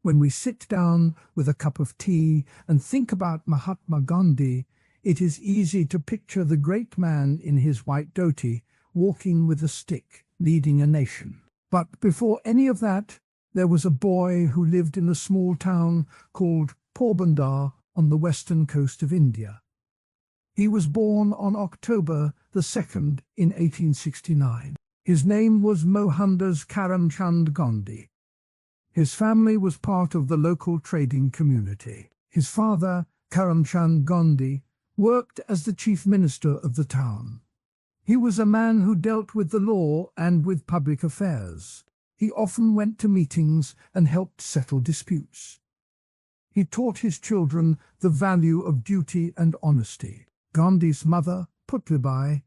When we sit down with a cup of tea and think about Mahatma Gandhi, it is easy to picture the great man in his white dhoti, walking with a stick, leading a nation. But before any of that, there was a boy who lived in a small town called Porbandar on the western coast of India. He was born on October the 2nd in 1869. His name was Mohandas Karamchand Gandhi. His family was part of the local trading community. His father, Karamchand Gandhi, worked as the chief minister of the town. He was a man who dealt with the law and with public affairs. He often went to meetings and helped settle disputes. He taught his children the value of duty and honesty. Gandhi's mother, Putlibai,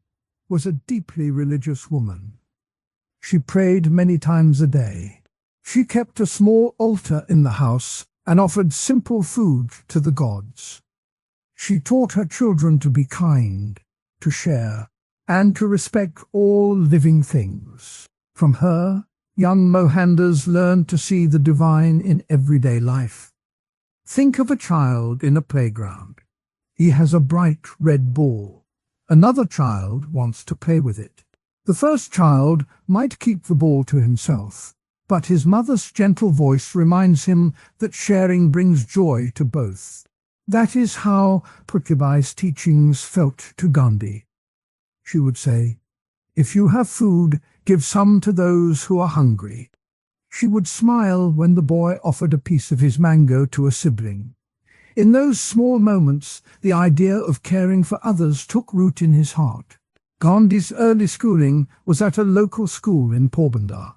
was a deeply religious woman. She prayed many times a day. She kept a small altar in the house and offered simple food to the gods. She taught her children to be kind, to share, and to respect all living things. From her, young Mohandas learned to see the divine in everyday life. Think of a child in a playground. He has a bright red ball. Another child wants to play with it. The first child might keep the ball to himself, but his mother's gentle voice reminds him that sharing brings joy to both. That is how Putlibai's teachings felt to Gandhi. She would say, "If you have food, give some to those who are hungry." She would smile when the boy offered a piece of his mango to a sibling. In those small moments, the idea of caring for others took root in his heart. Gandhi's early schooling was at a local school in Porbandar.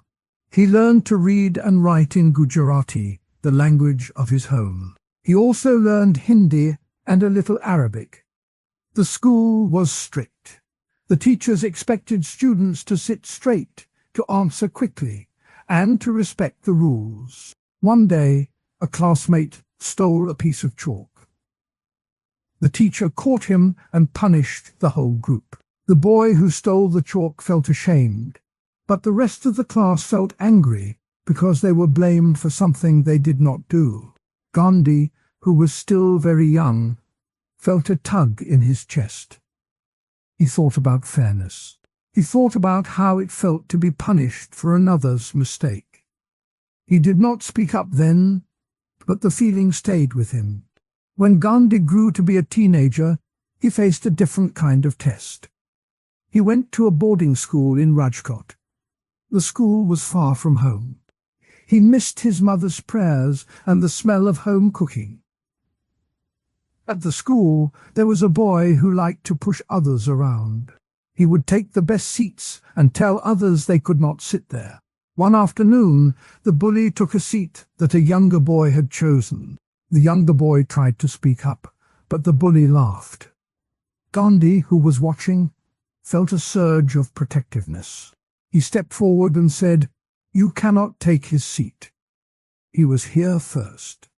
He learned to read and write in Gujarati, the language of his home. He also learned Hindi and a little Arabic. The school was strict. The teachers expected students to sit straight, to answer quickly, and to respect the rules. One day, a classmate stole a piece of chalk. The teacher caught him and punished the whole group. The boy who stole the chalk felt ashamed, but the rest of the class felt angry because they were blamed for something they did not do. Gandhi, who was still very young, felt a tug in his chest. He thought about fairness. He thought about how it felt to be punished for another's mistake. He did not speak up then, but the feeling stayed with him. When Gandhi grew to be a teenager, he faced a different kind of test. He went to a boarding school in Rajkot. The school was far from home. He missed his mother's prayers and the smell of home cooking. At the school, there was a boy who liked to push others around. He would take the best seats and tell others they could not sit there. One afternoon, the bully took a seat that a younger boy had chosen. The younger boy tried to speak up, but the bully laughed. Gandhi, who was watching, felt a surge of protectiveness. He stepped forward and said, "You cannot take his seat. He was here first."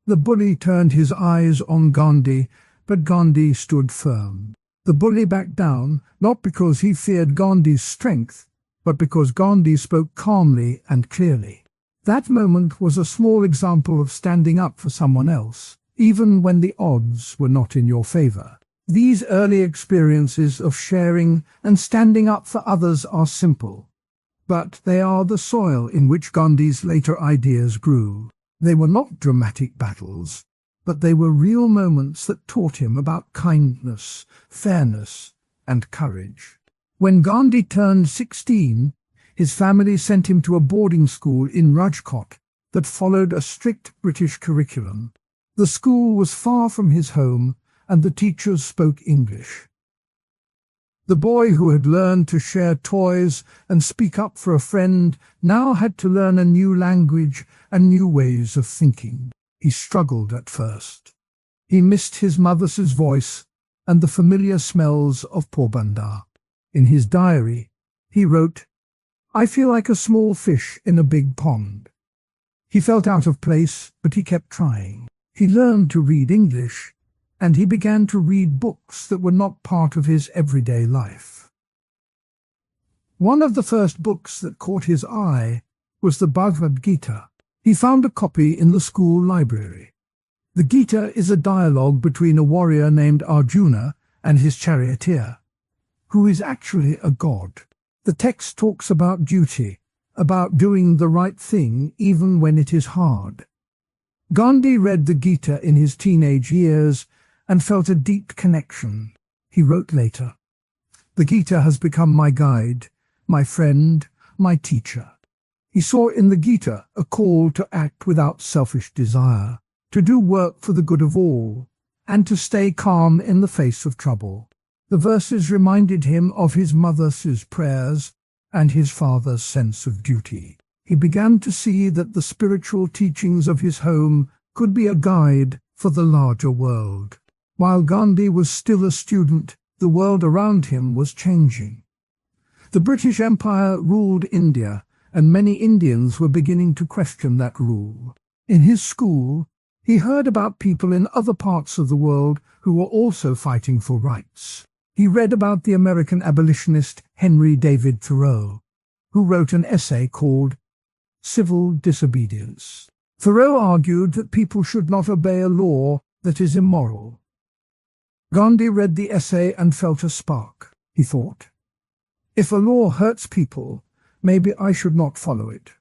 The bully turned his eyes on Gandhi, but Gandhi stood firm. The bully backed down, not because he feared Gandhi's strength, but because Gandhi spoke calmly and clearly. That moment was a small example of standing up for someone else, even when the odds were not in your favor. These early experiences of sharing and standing up for others are simple, but they are the soil in which Gandhi's later ideas grew. They were not dramatic battles, but they were real moments that taught him about kindness, fairness, and courage. When Gandhi turned 16, his family sent him to a boarding school in Rajkot that followed a strict British curriculum. The school was far from his home, and the teachers spoke English. The boy who had learned to share toys and speak up for a friend now had to learn a new language and new ways of thinking. He struggled at first. He missed his mother's voice and the familiar smells of Porbandar. In his diary, he wrote, "I feel like a small fish in a big pond." He felt out of place, but he kept trying. He learned to read English, and he began to read books that were not part of his everyday life. One of the first books that caught his eye was the Bhagavad Gita. He found a copy in the school library. The Gita is a dialogue between a warrior named Arjuna and his charioteer, who is actually a god. The text talks about duty, about doing the right thing even when it is hard. Gandhi read the Gita in his teenage years and felt a deep connection. He wrote later, "The Gita has become my guide, my friend, my teacher." He saw in the Gita a call to act without selfish desire, to do work for the good of all, and to stay calm in the face of trouble. The verses reminded him of his mother's prayers and his father's sense of duty. He began to see that the spiritual teachings of his home could be a guide for the larger world. While Gandhi was still a student, the world around him was changing. The British Empire ruled India, and many Indians were beginning to question that rule. In his school, he heard about people in other parts of the world who were also fighting for rights. He read about the American abolitionist Henry David Thoreau, who wrote an essay called Civil Disobedience. Thoreau argued that people should not obey a law that is immoral. Gandhi read the essay and felt a spark. He thought, if a law hurts people, maybe I should not follow it.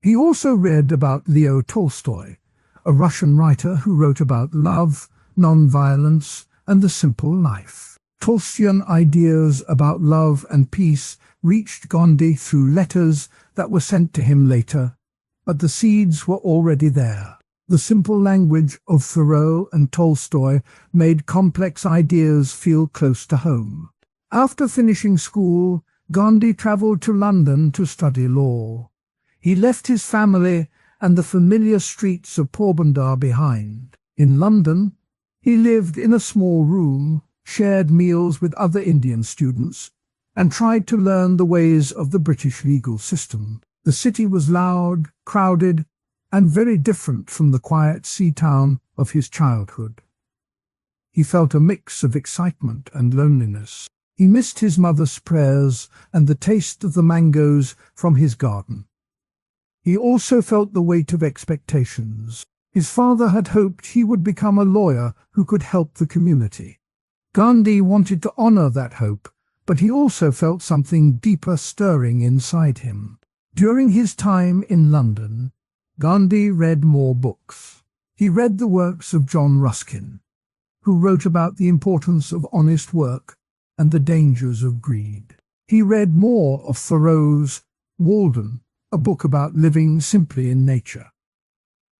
He also read about Leo Tolstoy, a Russian writer who wrote about love, nonviolence, and the simple life. Tolstoyan ideas about love and peace reached Gandhi through letters that were sent to him later, but the seeds were already there. The simple language of Thoreau and Tolstoy made complex ideas feel close to home. After finishing school, Gandhi traveled to London to study law. He left his family and the familiar streets of Porbandar behind. In London, he lived in a small room, shared meals with other Indian students, and tried to learn the ways of the British legal system. The city was loud, crowded, and very different from the quiet sea town of his childhood. He felt a mix of excitement and loneliness. He missed his mother's prayers and the taste of the mangoes from his garden. He also felt the weight of expectations. His father had hoped he would become a lawyer who could help the community. Gandhi wanted to honor that hope, but he also felt something deeper stirring inside him. During his time in London, Gandhi read more books. He read the works of John Ruskin, who wrote about the importance of honest work and the dangers of greed. He read more of Thoreau's Walden, a book about living simply in nature.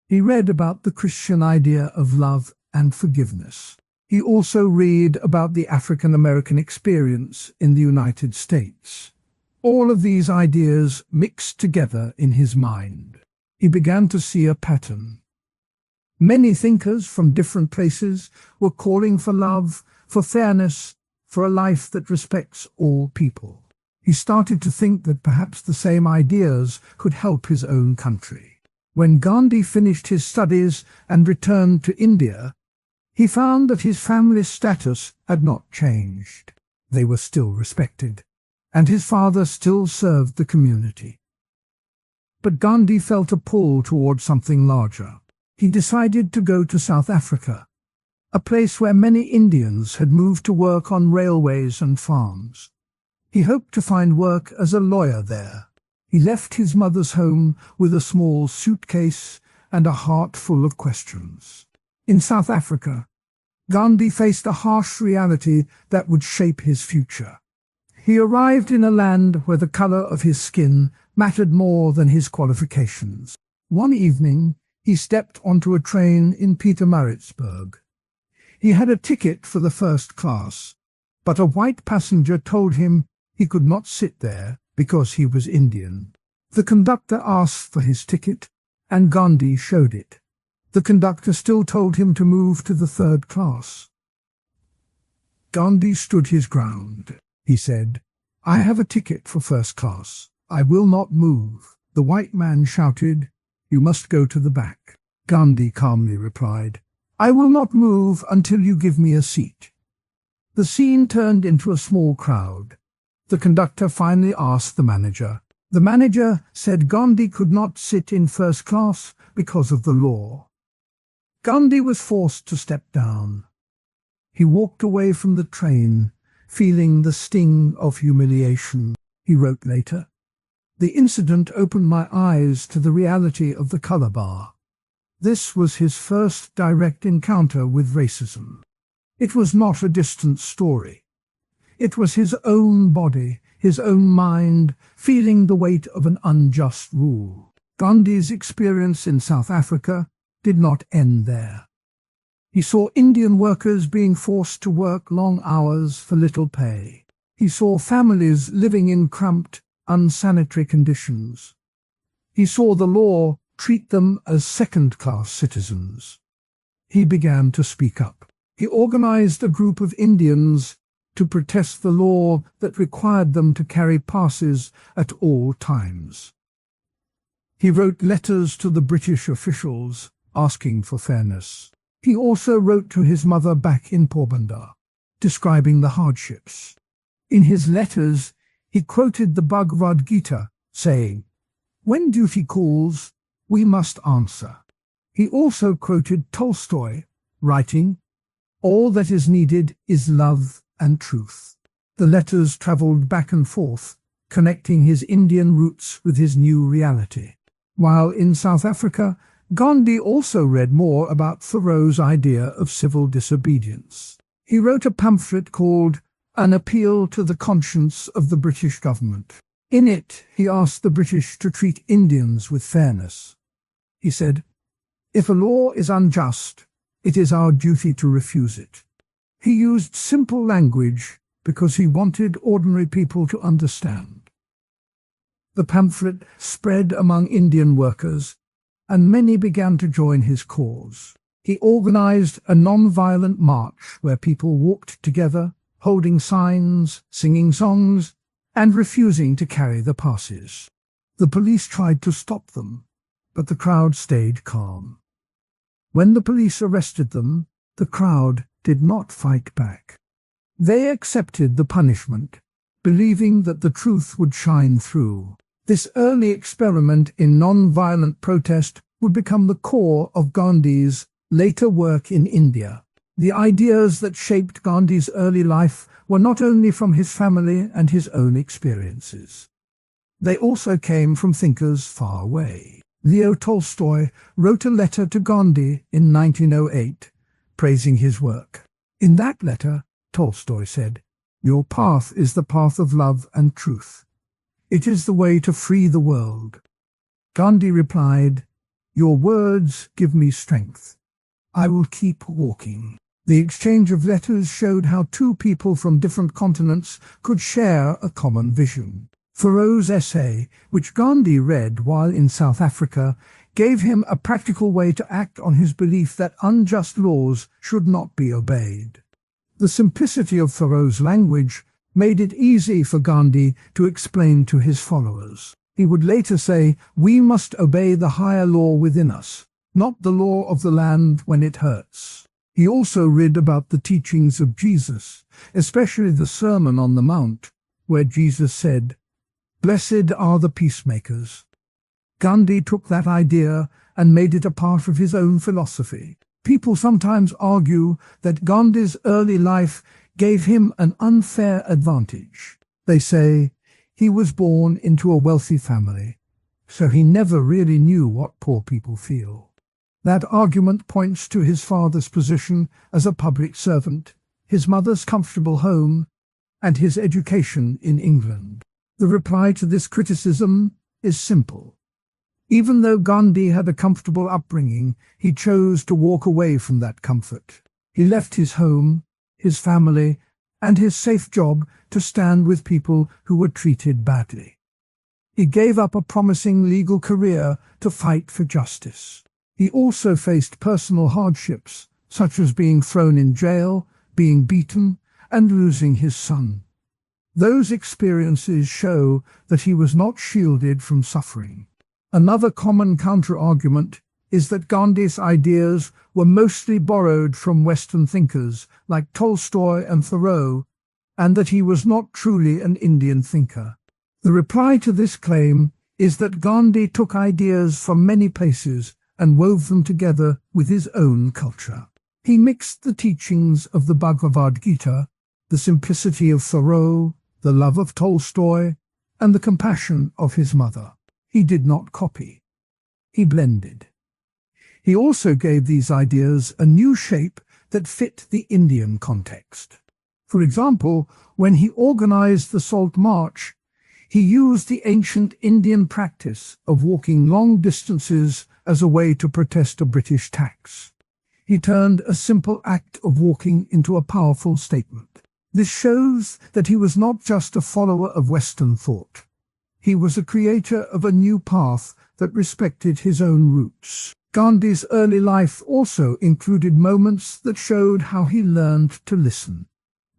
He read about the Christian idea of love and forgiveness. He also read about the African American experience in the United States. All of these ideas mixed together in his mind. He began to see a pattern. Many thinkers from different places were calling for love, for fairness, for a life that respects all people. He started to think that perhaps the same ideas could help his own country. When Gandhi finished his studies and returned to India, he found that his family's status had not changed. They were still respected, and his father still served the community. But Gandhi felt a pull toward something larger. He decided to go to South Africa, a place where many Indians had moved to work on railways and farms. He hoped to find work as a lawyer there. He left his mother's home with a small suitcase and a heart full of questions. In South Africa, Gandhi faced a harsh reality that would shape his future. He arrived in a land where the color of his skin mattered more than his qualifications. One evening, he stepped onto a train in Pietermaritzburg. He had a ticket for the first class, but a white passenger told him he could not sit there because he was Indian. The conductor asked for his ticket, and Gandhi showed it. The conductor still told him to move to the third class. Gandhi stood his ground. He said, "I have a ticket for first class. I will not move." The white man shouted, "You must go to the back." Gandhi calmly replied, "I will not move until you give me a seat." The scene turned into a small crowd. The conductor finally asked the manager, The manager said Gandhi could not sit in first class because of the law. Gandhi was forced to step down. He walked away from the train, feeling the sting of humiliation. He wrote later, "The incident opened my eyes to the reality of the color bar." This was his first direct encounter with racism. It was not a distant story. It was his own body, his own mind, feeling the weight of an unjust rule. Gandhi's experience in South Africa did not end there. He saw Indian workers being forced to work long hours for little pay. He saw families living in cramped, unsanitary conditions. He saw the law treat them as second-class citizens. He began to speak up. He organized a group of Indians to protest the law that required them to carry passes at all times. He wrote letters to the British officials asking for fairness. He also wrote to his mother back in Porbandar, describing the hardships. In his letters, he quoted the Bhagavad Gita, saying, "When duty calls, we must answer." He also quoted Tolstoy, writing, "All that is needed is love and truth." The letters traveled back and forth, connecting his Indian roots with his new reality. While in South Africa, Gandhi also read more about Thoreau's idea of civil disobedience. He wrote a pamphlet called An Appeal to the Conscience of the British Government. In it, he asked the British to treat Indians with fairness. He said, "If a law is unjust, it is our duty to refuse it." He used simple language because he wanted ordinary people to understand. The pamphlet spread among Indian workers, and many began to join his cause. He organized a non-violent march where people walked together, holding signs, singing songs, and refusing to carry the passes. The police tried to stop them, but the crowd stayed calm. When the police arrested them, the crowd did not fight back. They accepted the punishment, believing that the truth would shine through. This early experiment in non-violent protest would become the core of Gandhi's later work in India. The ideas that shaped Gandhi's early life were not only from his family and his own experiences. They also came from thinkers far away. Leo Tolstoy wrote a letter to Gandhi in 1908, praising his work. In that letter, Tolstoy said, "Your path is the path of love and truth. It is the way to free the world." Gandhi replied, "Your words give me strength. I will keep walking." The exchange of letters showed how two people from different continents could share a common vision. Thoreau's essay, which Gandhi read while in South Africa, gave him a practical way to act on his belief that unjust laws should not be obeyed. The simplicity of Thoreau's language made it easy for Gandhi to explain to his followers. He would later say, "We must obey the higher law within us, not the law of the land when it hurts." He also read about the teachings of Jesus, especially the Sermon on the Mount, where Jesus said, "Blessed are the peacemakers." Gandhi took that idea and made it a part of his own philosophy. People sometimes argue that Gandhi's early life gave him an unfair advantage. They say he was born into a wealthy family, so he never really knew what poor people feel. That argument points to his father's position as a public servant, his mother's comfortable home, and his education in England. The reply to this criticism is simple. Even though Gandhi had a comfortable upbringing, he chose to walk away from that comfort. He left his home, his family, and his safe job to stand with people who were treated badly. He gave up a promising legal career to fight for justice. He also faced personal hardships, such as being thrown in jail, being beaten, and losing his son. Those experiences show that he was not shielded from suffering. Another common counter-argument is that Gandhi's ideas were mostly borrowed from Western thinkers like Tolstoy and Thoreau, and that he was not truly an Indian thinker. The reply to this claim is that Gandhi took ideas from many places and wove them together with his own culture. He mixed the teachings of the Bhagavad Gita, the simplicity of Thoreau, the love of Tolstoy, and the compassion of his mother. He did not copy. He blended. He also gave these ideas a new shape that fit the Indian context. For example, when he organized the Salt March, he used the ancient Indian practice of walking long distances as a way to protest a British tax. He turned a simple act of walking into a powerful statement. This shows that he was not just a follower of Western thought. He was a creator of a new path that respected his own roots. Gandhi's early life also included moments that showed how he learned to listen.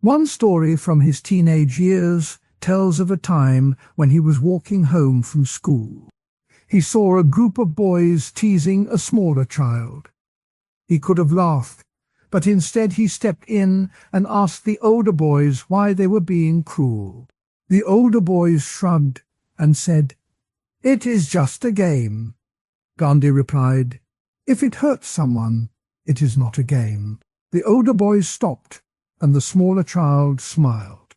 One story from his teenage years tells of a time when he was walking home from school. He saw a group of boys teasing a smaller child. He could have laughed, but instead he stepped in and asked the older boys why they were being cruel. The older boys shrugged and said, "It is just a game." Gandhi replied, "If it hurts someone, it is not a game." The older boys stopped, and the smaller child smiled.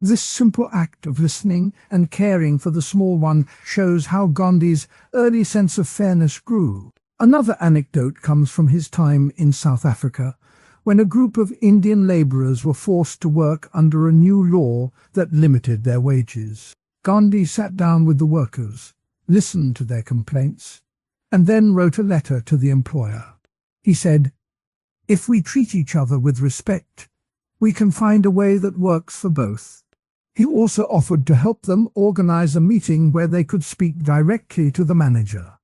This simple act of listening and caring for the small one shows how Gandhi's early sense of fairness grew. Another anecdote comes from his time in South Africa, when a group of Indian labourers were forced to work under a new law that limited their wages. Gandhi sat down with the workers, listened to their complaints, and then wrote a letter to the employer. He said, "If we treat each other with respect, we can find a way that works for both." He also offered to help them organize a meeting where they could speak directly to the manager.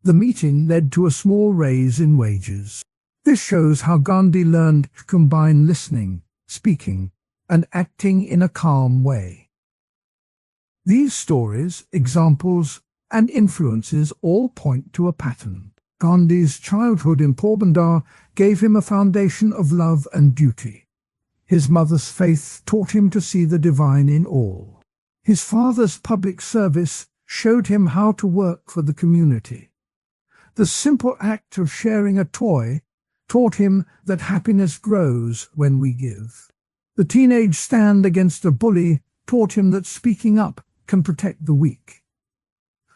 The meeting led to a small raise in wages. This shows how Gandhi learned to combine listening, speaking, and acting in a calm way. These stories, examples, and influences all point to a pattern. Gandhi's childhood in Porbandar gave him a foundation of love and duty. His mother's faith taught him to see the divine in all. His father's public service showed him how to work for the community. The simple act of sharing a toy taught him that happiness grows when we give. The teenage stand against a bully taught him that speaking up can protect the weak.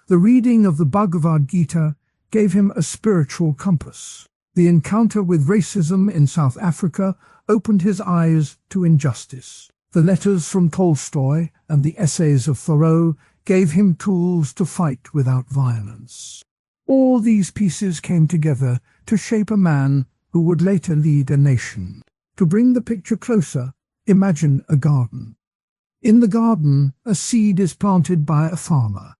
The reading of the Bhagavad Gita gave him a spiritual compass. The encounter with racism in South Africa opened his eyes to injustice. The letters from Tolstoy and the essays of Thoreau gave him tools to fight without violence. All these pieces came together to shape a man who would later lead a nation. To bring the picture closer, imagine a garden. In the garden, a seed is planted by a farmer.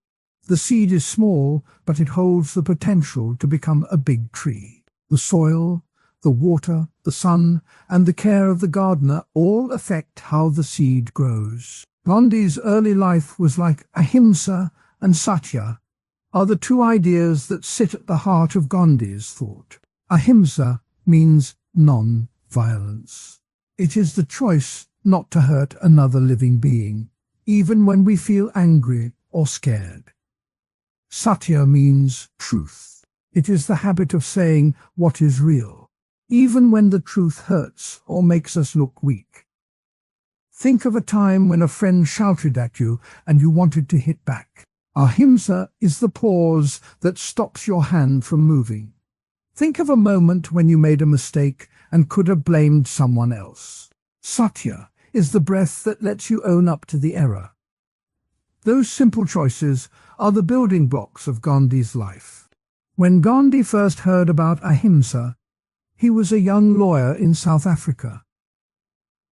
The seed is small, but it holds the potential to become a big tree. The soil, the water, the sun, and the care of the gardener all affect how the seed grows. Gandhi's early life was like ahimsa and satya are the two ideas that sit at the heart of Gandhi's thought. Ahimsa means non-violence. It is the choice not to hurt another living being, even when we feel angry or scared. Satya means truth. It is the habit of saying what is real, even when the truth hurts or makes us look weak. Think of a time when a friend shouted at you and you wanted to hit back. Ahimsa is the pause that stops your hand from moving. Think of a moment when you made a mistake and could have blamed someone else. Satya is the breath that lets you own up to the error. Those simple choices are the building blocks of Gandhi's life. When Gandhi first heard about ahimsa, he was a young lawyer in South Africa.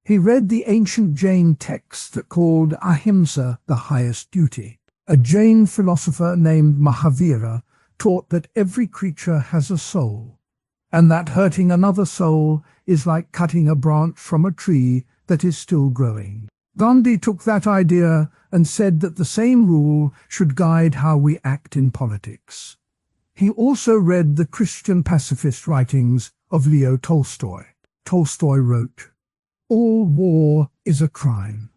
He read the ancient Jain text that called ahimsa the highest duty. A Jain philosopher named Mahavira taught that every creature has a soul, and that hurting another soul is like cutting a branch from a tree that is still growing. Gandhi took that idea and said that the same rule should guide how we act in politics. He also read the Christian pacifist writings of Leo Tolstoy. Tolstoy wrote, "All war is a crime.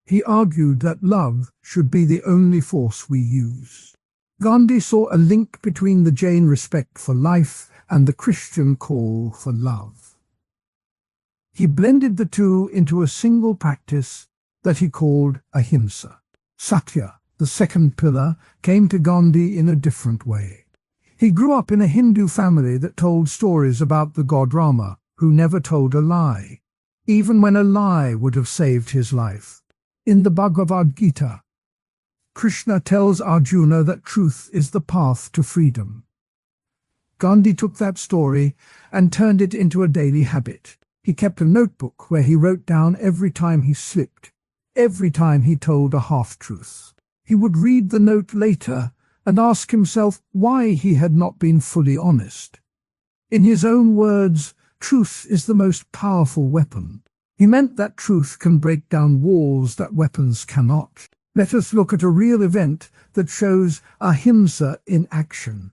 He argued that love should be the only force we use. Gandhi saw a link between the Jain respect for life and the Christian call for love. He blended the two into a single practice that he called ahimsa. Satya, the second pillar, came to Gandhi in a different way. He grew up in a Hindu family that told stories about the god Rama, who never told a lie, even when a lie would have saved his life. In the Bhagavad Gita, Krishna tells Arjuna that truth is the path to freedom. Gandhi took that story and turned it into a daily habit. He kept a notebook where he wrote down every time he slipped, every time he told a half-truth. He would read the note later and ask himself why he had not been fully honest. In his own words, truth is the most powerful weapon. He meant that truth can break down walls that weapons cannot. Let us look at a real event that shows ahimsa in action.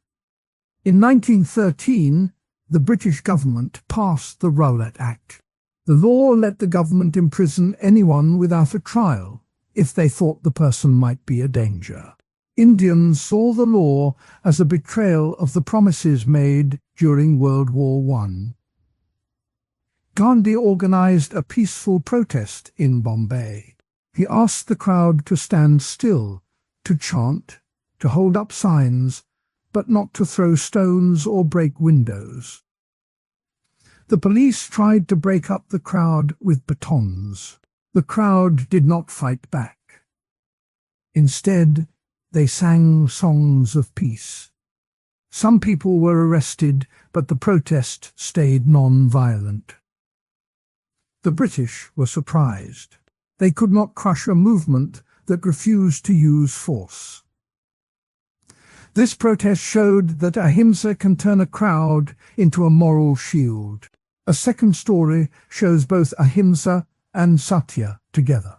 In 1913, the British government passed the Rowlatt Act. The law let the government imprison anyone without a trial if they thought the person might be a danger. Indians saw the law as a betrayal of the promises made during World War I. Gandhi organized a peaceful protest in Bombay. He asked the crowd to stand still, to chant, to hold up signs, but not to throw stones or break windows. The police tried to break up the crowd with batons. The crowd did not fight back. Instead, they sang songs of peace. Some people were arrested, but the protest stayed non-violent. The British were surprised. They could not crush a movement that refused to use force. This protest showed that ahimsa can turn a crowd into a moral shield. A second story shows both ahimsa and satya together.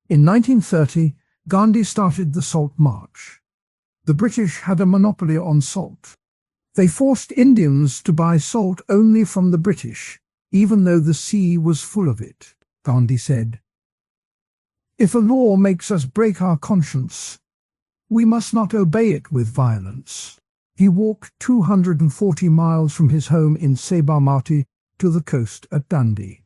In 1930, Gandhi started the Salt March. The British had a monopoly on salt. They forced Indians to buy salt only from the British, even though the sea was full of it. Gandhi said, "If a law makes us break our conscience, we must not obey it with violence." He walked 240 miles from his home in Sabarmati to the coast at Dundee.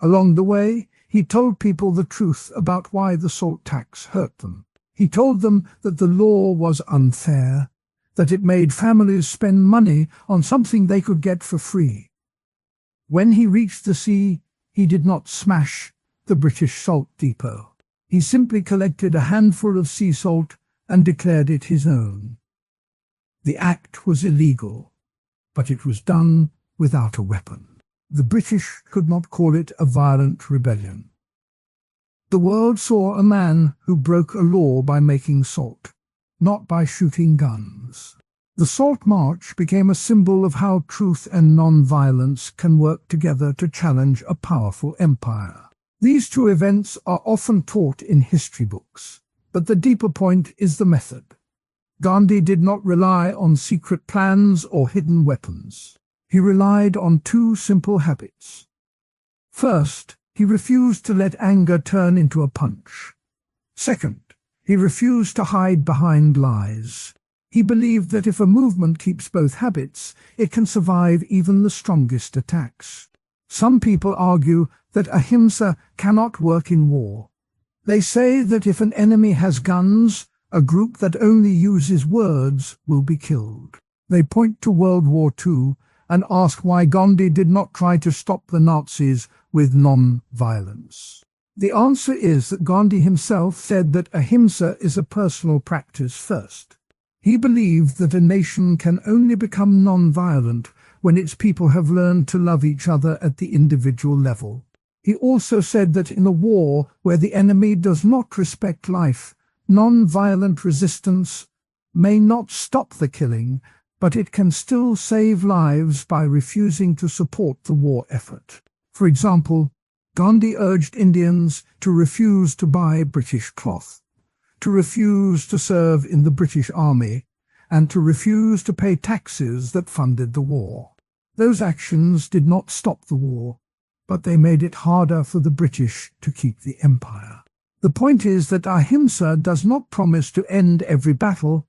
Along the way, he told people the truth about why the salt tax hurt them. He told them that the law was unfair, that it made families spend money on something they could get for free. When he reached the sea, he did not smash the British salt depot. He simply collected a handful of sea salt and declared it his own. The act was illegal, but it was done without a weapon. The British could not call it a violent rebellion. The world saw a man who broke a law by making salt, not by shooting guns. The Salt March became a symbol of how truth and non-violence can work together to challenge a powerful empire. These two events are often taught in history books, but the deeper point is the method. Gandhi did not rely on secret plans or hidden weapons. He relied on two simple habits. First, he refused to let anger turn into a punch. Second, he refused to hide behind lies. He believed that if a movement keeps both habits, it can survive even the strongest attacks. Some people argue that ahimsa cannot work in war. They say that if an enemy has guns, a group that only uses words will be killed. They point to World War II and ask why Gandhi did not try to stop the Nazis with non-violence. The answer is that Gandhi himself said that ahimsa is a personal practice first. He believed that a nation can only become non-violent when its people have learned to love each other at the individual level. He also said that in a war where the enemy does not respect life, non-violent resistance may not stop the killing, but it can still save lives by refusing to support the war effort. For example, Gandhi urged Indians to refuse to buy British cloth, to refuse to serve in the British Army, and to refuse to pay taxes that funded the war. Those actions did not stop the war, but they made it harder for the British to keep the empire. The point is that ahimsa does not promise to end every battle,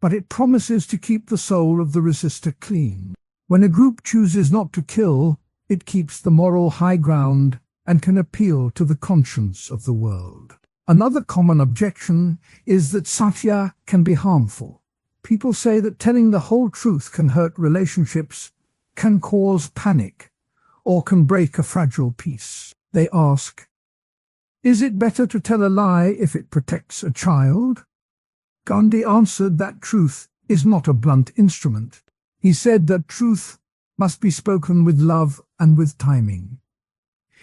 but it promises to keep the soul of the resistor clean. When a group chooses not to kill, it keeps the moral high ground and can appeal to the conscience of the world. Another common objection is that satya can be harmful. People say that telling the whole truth can hurt relationships, can cause panic, or can break a fragile peace. They ask, is it better to tell a lie if it protects a child? Gandhi answered that truth is not a blunt instrument. He said that truth must be spoken with love and with timing.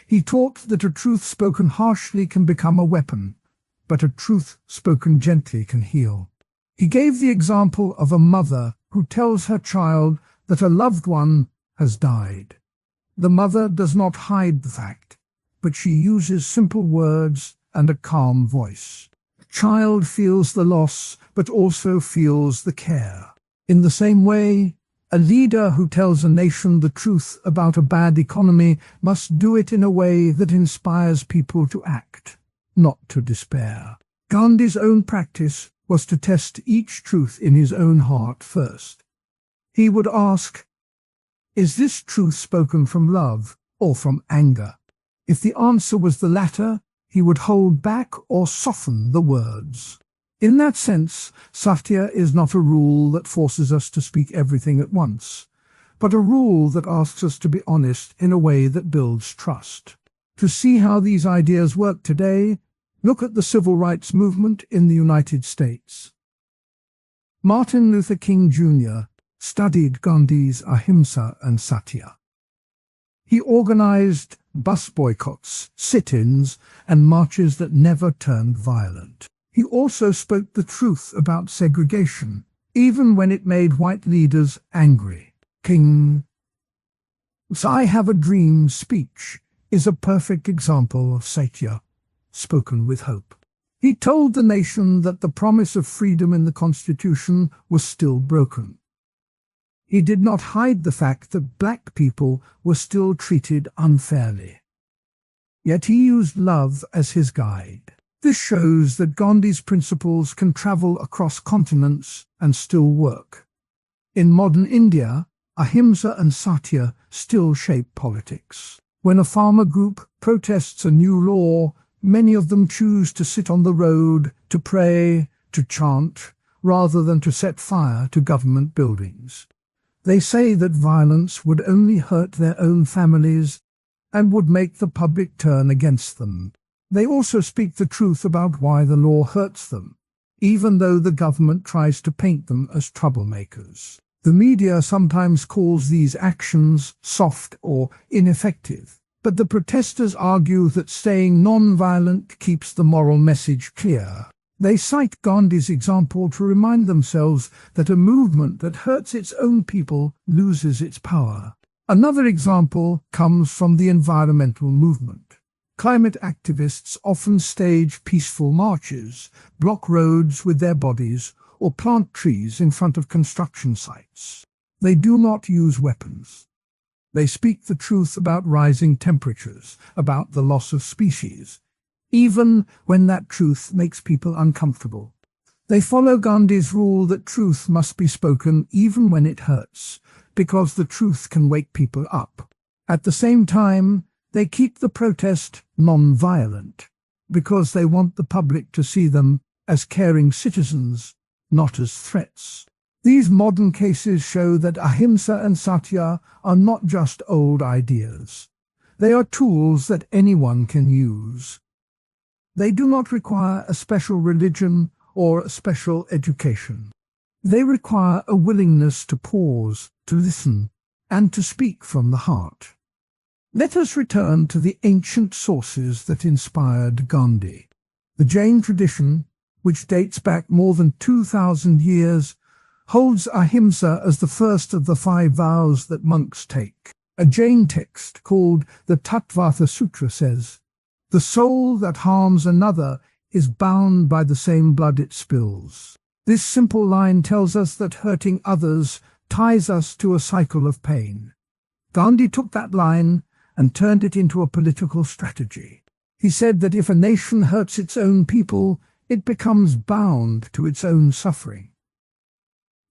He taught that a truth spoken harshly can become a weapon, but a truth spoken gently can heal. He gave the example of a mother who tells her child that a loved one has died. The mother does not hide the fact, but she uses simple words and a calm voice. The child feels the loss, but also feels the care. In the same way, a leader who tells a nation the truth about a bad economy must do it in a way that inspires people to act, not to despair. Gandhi's own practice was to test each truth in his own heart first. He would ask, is this truth spoken from love or from anger? If the answer was the latter, he would hold back or soften the words. In that sense, satya is not a rule that forces us to speak everything at once, but a rule that asks us to be honest in a way that builds trust. To see how these ideas work today, look at the civil rights movement in the United States. Martin Luther King Jr. studied Gandhi's ahimsa and satya. He organized bus boycotts, sit-ins, and marches that never turned violent. He also spoke the truth about segregation, even when it made white leaders angry. King's "I have a dream" speech is a perfect example of satya, spoken with hope. He told the nation that the promise of freedom in the Constitution was still broken. He did not hide the fact that black people were still treated unfairly. Yet he used love as his guide. This shows that Gandhi's principles can travel across continents and still work. In modern India, ahimsa and satya still shape politics. When a farmer group protests a new law, many of them choose to sit on the road, to pray, to chant, rather than to set fire to government buildings. They say that violence would only hurt their own families and would make the public turn against them. They also speak the truth about why the law hurts them, even though the government tries to paint them as troublemakers. The media sometimes calls these actions soft or ineffective, but the protesters argue that staying non-violent keeps the moral message clear. They cite Gandhi's example to remind themselves that a movement that hurts its own people loses its power. Another example comes from the environmental movement. Climate activists often stage peaceful marches, block roads with their bodies, or plant trees in front of construction sites. They do not use weapons. They speak the truth about rising temperatures, about the loss of species, even when that truth makes people uncomfortable. They follow Gandhi's rule that truth must be spoken even when it hurts, because the truth can wake people up. At the same time, they keep the protest non-violent, because they want the public to see them as caring citizens, not as threats. These modern cases show that ahimsa and satya are not just old ideas. They are tools that anyone can use. They do not require a special religion or a special education. They require a willingness to pause, to listen, and to speak from the heart. Let us return to the ancient sources that inspired Gandhi. The Jain tradition, which dates back more than 2,000 years, holds ahimsa as the first of the 5 vows that monks take. A Jain text called the Tattvartha Sutra says, "The soul that harms another is bound by the same blood it spills." This simple line tells us that hurting others ties us to a cycle of pain. Gandhi took that line and turned it into a political strategy. He said that if a nation hurts its own people, it becomes bound to its own suffering.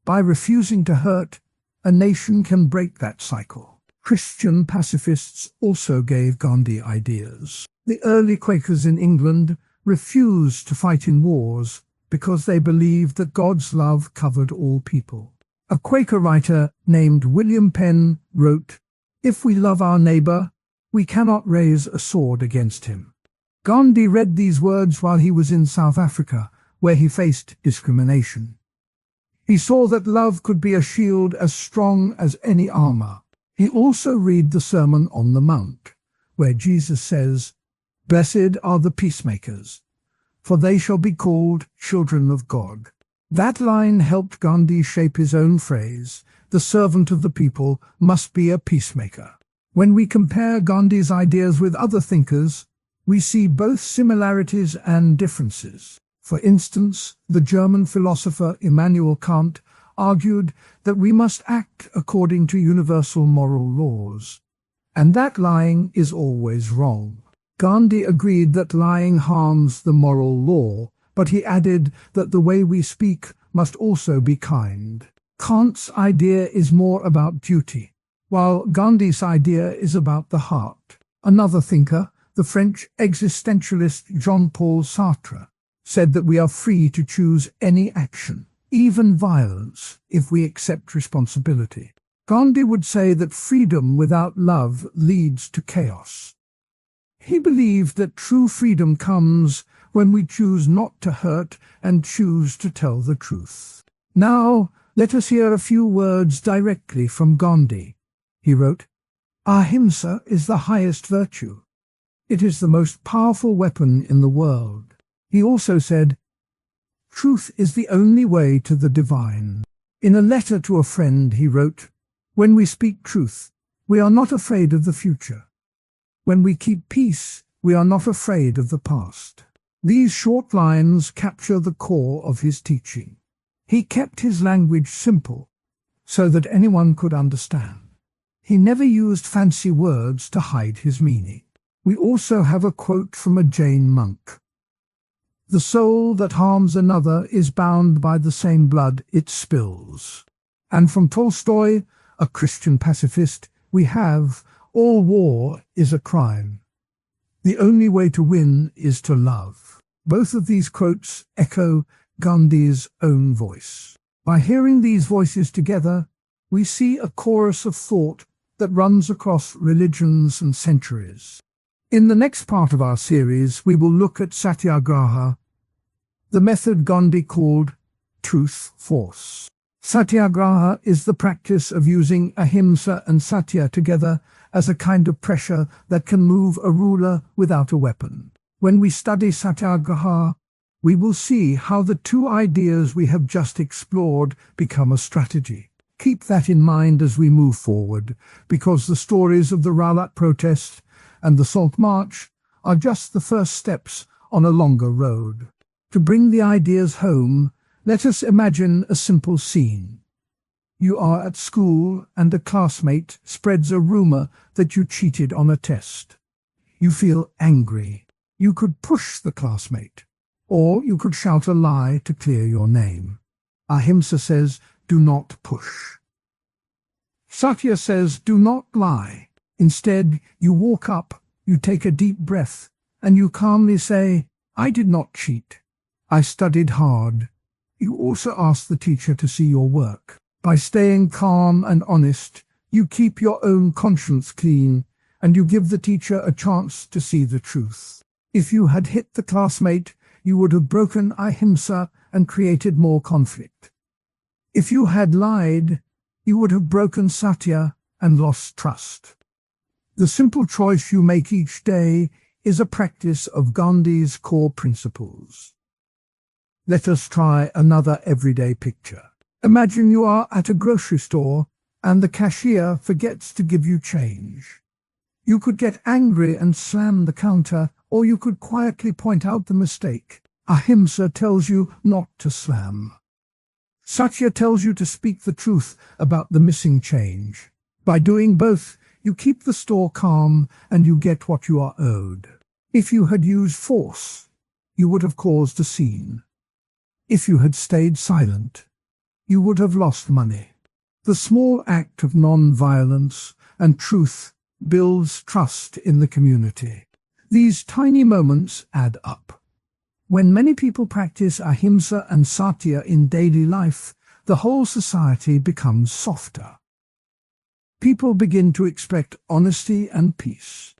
By refusing to hurt, a nation can break that cycle. Christian pacifists also gave Gandhi ideas. The early Quakers in England refused to fight in wars because they believed that God's love covered all people. A Quaker writer named William Penn wrote, "If we love our neighbor, we cannot raise a sword against him." Gandhi read these words while he was in South Africa, where he faced discrimination. He saw that love could be a shield as strong as any armor. He also read the Sermon on the Mount, where Jesus says, "Blessed are the peacemakers, for they shall be called children of God." That line helped Gandhi shape his own phrase, "The servant of the people must be a peacemaker." When we compare Gandhi's ideas with other thinkers, we see both similarities and differences. For instance, the German philosopher Immanuel Kant argued that we must act according to universal moral laws, and that lying is always wrong. Gandhi agreed that lying harms the moral law, but he added that the way we speak must also be kind. Kant's idea is more about duty, while Gandhi's idea is about the heart. Another thinker, the French existentialist Jean-Paul Sartre, said that we are free to choose any action, even violence, if we accept responsibility. Gandhi would say that freedom without love leads to chaos. He believed that true freedom comes when we choose not to hurt and choose to tell the truth. Now, let us hear a few words directly from Gandhi. He wrote, "Ahimsa is the highest virtue. It is the most powerful weapon in the world." He also said, "Truth is the only way to the divine." In a letter to a friend, he wrote, "When we speak truth, we are not afraid of the future. When we keep peace, we are not afraid of the past." These short lines capture the core of his teaching. He kept his language simple, so that anyone could understand. He never used fancy words to hide his meaning. We also have a quote from a Jain monk. "The soul that harms another is bound by the same blood it spills." And from Tolstoy, a Christian pacifist, we have, "All war is a crime. The only way to win is to love." Both of these quotes echo Gandhi's own voice. By hearing these voices together, we see a chorus of thought that runs across religions and centuries. In the next part of our series, we will look at satyagraha, the method Gandhi called truth force. Satyagraha is the practice of using ahimsa and satya together as a kind of pressure that can move a ruler without a weapon. When we study satyagraha, we will see how the two ideas we have just explored become a strategy. Keep that in mind as we move forward, because the stories of the Rowlatt protest and the Salt March are just the first steps on a longer road. To bring the ideas home, let us imagine a simple scene. You are at school and a classmate spreads a rumor that you cheated on a test. You feel angry. You could push the classmate, or you could shout a lie to clear your name. Ahimsa says, do not push. Satya says, do not lie. Instead, you walk up, you take a deep breath, and you calmly say, I did not cheat. I studied hard. You also ask the teacher to see your work. By staying calm and honest, you keep your own conscience clean, and you give the teacher a chance to see the truth. If you had hit the classmate, you would have broken ahimsa and created more conflict. If you had lied, you would have broken satya and lost trust. The simple choice you make each day is a practice of Gandhi's core principles. Let us try another everyday picture. Imagine you are at a grocery store and the cashier forgets to give you change. You could get angry and slam the counter, or you could quietly point out the mistake. Ahimsa tells you not to slam. Satya tells you to speak the truth about the missing change. By doing both, you keep the store calm and you get what you are owed. If you had used force, you would have caused a scene. If you had stayed silent, you would have lost money. The small act of non-violence and truth builds trust in the community. These tiny moments add up. When many people practice ahimsa and satya in daily life, the whole society becomes softer. People begin to expect honesty and peace.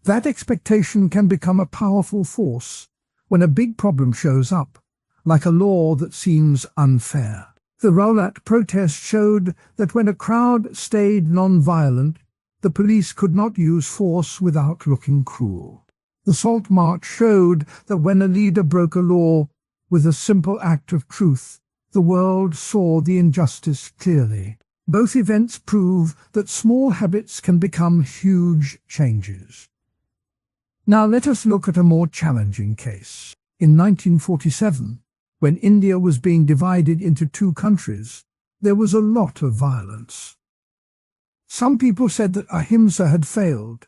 That expectation can become a powerful force when a big problem shows up, like a law that seems unfair. The Rowlatt protest showed that when a crowd stayed non-violent, the police could not use force without looking cruel. The Salt March showed that when a leader broke a law with a simple act of truth, the world saw the injustice clearly. Both events prove that small habits can become huge changes. Now let us look at a more challenging case. In 1947, when India was being divided into two countries, there was a lot of violence. Some people said that ahimsa had failed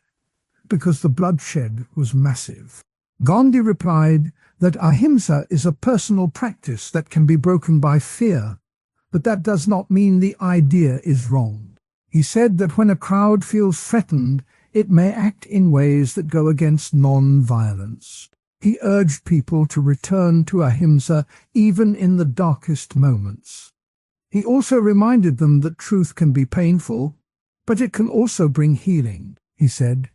because the bloodshed was massive. Gandhi replied that ahimsa is a personal practice that can be broken by fear, but that does not mean the idea is wrong. He said that when a crowd feels threatened, it may act in ways that go against non-violence. He urged people to return to ahimsa even in the darkest moments. He also reminded them that truth can be painful, but it can also bring healing. He said,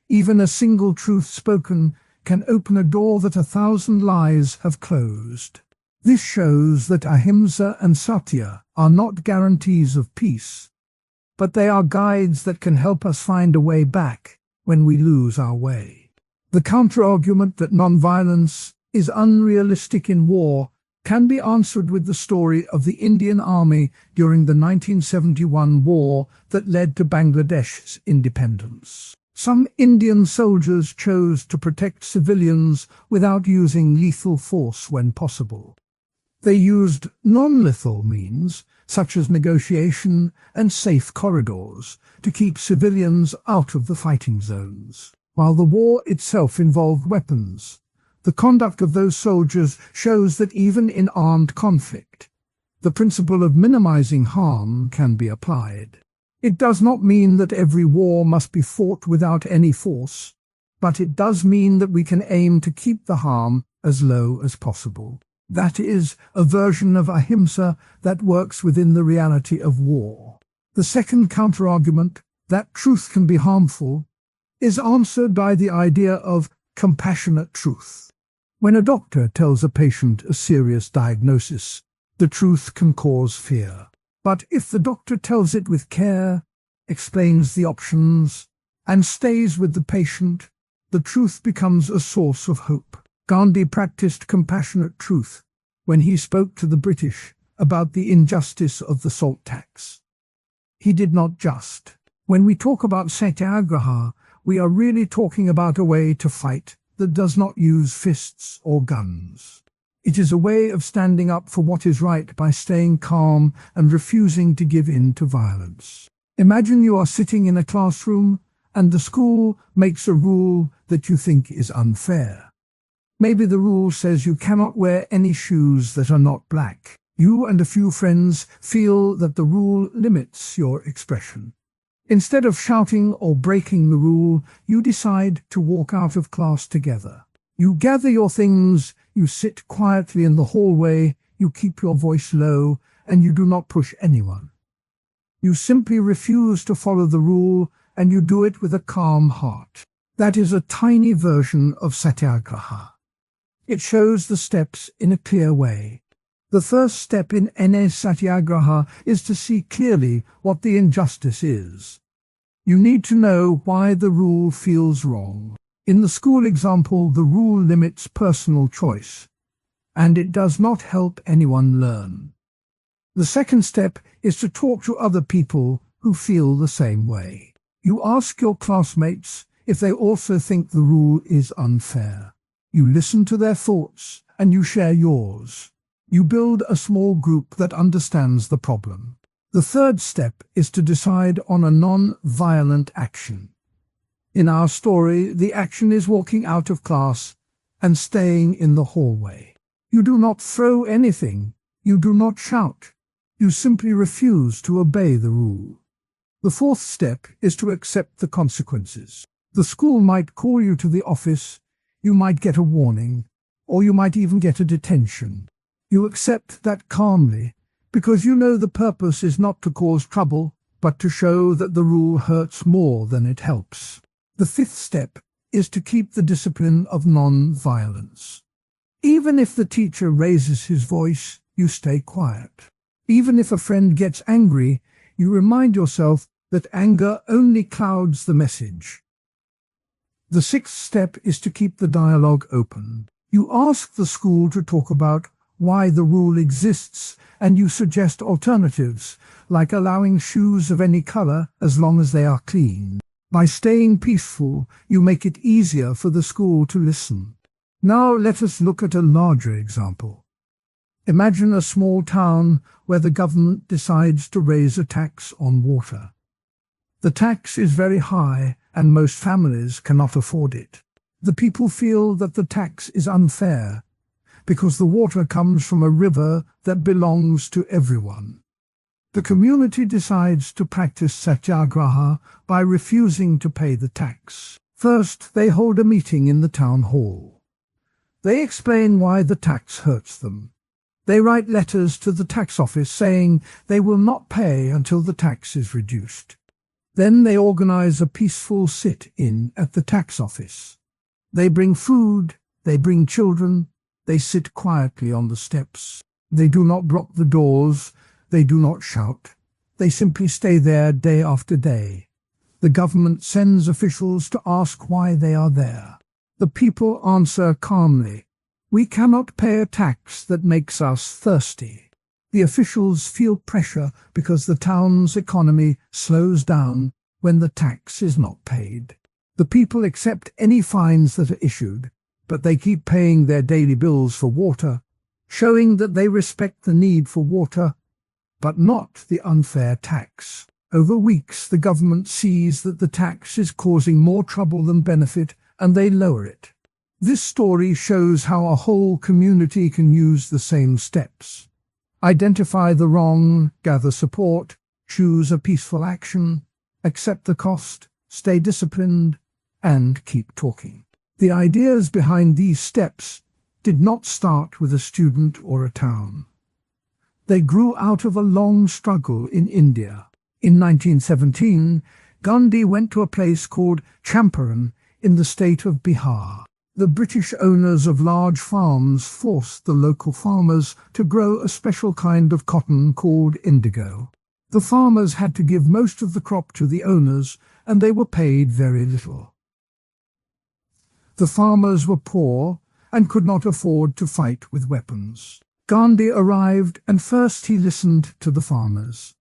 even a single truth spoken can open a door that 1,000 lies have closed. This shows that ahimsa and satya are not guarantees of peace, but they are guides that can help us find a way back when we lose our way. The counter-argument that non-violence is unrealistic in war can be answered with the story of the Indian Army during the 1971 war that led to Bangladesh's independence. Some Indian soldiers chose to protect civilians without using lethal force when possible. They used non-lethal means, such as negotiation and safe corridors, to keep civilians out of the fighting zones. While the war itself involved weapons, the conduct of those soldiers shows that even in armed conflict, the principle of minimizing harm can be applied. It does not mean that every war must be fought without any force, but it does mean that we can aim to keep the harm as low as possible. That is a version of ahimsa that works within the reality of war. The second counterargument, that truth can be harmful, is answered by the idea of compassionate truth. When a doctor tells a patient a serious diagnosis, the truth can cause fear. But if the doctor tells it with care, explains the options, and stays with the patient, the truth becomes a source of hope. Gandhi practiced compassionate truth when he spoke to the British about the injustice of the salt tax. He did not just. When we talk about satyagraha, we are really talking about a way to fight that does not use fists or guns. It is a way of standing up for what is right by staying calm and refusing to give in to violence. Imagine you are sitting in a classroom and the school makes a rule that you think is unfair. Maybe the rule says you cannot wear any shoes that are not black. You and a few friends feel that the rule limits your expression. Instead of shouting or breaking the rule, you decide to walk out of class together. You gather your things, you sit quietly in the hallway, you keep your voice low, and you do not push anyone. You simply refuse to follow the rule, and you do it with a calm heart. That is a tiny version of satyagraha. It shows the steps in a clear way. The first step in any satyagraha is to see clearly what the injustice is. You need to know why the rule feels wrong. In the school example, the rule limits personal choice, and it does not help anyone learn. The second step is to talk to other people who feel the same way. You ask your classmates if they also think the rule is unfair. You listen to their thoughts, and you share yours. You build a small group that understands the problem. The third step is to decide on a non-violent action. In our story, the action is walking out of class and staying in the hallway. You do not throw anything. You do not shout. You simply refuse to obey the rule. The fourth step is to accept the consequences. The school might call you to the office, you might get a warning, or you might even get a detention. You accept that calmly, because you know the purpose is not to cause trouble, but to show that the rule hurts more than it helps. The fifth step is to keep the discipline of non-violence. Even if the teacher raises his voice, you stay quiet. Even if a friend gets angry, you remind yourself that anger only clouds the message. The sixth step is to keep the dialogue open. You ask the school to talk about why the rule exists, and you suggest alternatives, like allowing shoes of any color as long as they are clean. By staying peaceful, you make it easier for the school to listen. Now let us look at a larger example. Imagine a small town where the government decides to raise a tax on water. The tax is very high and most families cannot afford it. The people feel that the tax is unfair because the water comes from a river that belongs to everyone. The community decides to practice satyagraha by refusing to pay the tax. First, they hold a meeting in the town hall. They explain why the tax hurts them. They write letters to the tax office saying they will not pay until the tax is reduced. Then they organize a peaceful sit-in at the tax office. They bring food, they bring children, they sit quietly on the steps. They do not block the doors, they do not shout. They simply stay there day after day. The government sends officials to ask why they are there. The people answer calmly, "We cannot pay a tax that makes us thirsty." The officials feel pressure because the town's economy slows down when the tax is not paid. The people accept any fines that are issued, but they keep paying their daily bills for water, showing that they respect the need for water, but not the unfair tax. Over weeks, the government sees that the tax is causing more trouble than benefit, and they lower it. This story shows how a whole community can use the same steps. Identify the wrong, gather support, choose a peaceful action, accept the cost, stay disciplined, and keep talking. The ideas behind these steps did not start with a student or a town. They grew out of a long struggle in India. In 1917, Gandhi went to a place called Champaran in the state of Bihar. The British owners of large farms forced the local farmers to grow a special kind of cotton called indigo. The farmers had to give most of the crop to the owners, and they were paid very little. The farmers were poor and could not afford to fight with weapons. Gandhi arrived, and first he listened to the farmers.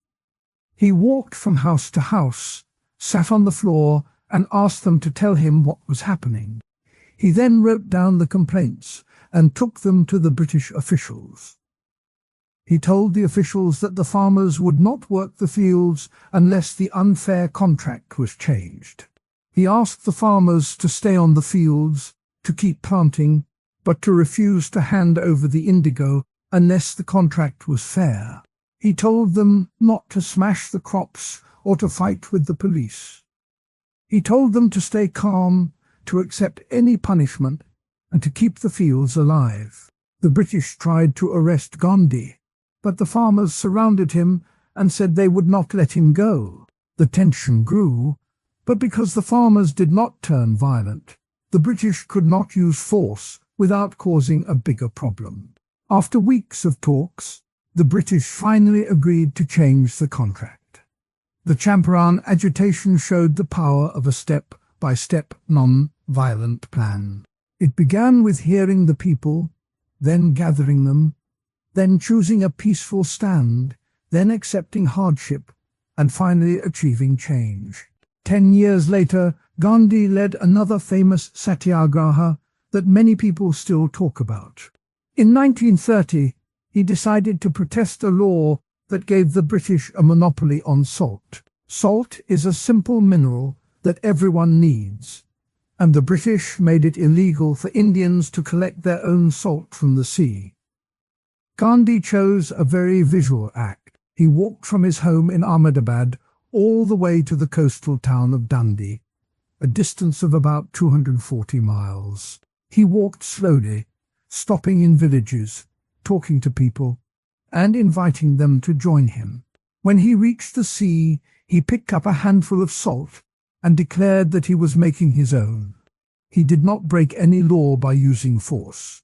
He walked from house to house, sat on the floor, and asked them to tell him what was happening. He then wrote down the complaints and took them to the British officials. He told the officials that the farmers would not work the fields unless the unfair contract was changed. He asked the farmers to stay on the fields, to keep planting, but to refuse to hand over the indigo unless the contract was fair. He told them not to smash the crops or to fight with the police. He told them to stay calm, to accept any punishment, and to keep the fields alive. The British tried to arrest Gandhi, but the farmers surrounded him and said they would not let him go. The tension grew, but because the farmers did not turn violent, the British could not use force without causing a bigger problem. After weeks of talks, the British finally agreed to change the contract. The Champaran agitation showed the power of a step-by-step non-violent plan. It began with hearing the people, then gathering them, then choosing a peaceful stand, then accepting hardship, and finally achieving change. 10 years later, Gandhi led another famous satyagraha that many people still talk about. In 1930, he decided to protest a law that gave the British a monopoly on salt. Salt is a simple mineral that everyone needs, and the British made it illegal for Indians to collect their own salt from the sea. Gandhi chose a very visual act. He walked from his home in Ahmedabad all the way to the coastal town of Dundee, a distance of about 240 miles. He walked slowly, stopping in villages, talking to people, and inviting them to join him. When he reached the sea, he picked up a handful of salt and declared that he was making his own. He did not break any law by using force.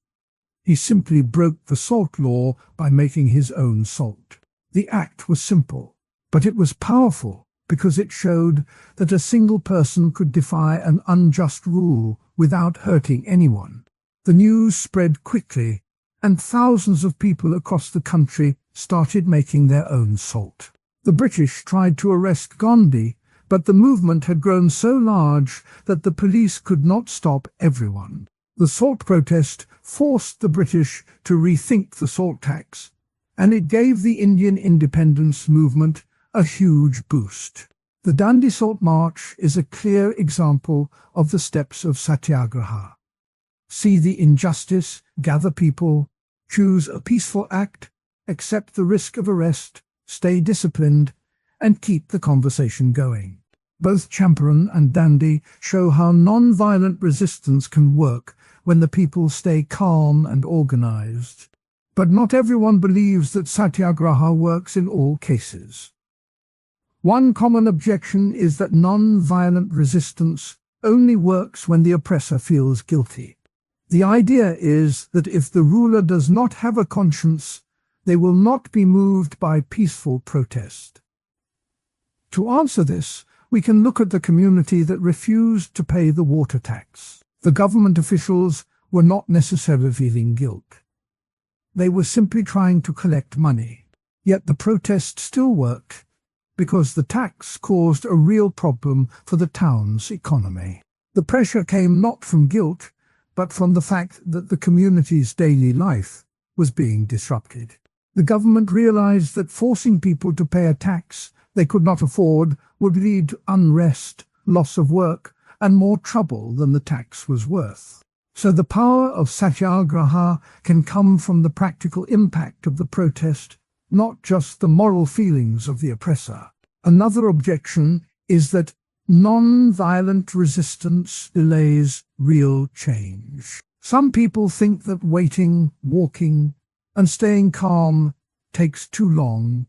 He simply broke the salt law by making his own salt. The act was simple, but it was powerful because it showed that a single person could defy an unjust rule without hurting anyone. The news spread quickly, and thousands of people across the country started making their own salt. The British tried to arrest Gandhi, but the movement had grown so large that the police could not stop everyone. The salt protest forced the British to rethink the salt tax, and it gave the Indian independence movement a huge boost. The Dandi Salt March is a clear example of the steps of satyagraha. See the injustice, gather people, choose a peaceful act, accept the risk of arrest, stay disciplined, and keep the conversation going. Both Champaran and Dandi show how non-violent resistance can work when the people stay calm and organized. But not everyone believes that satyagraha works in all cases. One common objection is that non-violent resistance only works when the oppressor feels guilty. The idea is that if the ruler does not have a conscience, they will not be moved by peaceful protest. To answer this, we can look at the community that refused to pay the water tax. The government officials were not necessarily feeling guilt. They were simply trying to collect money. Yet the protest still worked because the tax caused a real problem for the town's economy. The pressure came not from guilt, but from the fact that the community's daily life was being disrupted. The government realized that forcing people to pay a tax they could not afford would lead to unrest, loss of work, and more trouble than the tax was worth. So the power of satyagraha can come from the practical impact of the protest, not just the moral feelings of the oppressor. Another objection is that non-violent resistance delays real change. Some people think that waiting, walking, and staying calm takes too long,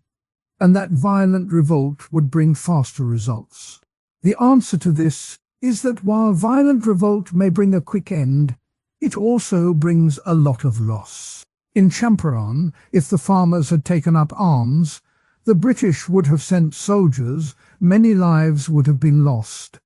and that violent revolt would bring faster results. The answer to this is that while violent revolt may bring a quick end, it also brings a lot of loss. In Champaran, if the farmers had taken up arms, the British would have sent soldiers, many lives would have been lost,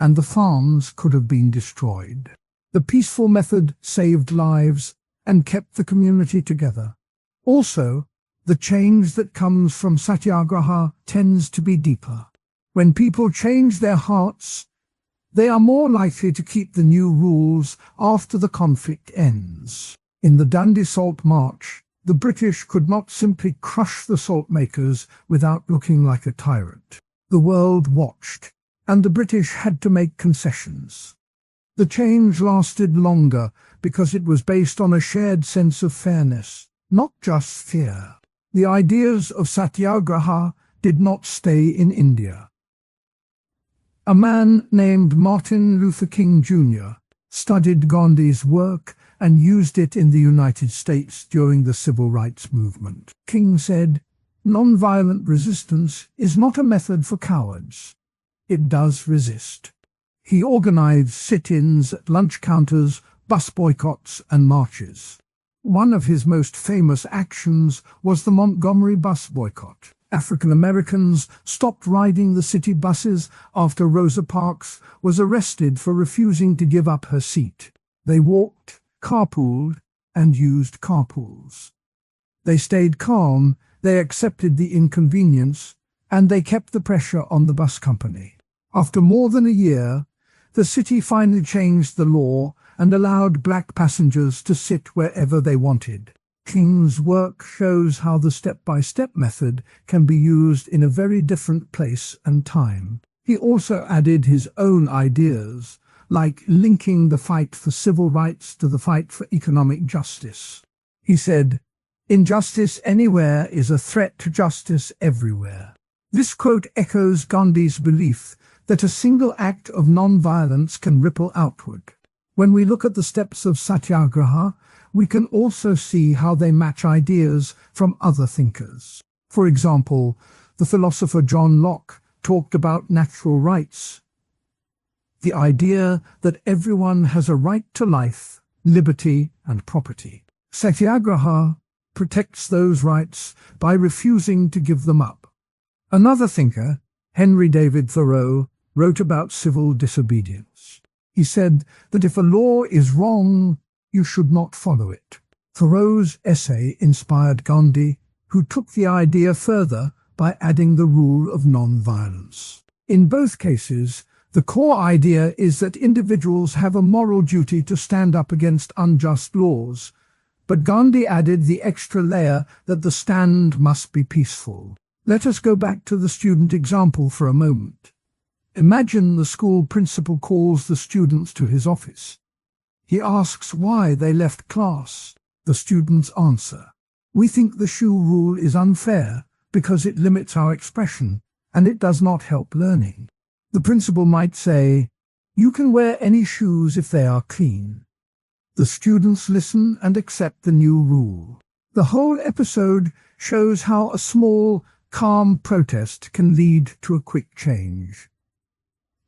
and the farms could have been destroyed. The peaceful method saved lives and kept the community together. Also, the change that comes from satyagraha tends to be deeper. When people change their hearts, they are more likely to keep the new rules after the conflict ends. In the Dandi Salt March, the British could not simply crush the salt makers without looking like a tyrant. The world watched, and the British had to make concessions. The change lasted longer because it was based on a shared sense of fairness, not just fear. The ideas of satyagraha did not stay in India. A man named Martin Luther King Jr. studied Gandhi's work and used it in the United States during the Civil Rights Movement. King said, "Nonviolent resistance is not a method for cowards. It does resist." He organized sit-ins at lunch counters, bus boycotts, and marches. One of his most famous actions was the Montgomery bus boycott. African Americans stopped riding the city buses after Rosa Parks was arrested for refusing to give up her seat. They walked, carpooled, and used carpools. They stayed calm, they accepted the inconvenience, and they kept the pressure on the bus company. After more than a year, the city finally changed the law and allowed black passengers to sit wherever they wanted. King's work shows how the step-by-step method can be used in a very different place and time. He also added his own ideas, like linking the fight for civil rights to the fight for economic justice. He said, "Injustice anywhere is a threat to justice everywhere." This quote echoes Gandhi's belief that a single act of non-violence can ripple outward. When we look at the steps of satyagraha, we can also see how they match ideas from other thinkers. For example, the philosopher John Locke talked about natural rights, the idea that everyone has a right to life, liberty, and property. Satyagraha protects those rights by refusing to give them up. Another thinker, Henry David Thoreau, wrote about civil disobedience. He said that if a law is wrong, you should not follow it. Thoreau's essay inspired Gandhi, who took the idea further by adding the rule of non-violence. In both cases, the core idea is that individuals have a moral duty to stand up against unjust laws, but Gandhi added the extra layer that the stand must be peaceful. Let us go back to the student example for a moment. Imagine the school principal calls the students to his office. He asks why they left class. The students answer, "We think the shoe rule is unfair because it limits our expression and it does not help learning." The principal might say, "You can wear any shoes if they are clean." The students listen and accept the new rule. The whole episode shows how a small, calm protest can lead to a quick change.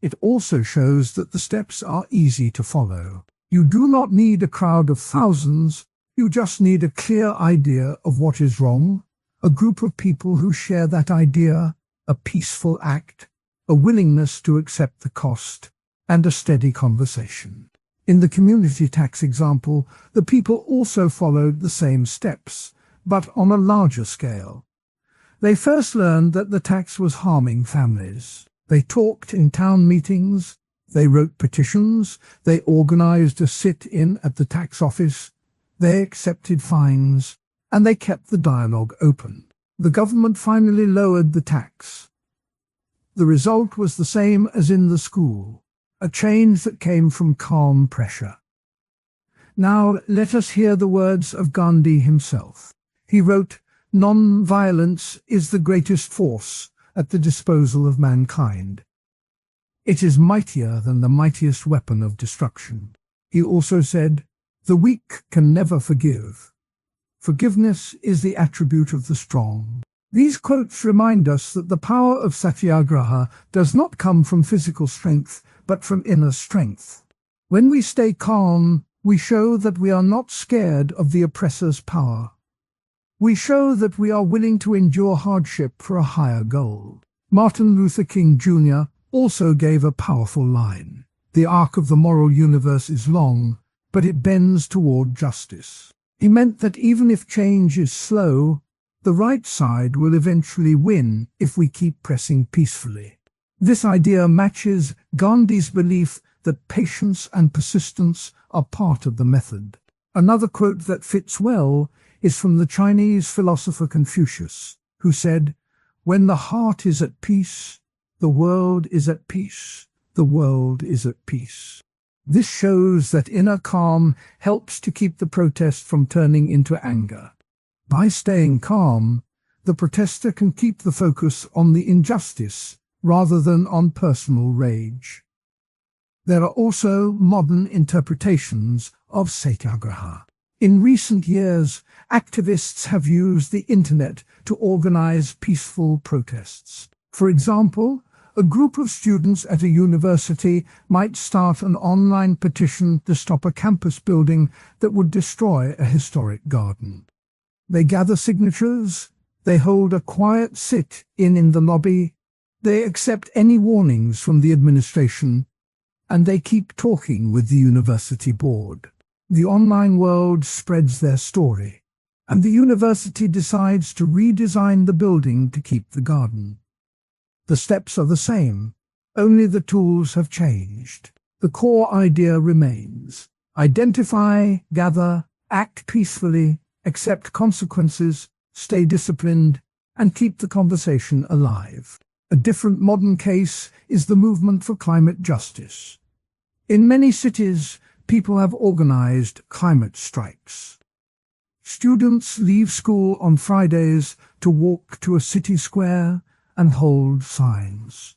It also shows that the steps are easy to follow. You do not need a crowd of thousands, you just need a clear idea of what is wrong, a group of people who share that idea, a peaceful act, a willingness to accept the cost, and a steady conversation. In the community tax example, the people also followed the same steps, but on a larger scale. They first learned that the tax was harming families. They talked in town meetings, they wrote petitions, they organized a sit-in at the tax office, they accepted fines, and they kept the dialogue open. The government finally lowered the tax. The result was the same as in the school, a change that came from calm pressure. Now let us hear the words of Gandhi himself. He wrote, "Non-violence is the greatest force at the disposal of mankind. It is mightier than the mightiest weapon of destruction." He also said, "The weak can never forgive. Forgiveness is the attribute of the strong." These quotes remind us that the power of satyagraha does not come from physical strength, but from inner strength. When we stay calm, we show that we are not scared of the oppressor's power. We show that we are willing to endure hardship for a higher goal. Martin Luther King Jr. also gave a powerful line. "The arc of the moral universe is long, but it bends toward justice." He meant that even if change is slow, the right side will eventually win if we keep pressing peacefully. This idea matches Gandhi's belief that patience and persistence are part of the method. Another quote that fits well is from the Chinese philosopher Confucius, who said, "When the heart is at peace, the world is at peace, the world is at peace." This shows that inner calm helps to keep the protest from turning into anger. By staying calm, the protester can keep the focus on the injustice rather than on personal rage. There are also modern interpretations of satyagraha. In recent years, activists have used the internet to organize peaceful protests. For example, a group of students at a university might start an online petition to stop a campus building that would destroy a historic garden. They gather signatures, they hold a quiet sit-in in the lobby, they accept any warnings from the administration, and they keep talking with the university board. The online world spreads their story, and the university decides to redesign the building to keep the garden. The steps are the same, only the tools have changed. The core idea remains. Identify, gather, act peacefully, accept consequences, stay disciplined, and keep the conversation alive. A different modern case is the movement for climate justice. In many cities, people have organized climate strikes. Students leave school on Fridays to walk to a city square and hold signs.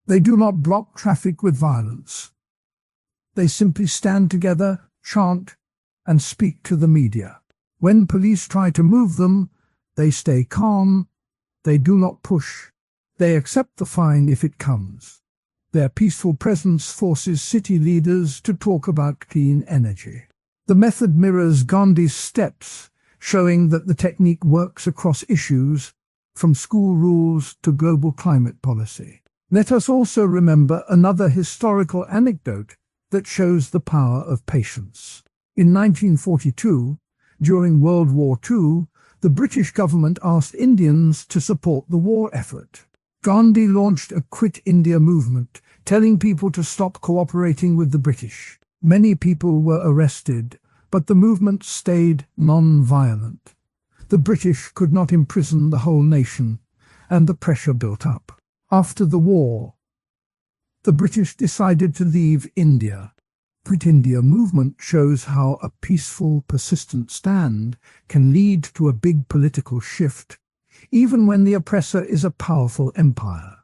They do not block traffic with violence. They simply stand together, chant, and speak to the media. When police try to move them, they stay calm. They do not push. They accept the fine if it comes. Their peaceful presence forces city leaders to talk about clean energy. The method mirrors Gandhi's steps, showing that the technique works across issues, from school rules to global climate policy. Let us also remember another historical anecdote that shows the power of patience. In 1942, during World War II, the British government asked Indians to support the war effort. Gandhi launched a Quit India movement, telling people to stop cooperating with the British. Many people were arrested, but the movement stayed non-violent. The British could not imprison the whole nation, and the pressure built up. After the war, the British decided to leave India. Quit India movement shows how a peaceful, persistent stand can lead to a big political shift, even when the oppressor is a powerful empire.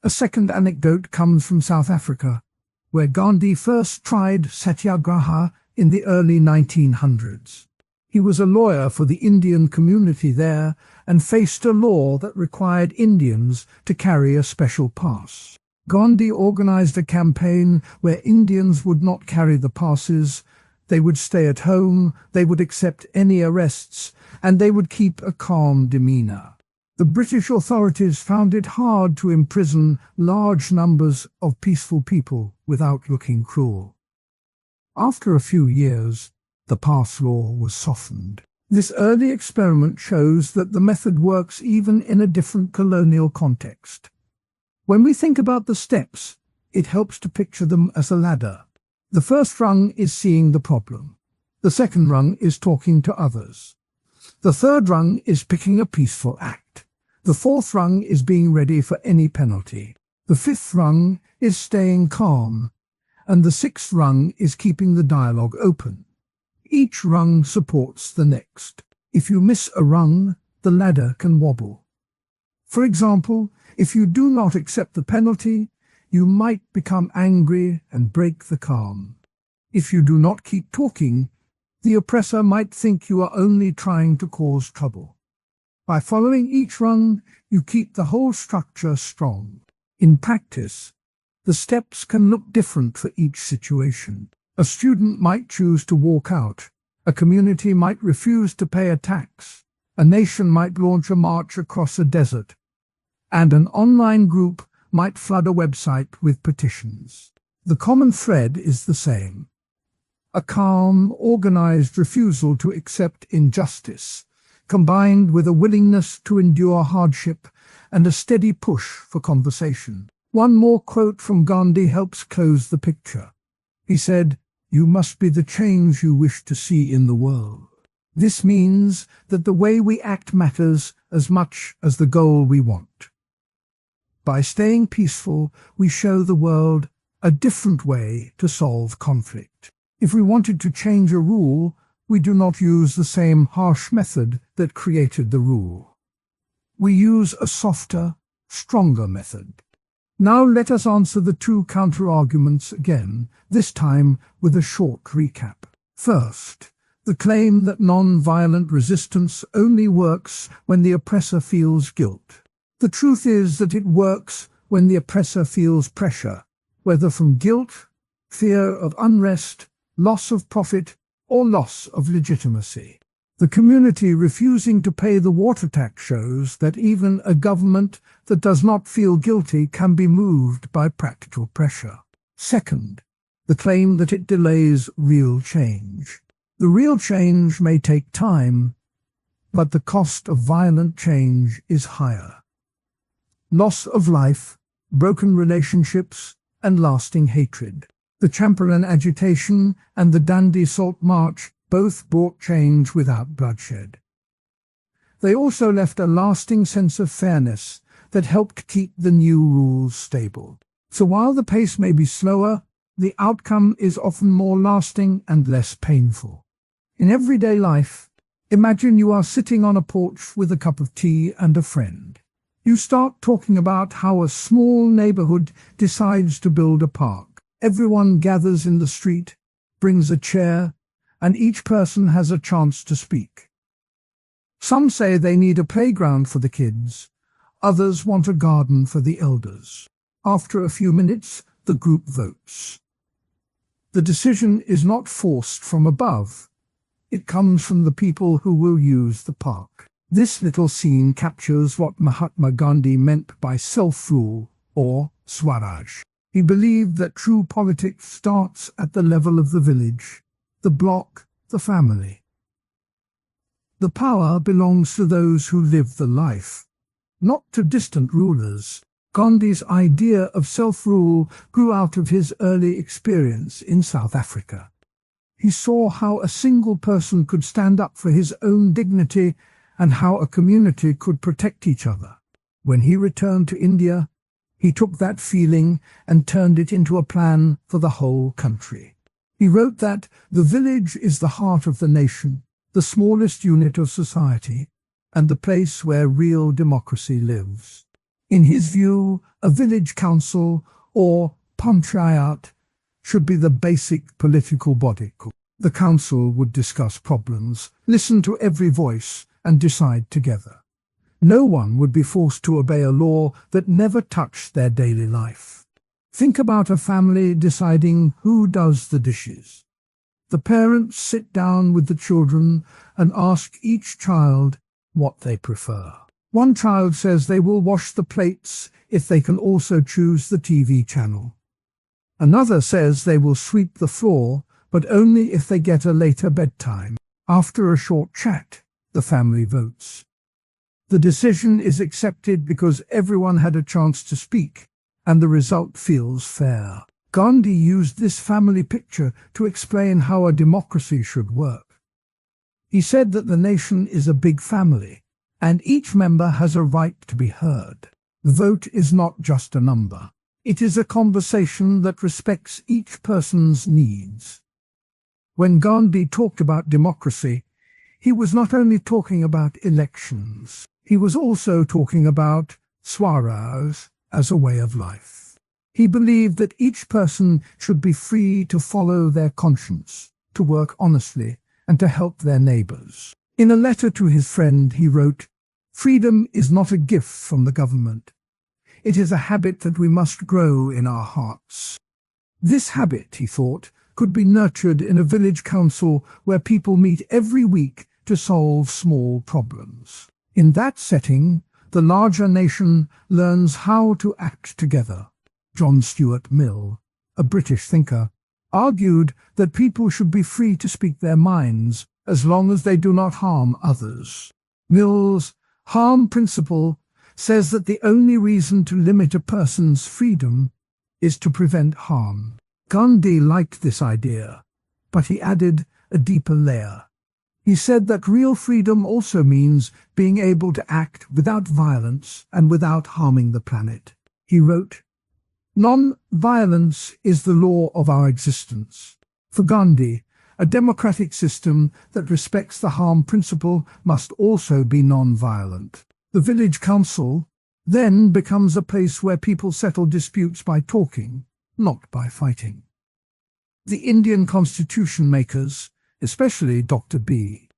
A second anecdote comes from South Africa, where Gandhi first tried satyagraha in the early 1900s. He was a lawyer for the Indian community there and faced a law that required Indians to carry a special pass. Gandhi organized a campaign where Indians would not carry the passes, they would stay at home, they would accept any arrests, and they would keep a calm demeanor. The British authorities found it hard to imprison large numbers of peaceful people without looking cruel. After a few years, the pass law was softened. This early experiment shows that the method works even in a different colonial context. When we think about the steps, it helps to picture them as a ladder. The first rung is seeing the problem. The second rung is talking to others. The third rung is picking a peaceful act. The fourth rung is being ready for any penalty. The fifth rung is staying calm. And the sixth rung is keeping the dialogue open. Each rung supports the next. If you miss a rung, the ladder can wobble. For example, if you do not accept the penalty, you might become angry and break the calm. If you do not keep talking, the oppressor might think you are only trying to cause trouble. By following each rung, you keep the whole structure strong. In practice, the steps can look different for each situation. A student might choose to walk out. A community might refuse to pay a tax. A nation might launch a march across a desert. And an online group might flood a website with petitions. The common thread is the same. A calm, organized refusal to accept injustice, combined with a willingness to endure hardship and a steady push for conversation. One more quote from Gandhi helps close the picture. He said, "You must be the change you wish to see in the world." This means that the way we act matters as much as the goal we want. By staying peaceful, we show the world a different way to solve conflict. If we wanted to change a rule, we do not use the same harsh method that created the rule. We use a softer, stronger method. Now let us answer the two counter-arguments again, this time with a short recap. First, the claim that non-violent resistance only works when the oppressor feels guilt. The truth is that it works when the oppressor feels pressure, whether from guilt, fear of unrest, loss of profit, or loss of legitimacy. The community refusing to pay the water tax shows that even a government that does not feel guilty can be moved by practical pressure. Second, the claim that it delays real change. The real change may take time, but the cost of violent change is higher. Loss of life, broken relationships, and lasting hatred. The Champaran agitation and the Dandi Salt March both brought change without bloodshed. They also left a lasting sense of fairness that helped keep the new rules stable. So while the pace may be slower, the outcome is often more lasting and less painful. In everyday life, imagine you are sitting on a porch with a cup of tea and a friend. You start talking about how a small neighborhood decides to build a park. Everyone gathers in the street, brings a chair, and each person has a chance to speak. Some say they need a playground for the kids. Others want a garden for the elders. After a few minutes, the group votes. The decision is not forced from above. It comes from the people who will use the park. This little scene captures what Mahatma Gandhi meant by self-rule, or Swaraj. He believed that true politics starts at the level of the village, the block, the family. The power belongs to those who live the life, not to distant rulers. Gandhi's idea of self-rule grew out of his early experience in South Africa. He saw how a single person could stand up for his own dignity and how a community could protect each other. When he returned to India, he took that feeling and turned it into a plan for the whole country. He wrote that the village is the heart of the nation, the smallest unit of society, and the place where real democracy lives. In his view, a village council, or panchayat, should be the basic political body. The council would discuss problems, listen to every voice, and decide together. No one would be forced to obey a law that never touched their daily life. Think about a family deciding who does the dishes. The parents sit down with the children and ask each child what they prefer. One child says they will wash the plates if they can also choose the TV channel. Another says they will sweep the floor, but only if they get a later bedtime. After a short chat, the family votes. The decision is accepted because everyone had a chance to speak, and the result feels fair. Gandhi used this family picture to explain how a democracy should work. He said that the nation is a big family, and each member has a right to be heard. The vote is not just a number. It is a conversation that respects each person's needs. When Gandhi talked about democracy, he was not only talking about elections. He was also talking about Swaraj as a way of life. He believed that each person should be free to follow their conscience, to work honestly, and to help their neighbors. In a letter to his friend, he wrote, "Freedom is not a gift from the government. It is a habit that we must grow in our hearts." This habit, he thought, could be nurtured in a village council where people meet every week to solve small problems. In that setting, the larger nation learns how to act together. John Stuart Mill, a British thinker, argued that people should be free to speak their minds as long as they do not harm others. Mill's harm principle says that the only reason to limit a person's freedom is to prevent harm. Gandhi liked this idea, but he added a deeper layer. He said that real freedom also means being able to act without violence and without harming the planet. He wrote, "Non-violence is the law of our existence." For Gandhi, a democratic system that respects the harm principle must also be non-violent. The village council then becomes a place where people settle disputes by talking, not by fighting. The Indian constitution makers, especially Dr. B.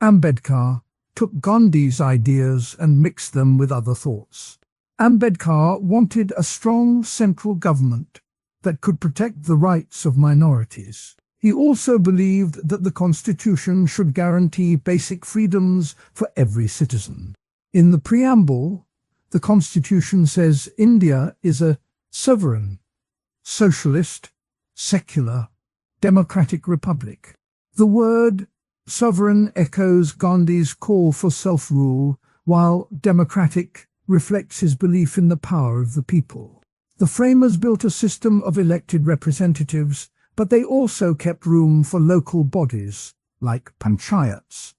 Ambedkar, took Gandhi's ideas and mixed them with other thoughts. Ambedkar wanted a strong central government that could protect the rights of minorities. He also believed that the constitution should guarantee basic freedoms for every citizen. In the preamble, the constitution says India is a sovereign, socialist, secular, democratic republic. The word sovereign echoes Gandhi's call for self-rule, while democratic reflects his belief in the power of the people. The framers built a system of elected representatives, but they also kept room for local bodies, like panchayats,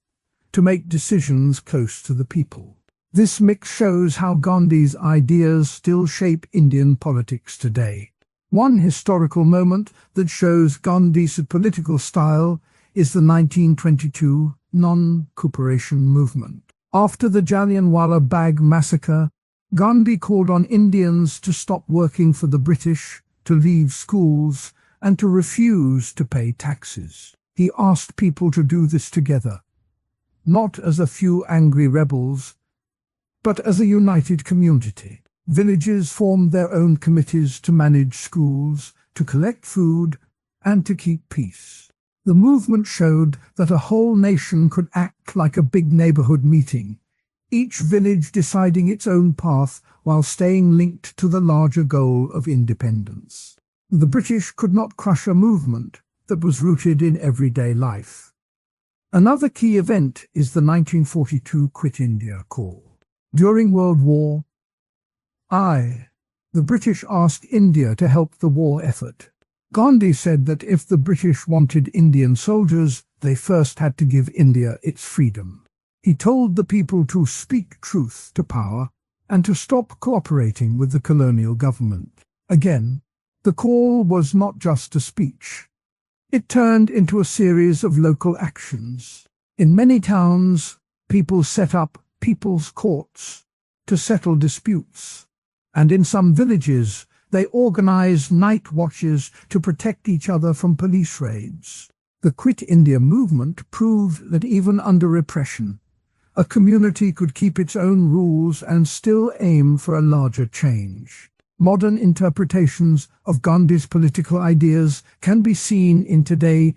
to make decisions close to the people. This mix shows how Gandhi's ideas still shape Indian politics today. One historical moment that shows Gandhi's political style is the 1922 non-cooperation movement. After the Jallianwala Bagh massacre, Gandhi called on Indians to stop working for the British, to leave schools, and to refuse to pay taxes. He asked people to do this together, not as a few angry rebels, but as a united community. Villages formed their own committees to manage schools, to collect food, and to keep peace. The movement showed that a whole nation could act like a big neighborhood meeting, each village deciding its own path while staying linked to the larger goal of independence. The British could not crush a movement that was rooted in everyday life. Another key event is the 1942 Quit India call. During World War I, the British asked India to help the war effort. Gandhi said that if the British wanted Indian soldiers, they first had to give India its freedom. He told the people to speak truth to power and to stop cooperating with the colonial government. Again, the call was not just a speech. It turned into a series of local actions. In many towns, people set up people's courts to settle disputes, and in some villages, they organized night watches to protect each other from police raids. The Quit India movement proved that even under repression, a community could keep its own rules and still aim for a larger change. Modern interpretations of Gandhi's political ideas can be seen in today's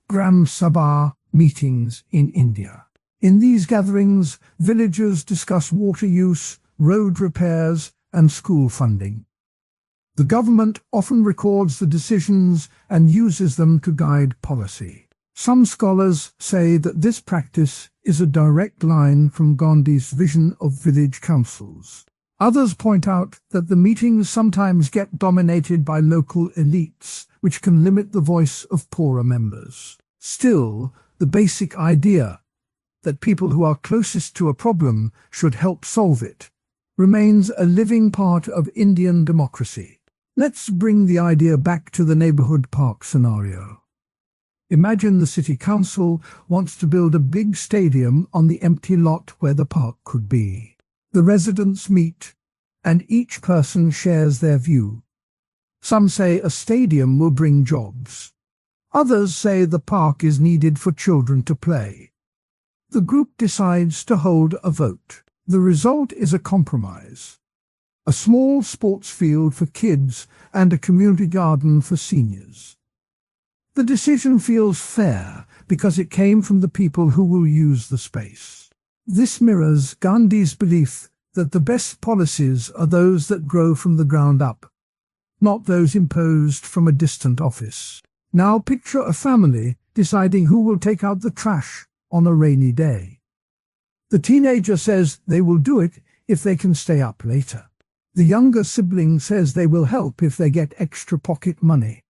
Gram Sabha meetings in India. In these gatherings, villagers discuss water use, road repairs, and school funding. The government often records the decisions and uses them to guide policy. Some scholars say that this practice is a direct line from Gandhi's vision of village councils. Others point out that the meetings sometimes get dominated by local elites, which can limit the voice of poorer members. Still, the basic idea that people who are closest to a problem should help solve it remains a living part of Indian democracy. Let's bring the idea back to the neighborhood park scenario. Imagine the city council wants to build a big stadium on the empty lot where the park could be. The residents meet, and each person shares their view. Some say a stadium will bring jobs. Others say the park is needed for children to play. The group decides to hold a vote. The result is a compromise. A small sports field for kids and a community garden for seniors. The decision feels fair because it came from the people who will use the space. This mirrors Gandhi's belief that the best policies are those that grow from the ground up, not those imposed from a distant office. Now picture a family deciding who will take out the trash on a rainy day. The teenager says they will do it if they can stay up later. The younger sibling says they will help if they get extra pocket money.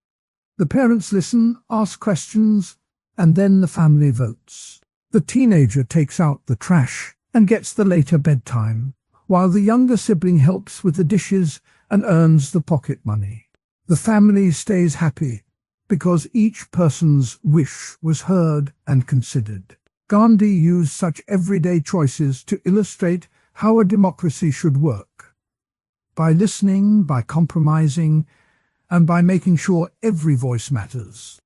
The parents listen, ask questions, and then the family votes. The teenager takes out the trash and gets the later bedtime, while the younger sibling helps with the dishes and earns the pocket money. The family stays happy because each person's wish was heard and considered. Gandhi used such everyday choices to illustrate how a democracy should work. By listening, by compromising, and by making sure every voice matters.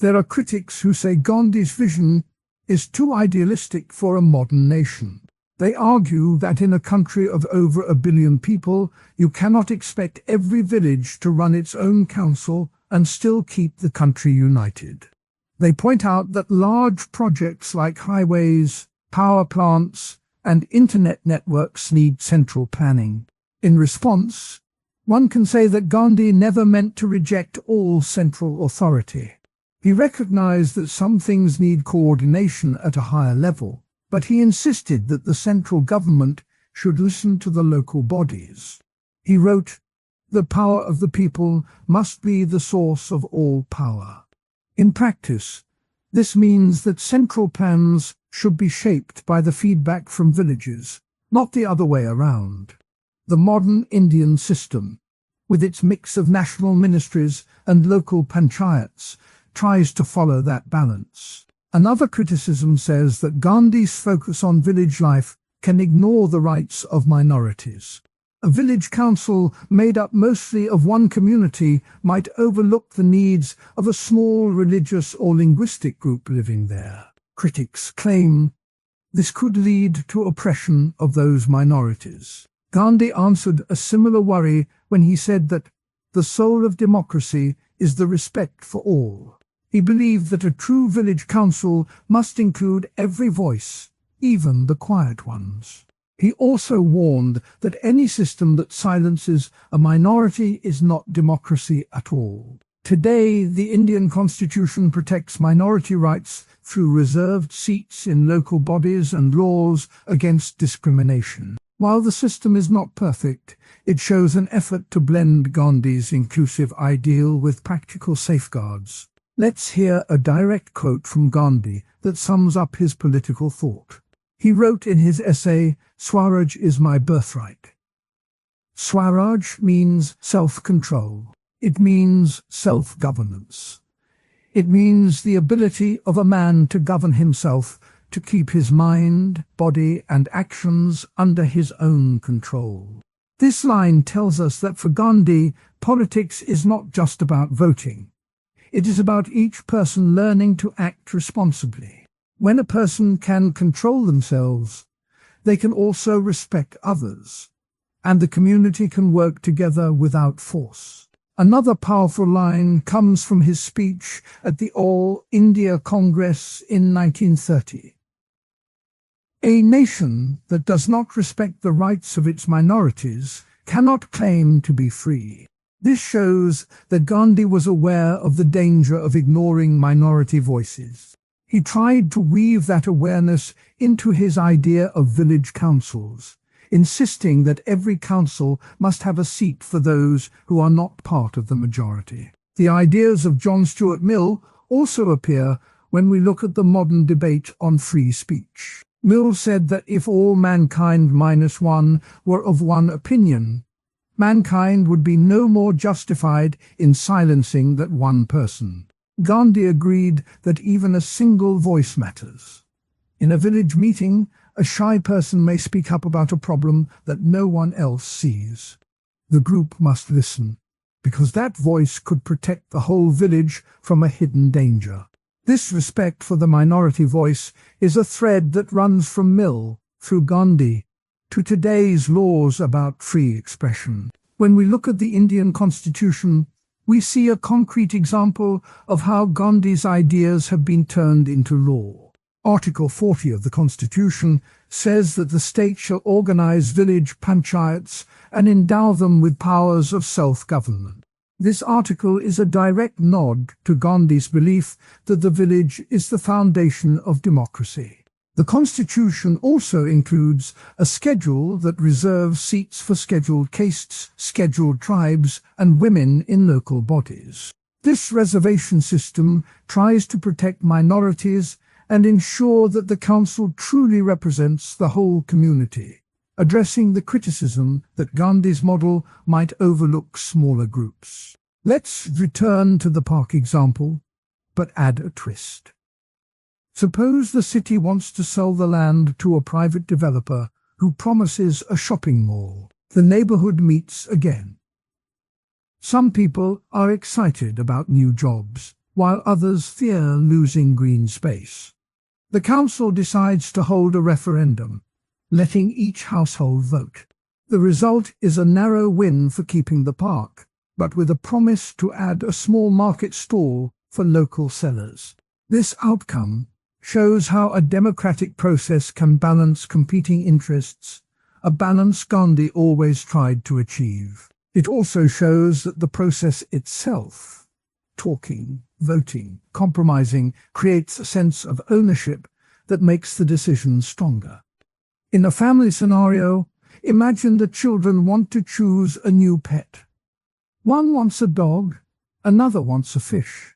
There are critics who say Gandhi's vision is too idealistic for a modern nation. They argue that in a country of over 1 billion people, you cannot expect every village to run its own council and still keep the country united. They point out that large projects like highways, power plants, and internet networks need central planning. In response, one can say that Gandhi never meant to reject all central authority. He recognized that some things need coordination at a higher level, but he insisted that the central government should listen to the local bodies. He wrote, "The power of the people must be the source of all power." In practice, this means that central plans should be shaped by the feedback from villages, not the other way around. The modern Indian system, with its mix of national ministries and local panchayats, tries to follow that balance. Another criticism says that Gandhi's focus on village life can ignore the rights of minorities. A village council made up mostly of one community might overlook the needs of a small religious or linguistic group living there. Critics claim this could lead to oppression of those minorities. Gandhi answered a similar worry when he said that the soul of democracy is the respect for all. He believed that a true village council must include every voice, even the quiet ones. He also warned that any system that silences a minority is not democracy at all. Today, the Indian Constitution protects minority rights through reserved seats in local bodies and laws against discrimination. While the system is not perfect, it shows an effort to blend Gandhi's inclusive ideal with practical safeguards. Let's hear a direct quote from Gandhi that sums up his political thought. He wrote in his essay, "Swaraj is my birthright." Swaraj means self-control. It means self-governance. It means the ability of a man to govern himself, to keep his mind, body, and actions under his own control. This line tells us that for Gandhi, politics is not just about voting. It is about each person learning to act responsibly. When a person can control themselves, they can also respect others, and the community can work together without force. Another powerful line comes from his speech at the All India Congress in 1930. A nation that does not respect the rights of its minorities cannot claim to be free. This shows that Gandhi was aware of the danger of ignoring minority voices. He tried to weave that awareness into his idea of village councils, insisting that every council must have a seat for those who are not part of the majority. The ideas of John Stuart Mill also appear when we look at the modern debate on free speech. Mill said that if all mankind minus one were of one opinion, mankind would be no more justified in silencing that one person. Gandhi agreed that even a single voice matters. In a village meeting, a shy person may speak up about a problem that no one else sees. The group must listen, because that voice could protect the whole village from a hidden danger. This respect for the minority voice is a thread that runs from Mill, through Gandhi, to today's laws about free expression. When we look at the Indian Constitution, we see a concrete example of how Gandhi's ideas have been turned into law. Article 40 of the Constitution says that the state shall organize village panchayats and endow them with powers of self-government. This article is a direct nod to Gandhi's belief that the village is the foundation of democracy. The Constitution also includes a schedule that reserves seats for scheduled castes, scheduled tribes, and women in local bodies. This reservation system tries to protect minorities and ensure that the council truly represents the whole community, addressing the criticism that Gandhi's model might overlook smaller groups. Let's return to the park example, but add a twist. Suppose the city wants to sell the land to a private developer who promises a shopping mall. The neighborhood meets again. Some people are excited about new jobs, while others fear losing green space. The council decides to hold a referendum, letting each household vote. The result is a narrow win for keeping the park, but with a promise to add a small market stall for local sellers. This outcome shows how a democratic process can balance competing interests, a balance Gandhi always tried to achieve. It also shows that the process itself, talking, voting, compromising, creates a sense of ownership that makes the decision stronger. In a family scenario, imagine the children want to choose a new pet. One wants a dog, another wants a fish.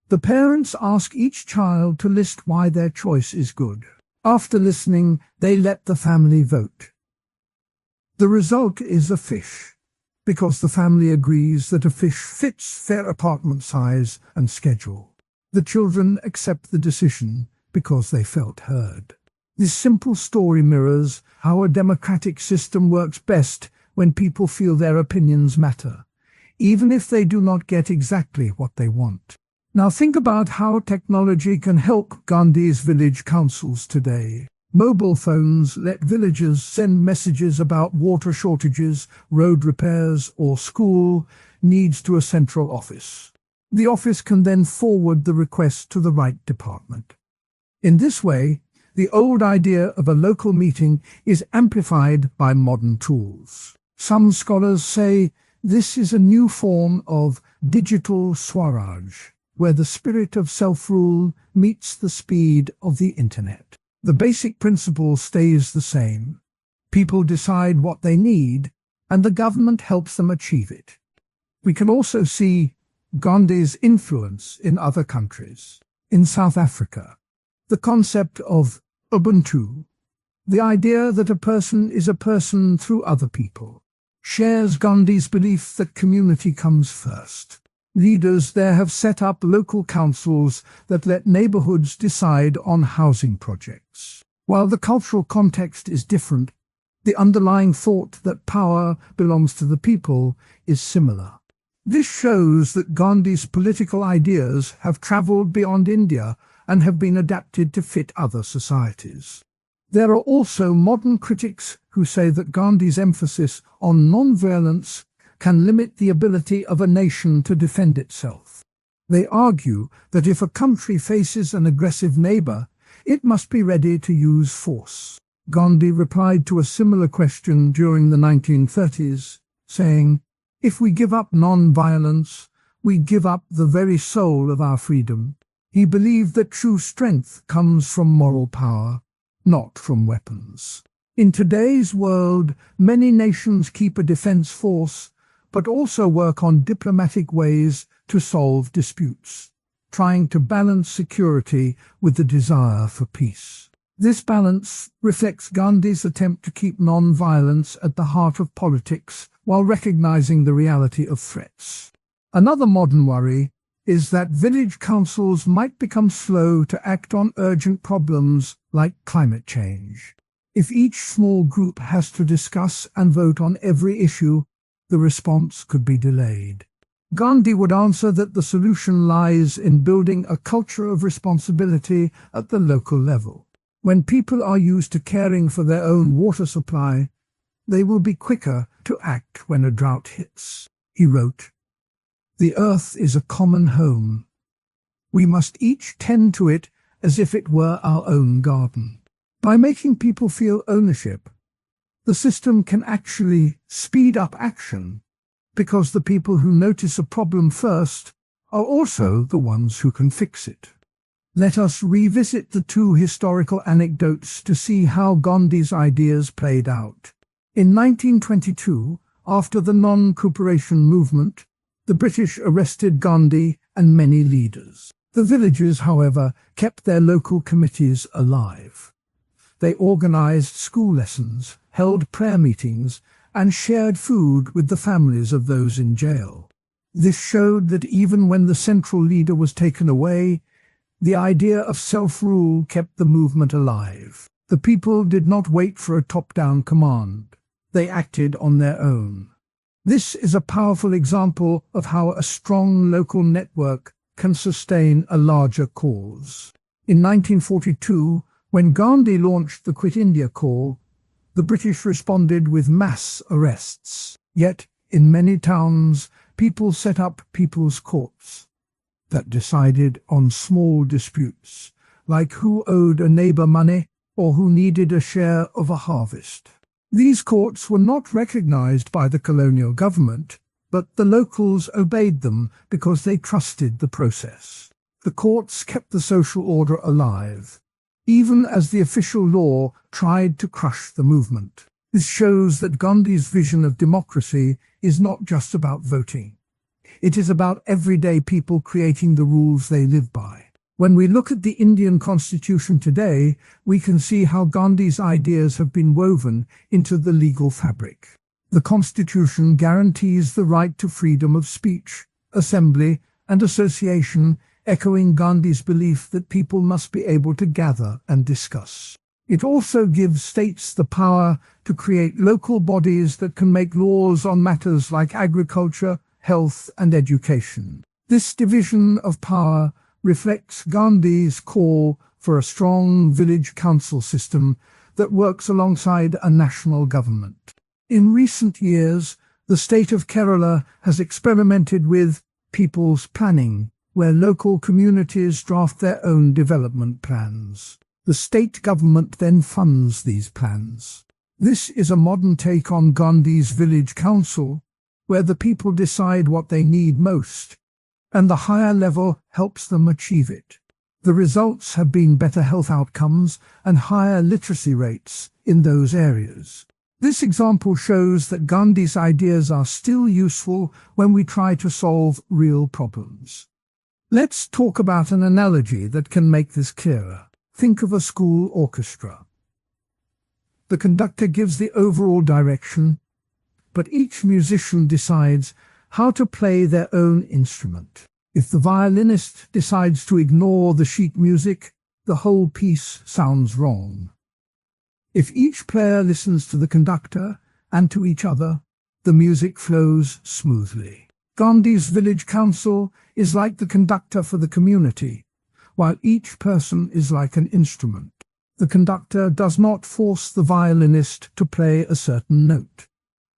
The parents ask each child to list why their choice is good. After listening, they let the family vote. The result is a fish, because the family agrees that a fish fits their apartment size and schedule. The children accept the decision because they felt heard. This simple story mirrors how a democratic system works best when people feel their opinions matter, even if they do not get exactly what they want. Now think about how technology can help Gandhi's village councils today. Mobile phones let villagers send messages about water shortages, road repairs, or school needs to a central office. The office can then forward the request to the right department. In this way, the old idea of a local meeting is amplified by modern tools. Some scholars say this is a new form of digital Swaraj, where the spirit of self-rule meets the speed of the internet. The basic principle stays the same. People decide what they need, and the government helps them achieve it. We can also see Gandhi's influence in other countries. In South Africa, the concept of Ubuntu, the idea that a person is a person through other people, shares Gandhi's belief that community comes first. Leaders there have set up local councils that let neighborhoods decide on housing projects. While the cultural context is different, the underlying thought that power belongs to the people is similar. This shows that Gandhi's political ideas have traveled beyond India and have been adapted to fit other societies. There are also modern critics who say that Gandhi's emphasis on nonviolence can limit the ability of a nation to defend itself. They argue that if a country faces an aggressive neighbor, it must be ready to use force. Gandhi replied to a similar question during the 1930s, saying, "If we give up non-violence, we give up the very soul of our freedom." He believed that true strength comes from moral power, not from weapons. In today's world, many nations keep a defense force, but also work on diplomatic ways to solve disputes, trying to balance security with the desire for peace. This balance reflects Gandhi's attempt to keep non-violence at the heart of politics while recognizing the reality of threats. Another modern worry is that village councils might become slow to act on urgent problems like climate change. If each small group has to discuss and vote on every issue, the response could be delayed. Gandhi would answer that the solution lies in building a culture of responsibility at the local level. When people are used to caring for their own water supply, they will be quicker to act when a drought hits. He wrote, "The earth is a common home. We must each tend to it as if it were our own garden." By making people feel ownership, the system can actually speed up action, because the people who notice a problem first are also the ones who can fix it. Let us revisit the two historical anecdotes to see how Gandhi's ideas played out. In 1922, after the non-cooperation movement, the British arrested Gandhi and many leaders. The villagers, however, kept their local committees alive. They organized school lessons, held prayer meetings, and shared food with the families of those in jail. This showed that even when the central leader was taken away, the idea of self-rule kept the movement alive. The people did not wait for a top-down command. They acted on their own. This is a powerful example of how a strong local network can sustain a larger cause. In 1942, when Gandhi launched the Quit India call, the British responded with mass arrests. Yet, in many towns, people set up people's courts that decided on small disputes, like who owed a neighbor money or who needed a share of a harvest. These courts were not recognized by the colonial government, but the locals obeyed them because they trusted the process. The courts kept the social order alive, even as the official law tried to crush the movement. This shows that Gandhi's vision of democracy is not just about voting. It is about everyday people creating the rules they live by. When we look at the Indian constitution today, we can see how Gandhi's ideas have been woven into the legal fabric. The constitution guarantees the right to freedom of speech, assembly, and association, echoing Gandhi's belief that people must be able to gather and discuss. It also gives states the power to create local bodies that can make laws on matters like agriculture, health, and education. This division of power reflects Gandhi's call for a strong village council system that works alongside a national government. In recent years, the state of Kerala has experimented with people's planning, where local communities draft their own development plans. The state government then funds these plans. This is a modern take on Gandhi's village council, where the people decide what they need most, and the higher level helps them achieve it. The results have been better health outcomes and higher literacy rates in those areas. This example shows that Gandhi's ideas are still useful when we try to solve real problems. Let's talk about an analogy that can make this clearer. Think of a school orchestra. The conductor gives the overall direction, but each musician decides how to play their own instrument. If the violinist decides to ignore the sheet music, the whole piece sounds wrong. If each player listens to the conductor and to each other, the music flows smoothly. Gandhi's village council is like the conductor for the community, while each person is like an instrument. The conductor does not force the violinist to play a certain note.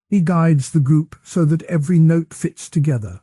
He guides the group so that every note fits together.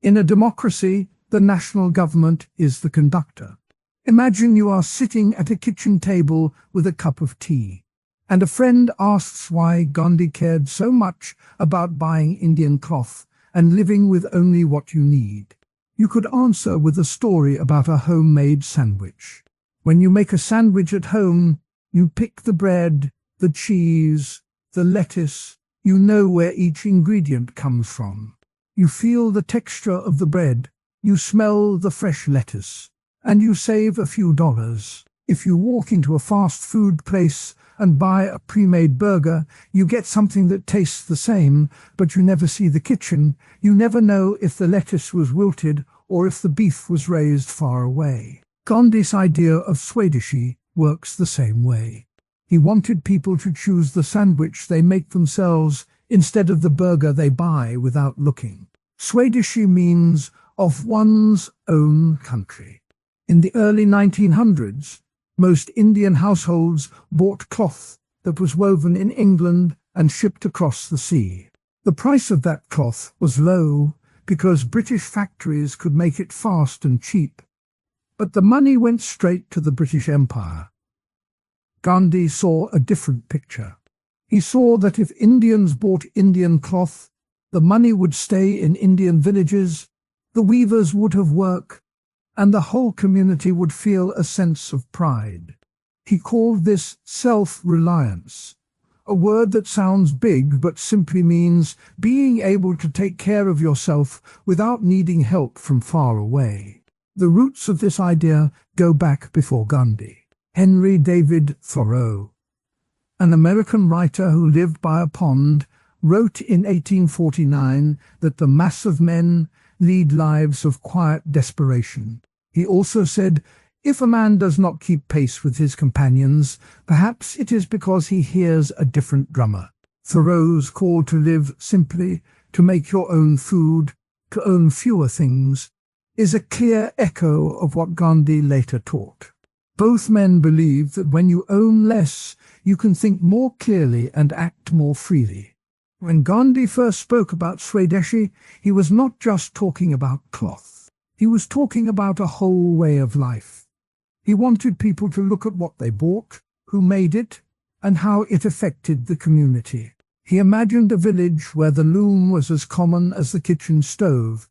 In a democracy, the national government is the conductor. Imagine you are sitting at a kitchen table with a cup of tea, and a friend asks why Gandhi cared so much about buying Indian cloth and living with only what you need. You could answer with a story about a homemade sandwich. When you make a sandwich at home, you pick the bread, the cheese, the lettuce. You know where each ingredient comes from. You feel the texture of the bread, you smell the fresh lettuce, and you save a few dollars. If you walk into a fast food place and buy a pre-made burger, you get something that tastes the same, but you never see the kitchen. You never know if the lettuce was wilted or if the beef was raised far away. Gandhi's idea of Swadeshi works the same way. He wanted people to choose the sandwich they make themselves instead of the burger they buy without looking. Swadeshi means of one's own country. In the early 1900s, most Indian households bought cloth that was woven in England and shipped across the sea. The price of that cloth was low because British factories could make it fast and cheap, but the money went straight to the British Empire. Gandhi saw a different picture. He saw that if Indians bought Indian cloth, the money would stay in Indian villages, the weavers would have work, and the whole community would feel a sense of pride. He called this self-reliance, a word that sounds big but simply means being able to take care of yourself without needing help from far away. The roots of this idea go back before Gandhi. Henry David Thoreau, an American writer who lived by a pond, wrote in 1849 that the mass of men lead lives of quiet desperation. He also said, if a man does not keep pace with his companions, perhaps it is because he hears a different drummer. Thoreau's call to live simply, to make your own food, to own fewer things, is a clear echo of what Gandhi later taught. Both men believe that when you own less, you can think more clearly and act more freely. When Gandhi first spoke about Swadeshi, he was not just talking about cloth. He was talking about a whole way of life. He wanted people to look at what they bought, who made it, and how it affected the community. He imagined a village where the loom was as common as the kitchen stove,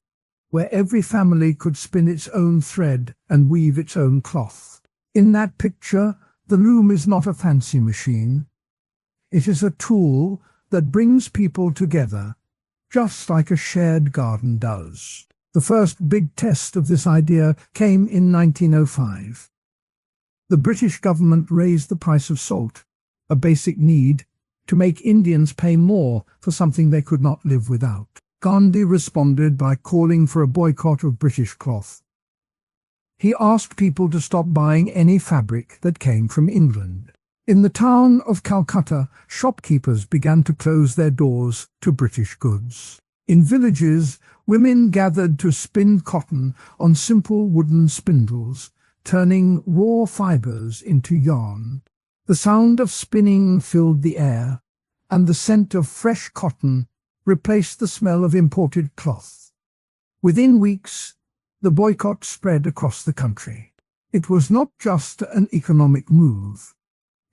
where every family could spin its own thread and weave its own cloth. In that picture, the loom is not a fancy machine. It is a tool that brings people together, just like a shared garden does. The first big test of this idea came in 1905. The British government raised the price of salt, a basic need, to make Indians pay more for something they could not live without. Gandhi responded by calling for a boycott of British cloth. He asked people to stop buying any fabric that came from England. In the town of Calcutta, shopkeepers began to close their doors to British goods. In villages, women gathered to spin cotton on simple wooden spindles, turning raw fibers into yarn. The sound of spinning filled the air, and the scent of fresh cotton replaced the smell of imported cloth. Within weeks, the boycott spread across the country. It was not just an economic move.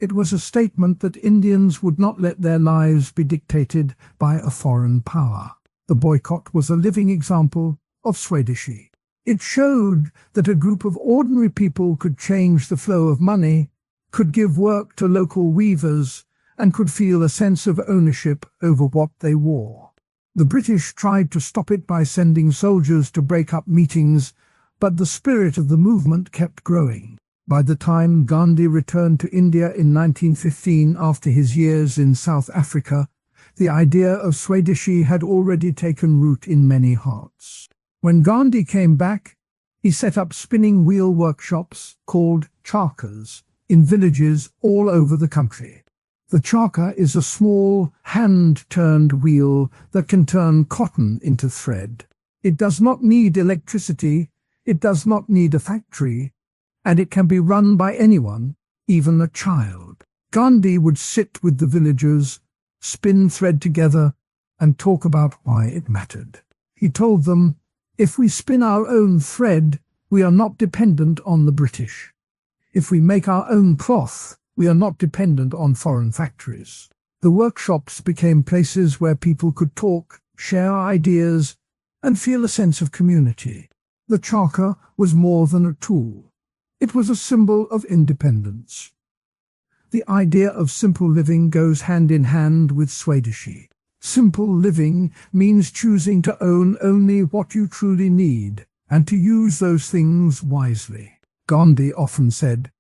It was a statement that Indians would not let their lives be dictated by a foreign power. The boycott was a living example of Swadeshi. It showed that a group of ordinary people could change the flow of money, could give work to local weavers, and could feel a sense of ownership over what they wore. The British tried to stop it by sending soldiers to break up meetings, but the spirit of the movement kept growing. By the time Gandhi returned to India in 1915 after his years in South Africa, the idea of Swadeshi had already taken root in many hearts. When Gandhi came back, he set up spinning wheel workshops called charkas in villages all over the country. The charka is a small, hand-turned wheel that can turn cotton into thread. It does not need electricity, it does not need a factory, and it can be run by anyone, even a child. Gandhi would sit with the villagers, spin thread together, and talk about why it mattered. He told them, if we spin our own thread, we are not dependent on the British. If we make our own cloth, we are not dependent on foreign factories. The workshops became places where people could talk, share ideas, and feel a sense of community. The charka was more than a tool. It was a symbol of independence. The idea of simple living goes hand in hand with Swadeshi. Simple living means choosing to own only what you truly need and to use those things wisely. Gandhi often said,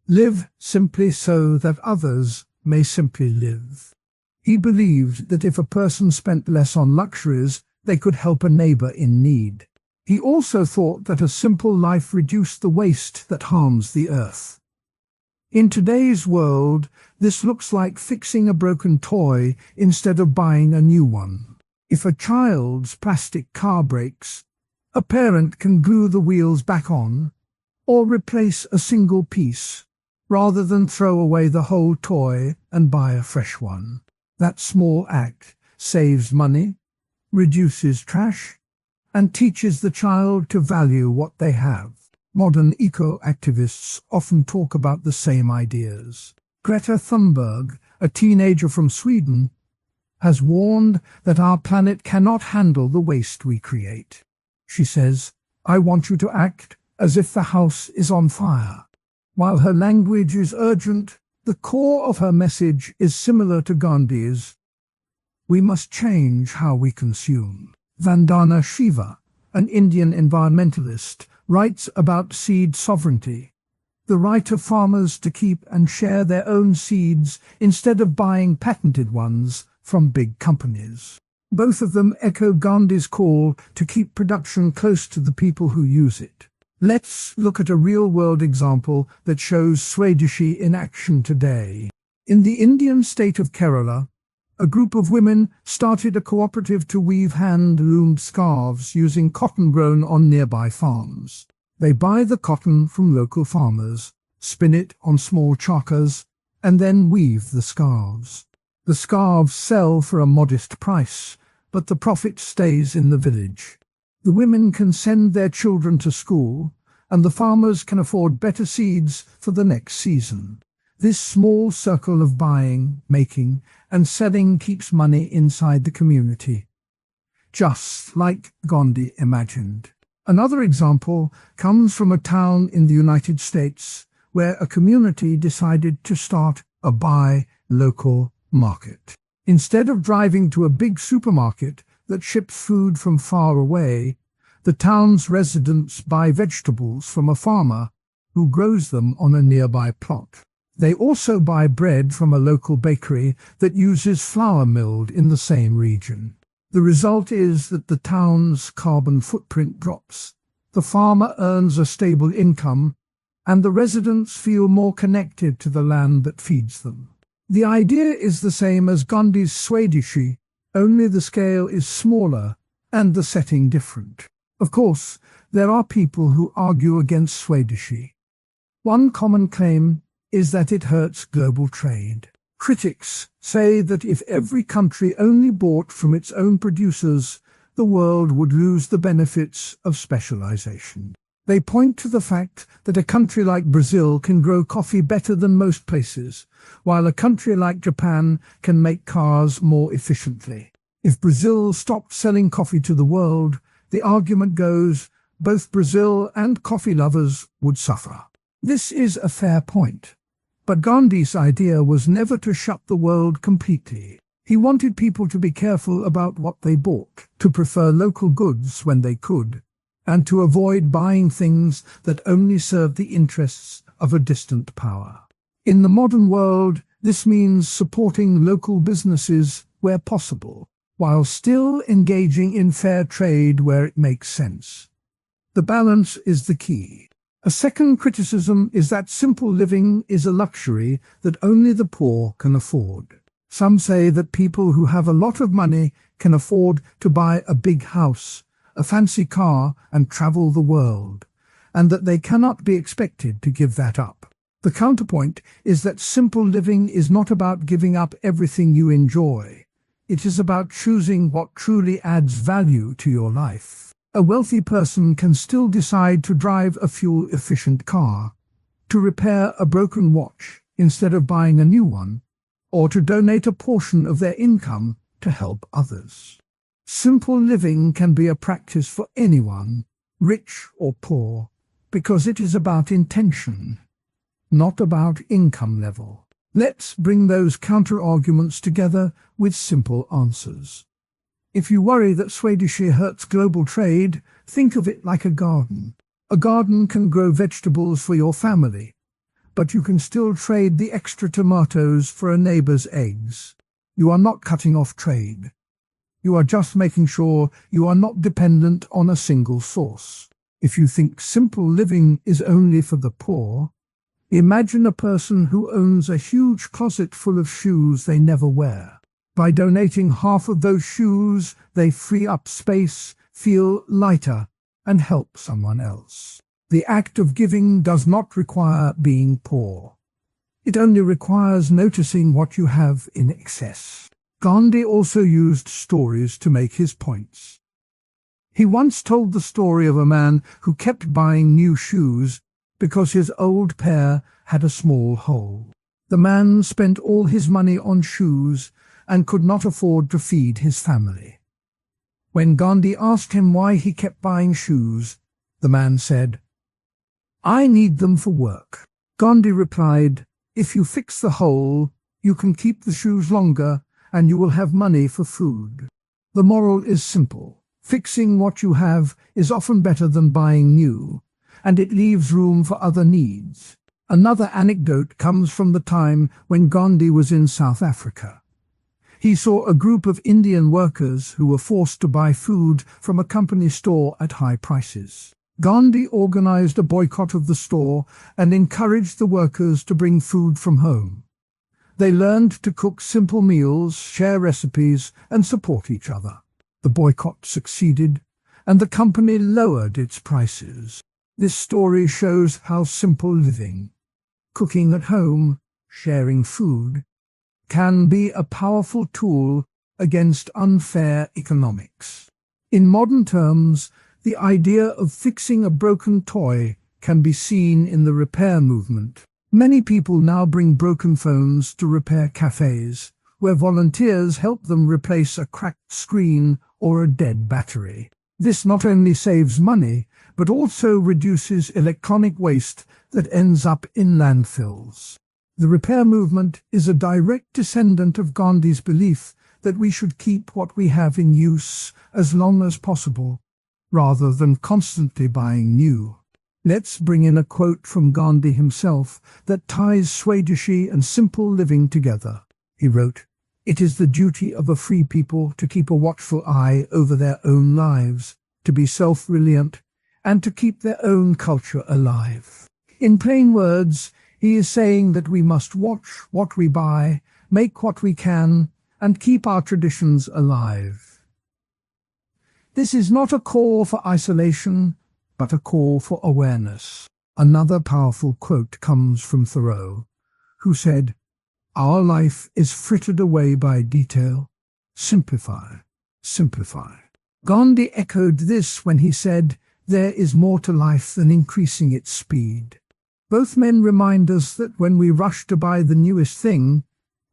"Live simply so that others may simply live." He believed that if a person spent less on luxuries, they could help a neighbor in need. He also thought that a simple life reduced the waste that harms the earth. In today's world, this looks like fixing a broken toy instead of buying a new one. If a child's plastic car breaks, a parent can glue the wheels back on or replace a single piece, rather than throw away the whole toy and buy a fresh one. That small act saves money, reduces trash, and teaches the child to value what they have. Modern eco-activists often talk about the same ideas. Greta Thunberg, a teenager from Sweden, has warned that our planet cannot handle the waste we create. She says, "I want you to act as if the house is on fire." While her language is urgent, the core of her message is similar to Gandhi's. We must change how we consume. Vandana Shiva, an Indian environmentalist, writes about seed sovereignty, the right of farmers to keep and share their own seeds instead of buying patented ones from big companies. Both of them echo Gandhi's call to keep production close to the people who use it. Let's look at a real-world example that shows Swadeshi in action today. In the Indian state of Kerala, a group of women started a cooperative to weave hand-loomed scarves using cotton grown on nearby farms. They buy the cotton from local farmers, spin it on small charkas, and then weave the scarves. The scarves sell for a modest price, but the profit stays in the village. The women can send their children to school, and the farmers can afford better seeds for the next season. This small circle of buying, making, and selling keeps money inside the community, just like Gandhi imagined. Another example comes from a town in the United States where a community decided to start a buy local market. Instead of driving to a big supermarket that ships food from far away, The town's residents buy vegetables from a farmer who grows them on a nearby plot. They also buy bread from a local bakery that uses flour milled in the same region. The result is that the town's carbon footprint drops. The farmer earns a stable income, and the residents feel more connected to the land that feeds them. The idea is the same as Gandhi's Swadeshi, only the scale is smaller and the setting different. Of course, there are people who argue against Swadeshi. One common claim is that it hurts global trade. Critics say that if every country only bought from its own producers, the world would lose the benefits of specialization. They point to the fact that a country like Brazil can grow coffee better than most places, while a country like Japan can make cars more efficiently. If Brazil stopped selling coffee to the world, the argument goes, both Brazil and coffee lovers would suffer. This is a fair point. But Gandhi's idea was never to shut the world completely. He wanted people to be careful about what they bought, to prefer local goods when they could, and to avoid buying things that only serve the interests of a distant power. In the modern world, this means supporting local businesses where possible, while still engaging in fair trade where it makes sense. The balance is the key. A second criticism is that simple living is a luxury that only the poor can afford. Some say that people who have a lot of money can afford to buy a big house, a fancy car, and travel the world, and that they cannot be expected to give that up. The counterpoint is that simple living is not about giving up everything you enjoy. It is about choosing what truly adds value to your life. A wealthy person can still decide to drive a fuel-efficient car, to repair a broken watch instead of buying a new one, or to donate a portion of their income to help others. Simple living can be a practice for anyone, rich or poor, because it is about intention, not about income level. Let's bring those counter-arguments together with simple answers. If you worry that Swadeshi hurts global trade, think of it like a garden. A garden can grow vegetables for your family, but you can still trade the extra tomatoes for a neighbor's eggs. You are not cutting off trade. You are just making sure you are not dependent on a single source. If you think simple living is only for the poor, imagine a person who owns a huge closet full of shoes they never wear. By donating half of those shoes, they free up space, feel lighter, and help someone else. The act of giving does not require being poor. It only requires noticing what you have in excess. Gandhi also used stories to make his points. He once told the story of a man who kept buying new shoes because his old pair had a small hole. The man spent all his money on shoes and could not afford to feed his family. When Gandhi asked him why he kept buying shoes, the man said, "I need them for work." Gandhi replied, "If you fix the hole, you can keep the shoes longer and you will have money for food." The moral is simple. Fixing what you have is often better than buying new, and it leaves room for other needs. Another anecdote comes from the time when Gandhi was in South Africa. He saw a group of Indian workers who were forced to buy food from a company store at high prices. Gandhi organized a boycott of the store and encouraged the workers to bring food from home. They learned to cook simple meals, share recipes, and support each other. The boycott succeeded, and the company lowered its prices. This story shows how simple living, cooking at home, sharing food, can be a powerful tool against unfair economics. In modern terms, the idea of fixing a broken toy can be seen in the repair movement. Many people now bring broken phones to repair cafes, where volunteers help them replace a cracked screen or a dead battery. This not only saves money, but also reduces electronic waste that ends up in landfills. The repair movement is a direct descendant of Gandhi's belief that we should keep what we have in use as long as possible, rather than constantly buying new. Let's bring in a quote from Gandhi himself that ties Swadeshi and simple living together. He wrote, "It is the duty of a free people to keep a watchful eye over their own lives, to be self-reliant, and to keep their own culture alive." In plain words, he is saying that we must watch what we buy, make what we can, and keep our traditions alive. This is not a call for isolation, but a call for awareness. Another powerful quote comes from Thoreau, who said, "Our life is frittered away by detail. Simplify, simplify." Gandhi echoed this when he said, "There is more to life than increasing its speed." Both men remind us that when we rush to buy the newest thing,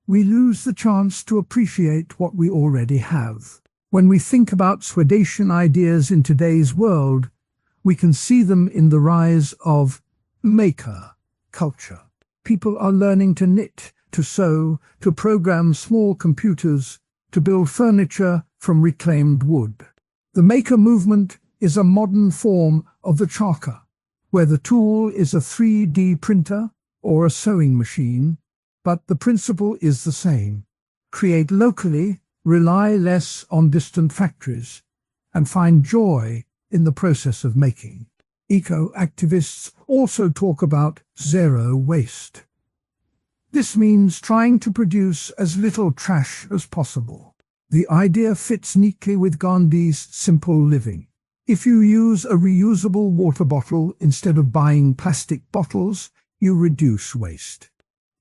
we lose the chance to appreciate what we already have. When we think about Swadeshan ideas in today's world, we can see them in the rise of maker culture. People are learning to knit, to sew, to program small computers, to build furniture from reclaimed wood. The maker movement is a modern form of the charkha, where the tool is a 3D printer or a sewing machine, but the principle is the same. Create locally, rely less on distant factories, and find joy in the process of making. Eco-activists also talk about zero waste. This means trying to produce as little trash as possible. The idea fits neatly with Gandhi's simple living. If you use a reusable water bottle instead of buying plastic bottles, you reduce waste.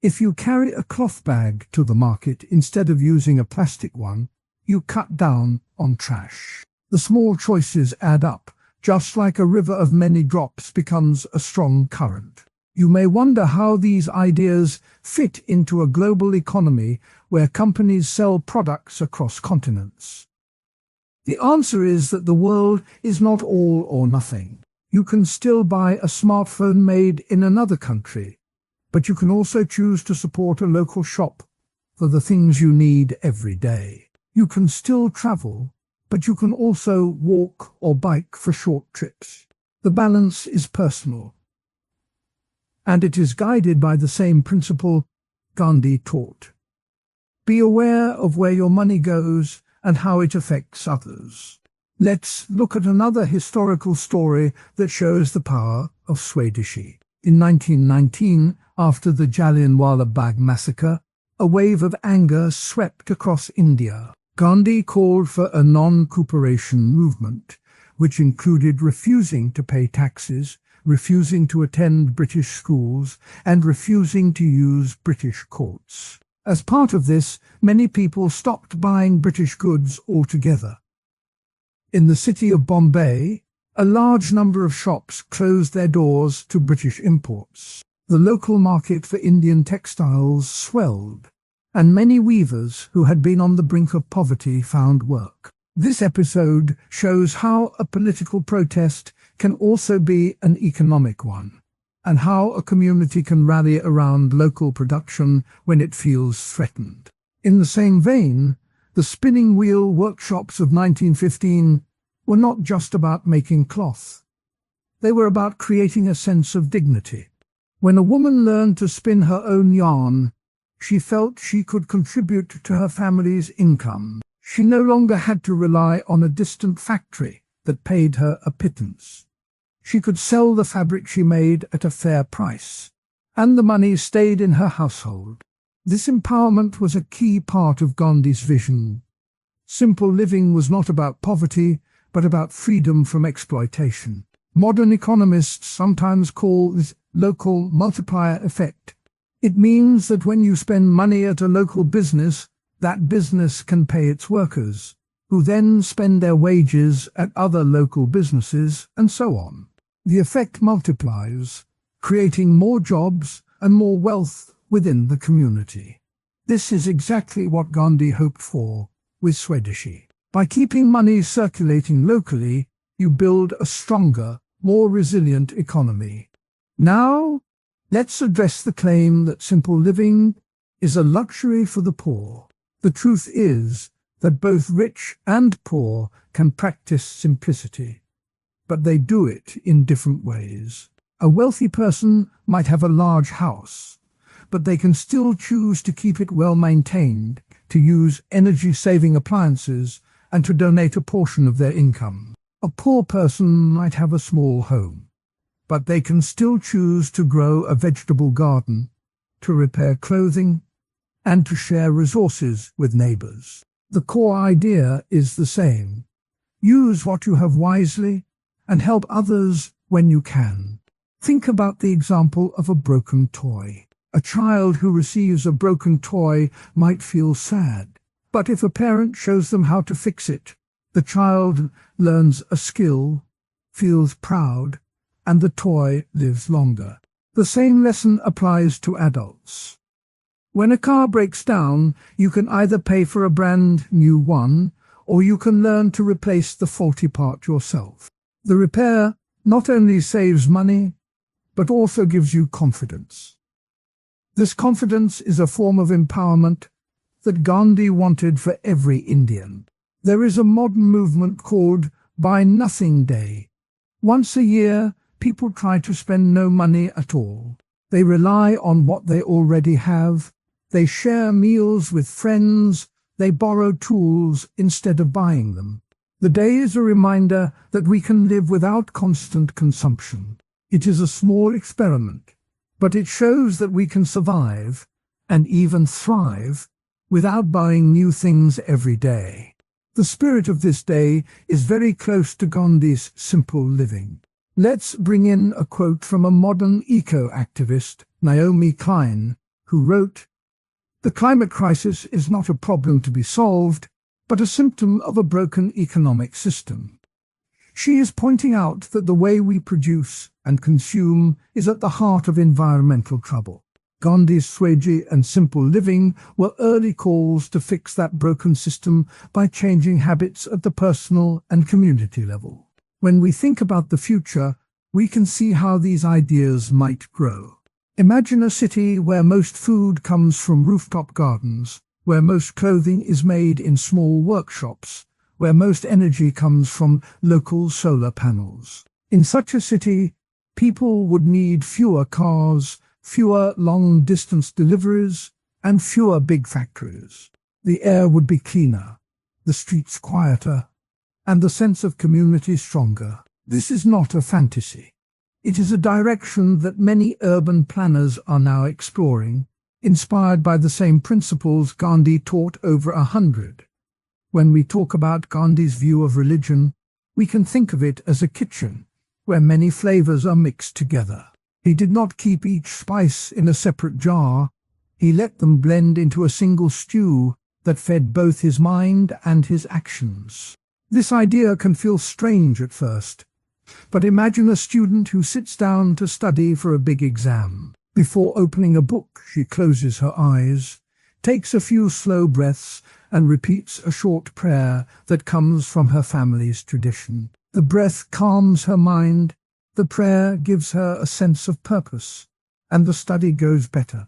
If you carry a cloth bag to the market instead of using a plastic one, you cut down on trash. The small choices add up, just like a river of many drops becomes a strong current. You may wonder how these ideas fit into a global economy where companies sell products across continents. The answer is that the world is not all or nothing. You can still buy a smartphone made in another country, but you can also choose to support a local shop for the things you need every day. You can still travel, but you can also walk or bike for short trips. The balance is personal, and it is guided by the same principle Gandhi taught. Be aware of where your money goes and how it affects others. Let's look at another historical story that shows the power of Swadeshi. In 1919, after the Jallianwala Bagh massacre, a wave of anger swept across India. Gandhi called for a non-cooperation movement, which included refusing to pay taxes, refusing to attend British schools, and refusing to use British courts. As part of this, many people stopped buying British goods altogether. In the city of Bombay, a large number of shops closed their doors to British imports. The local market for Indian textiles swelled, and many weavers who had been on the brink of poverty found work. This episode shows how a political protest can also be an economic one, and how a community can rally around local production when it feels threatened. In the same vein, the spinning wheel workshops of 1915 were not just about making cloth. They were about creating a sense of dignity. When a woman learned to spin her own yarn, she felt she could contribute to her family's income. She no longer had to rely on a distant factory that paid her a pittance. She could sell the fabric she made at a fair price, and the money stayed in her household. This empowerment was a key part of Gandhi's vision. Simple living was not about poverty, but about freedom from exploitation. Modern economists sometimes call this local multiplier effect. It means that when you spend money at a local business, that business can pay its workers, who then spend their wages at other local businesses, and so on. The effect multiplies, creating more jobs and more wealth within the community. This is exactly what Gandhi hoped for with Swadeshi. By keeping money circulating locally, you build a stronger, more resilient economy. Now, let's address the claim that simple living is a luxury for the poor. The truth is that both rich and poor can practice simplicity. but they do it in different ways. A wealthy person might have a large house, but they can still choose to keep it well maintained, to use energy-saving appliances, and to donate a portion of their income. A poor person might have a small home, but they can still choose to grow a vegetable garden, to repair clothing, and to share resources with neighbors. The core idea is the same. Use what you have wisely and help others when you can. Think about the example of a broken toy. A child who receives a broken toy might feel sad, but if a parent shows them how to fix it, the child learns a skill, feels proud, and the toy lives longer. The same lesson applies to adults. When a car breaks down, you can either pay for a brand new one, or you can learn to replace the faulty part yourself. The repair not only saves money, but also gives you confidence. This confidence is a form of empowerment that Gandhi wanted for every Indian. There is a modern movement called Buy Nothing Day. Once a year, people try to spend no money at all. They rely on what they already have. They share meals with friends. They borrow tools instead of buying them. The day is a reminder that we can live without constant consumption. It is a small experiment, but it shows that we can survive and even thrive without buying new things every day. The spirit of this day is very close to Gandhi's simple living. Let's bring in a quote from a modern eco-activist, Naomi Klein, who wrote, "The climate crisis is not a problem to be solved, but a symptom of a broken economic system." She is pointing out that the way we produce and consume is at the heart of environmental trouble. Gandhi's Swaji and simple living were early calls to fix that broken system by changing habits at the personal and community level. When we think about the future, we can see how these ideas might grow. Imagine a city where most food comes from rooftop gardens, where most clothing is made in small workshops, where most energy comes from local solar panels. In such a city, people would need fewer cars, fewer long-distance deliveries, and fewer big factories. The air would be cleaner, the streets quieter, and the sense of community stronger. This is not a fantasy. It is a direction that many urban planners are now exploring, inspired by the same principles Gandhi taught over 100. When we talk about Gandhi's view of religion, we can think of it as a kitchen where many flavors are mixed together. He did not keep each spice in a separate jar. He let them blend into a single stew that fed both his mind and his actions. This idea can feel strange at first, but imagine a student who sits down to study for a big exam. Before opening a book, she closes her eyes, takes a few slow breaths, and repeats a short prayer that comes from her family's tradition. The breath calms her mind, the prayer gives her a sense of purpose, and the study goes better.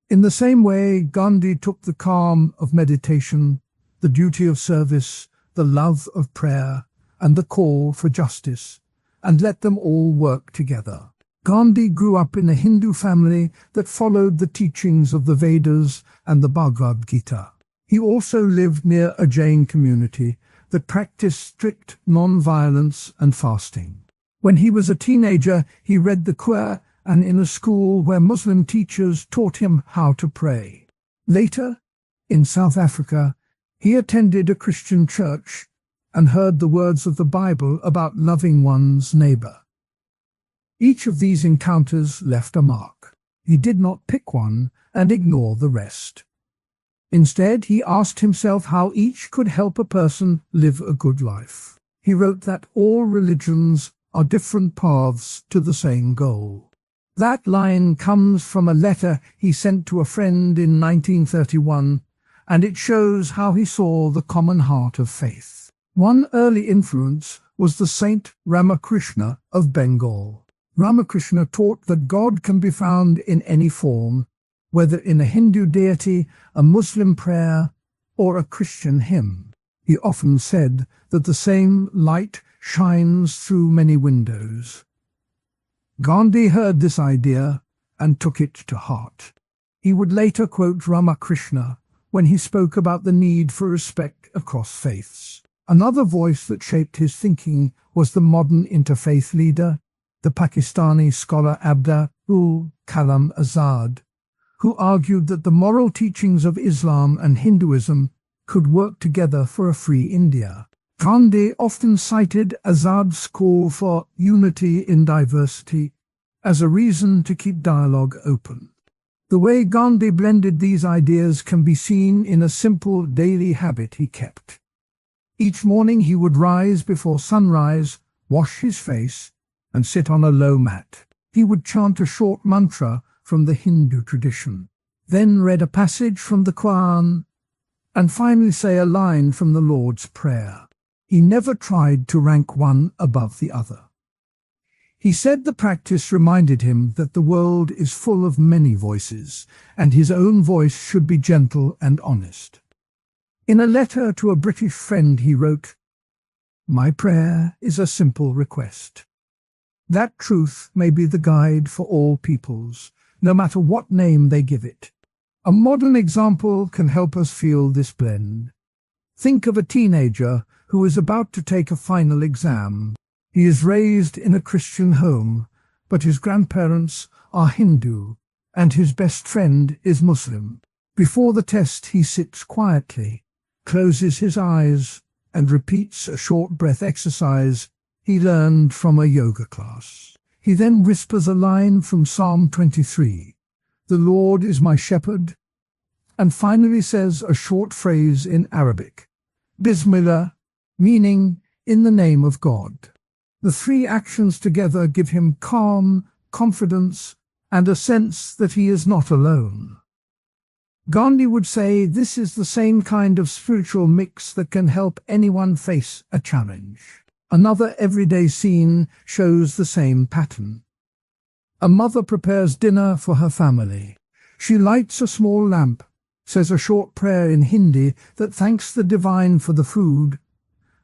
In the same way, Gandhi took the calm of meditation, the duty of service, the love of prayer, and the call for justice, and let them all work together. Gandhi grew up in a Hindu family that followed the teachings of the Vedas and the Bhagavad Gita. He also lived near a Jain community that practiced strict non-violence and fasting. When he was a teenager, he read the Quran and in a school where Muslim teachers taught him how to pray. Later, in South Africa, he attended a Christian church and heard the words of the Bible about loving one's neighbor. Each of these encounters left a mark. He did not pick one and ignore the rest. Instead, he asked himself how each could help a person live a good life. He wrote that all religions are different paths to the same goal. That line comes from a letter he sent to a friend in 1931, and it shows how he saw the common heart of faith. One early influence was the Saint Ramakrishna of Bengal. Ramakrishna taught that God can be found in any form, whether in a Hindu deity, a Muslim prayer, or a Christian hymn. He often said that the same light shines through many windows. Gandhi heard this idea and took it to heart. He would later quote Ramakrishna when he spoke about the need for respect across faiths. Another voice that shaped his thinking was the modern interfaith leader, the Pakistani scholar Abdul Kalam Azad, who argued that the moral teachings of Islam and Hinduism could work together for a free India. Gandhi often cited Azad's call for unity in diversity as a reason to keep dialogue open. The way Gandhi blended these ideas can be seen in a simple daily habit he kept. Each morning he would rise before sunrise, wash his face, and sit on a low mat. He would chant a short mantra from the Hindu tradition, then read a passage from the Quran, and finally say a line from the Lord's Prayer. He never tried to rank one above the other. He said the practice reminded him that the world is full of many voices, and his own voice should be gentle and honest. In a letter to a British friend he wrote, "My prayer is a simple request. That truth may be the guide for all peoples, no matter what name they give it." A modern example can help us feel this blend. Think of a teenager who is about to take a final exam. He is raised in a Christian home, but his grandparents are Hindu, and his best friend is Muslim. Before the test, he sits quietly, closes his eyes, and repeats a short breath exercise he learned from a yoga class. He then whispers a line from Psalm 23, "The Lord is my shepherd," and finally says a short phrase in Arabic, Bismillah, meaning in the name of God. The three actions together give him calm, confidence, and a sense that he is not alone. Gandhi would say this is the same kind of spiritual mix that can help anyone face a challenge. Another everyday scene shows the same pattern. A mother prepares dinner for her family. She lights a small lamp, says a short prayer in Hindi that thanks the divine for the food,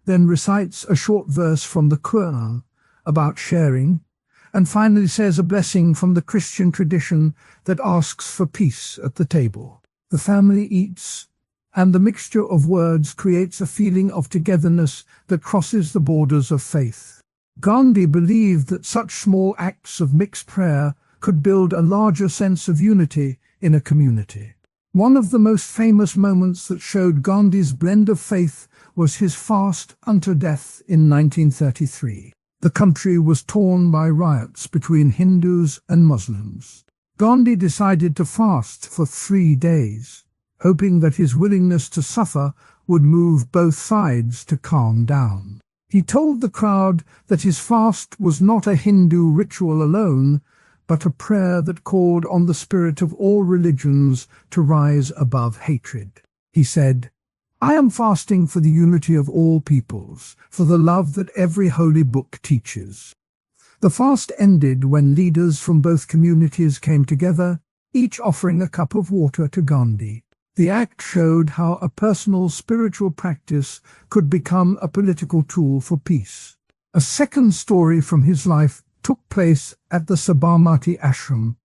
then recites a short verse from the Quran about sharing, and finally says a blessing from the Christian tradition that asks for peace at the table. The family eats, and the mixture of words creates a feeling of togetherness that crosses the borders of faith. Gandhi believed that such small acts of mixed prayer could build a larger sense of unity in a community. One of the most famous moments that showed Gandhi's blend of faith was his fast unto death in 1933. The country was torn by riots between Hindus and Muslims. Gandhi decided to fast for 3 days, hoping that his willingness to suffer would move both sides to calm down. He told the crowd that his fast was not a Hindu ritual alone, but a prayer that called on the spirit of all religions to rise above hatred. He said, "I am fasting for the unity of all peoples, for the love that every holy book teaches." The fast ended when leaders from both communities came together, each offering a cup of water to Gandhi. The act showed how a personal spiritual practice could become a political tool for peace. A second story from his life took place at the Sabarmati Ashram,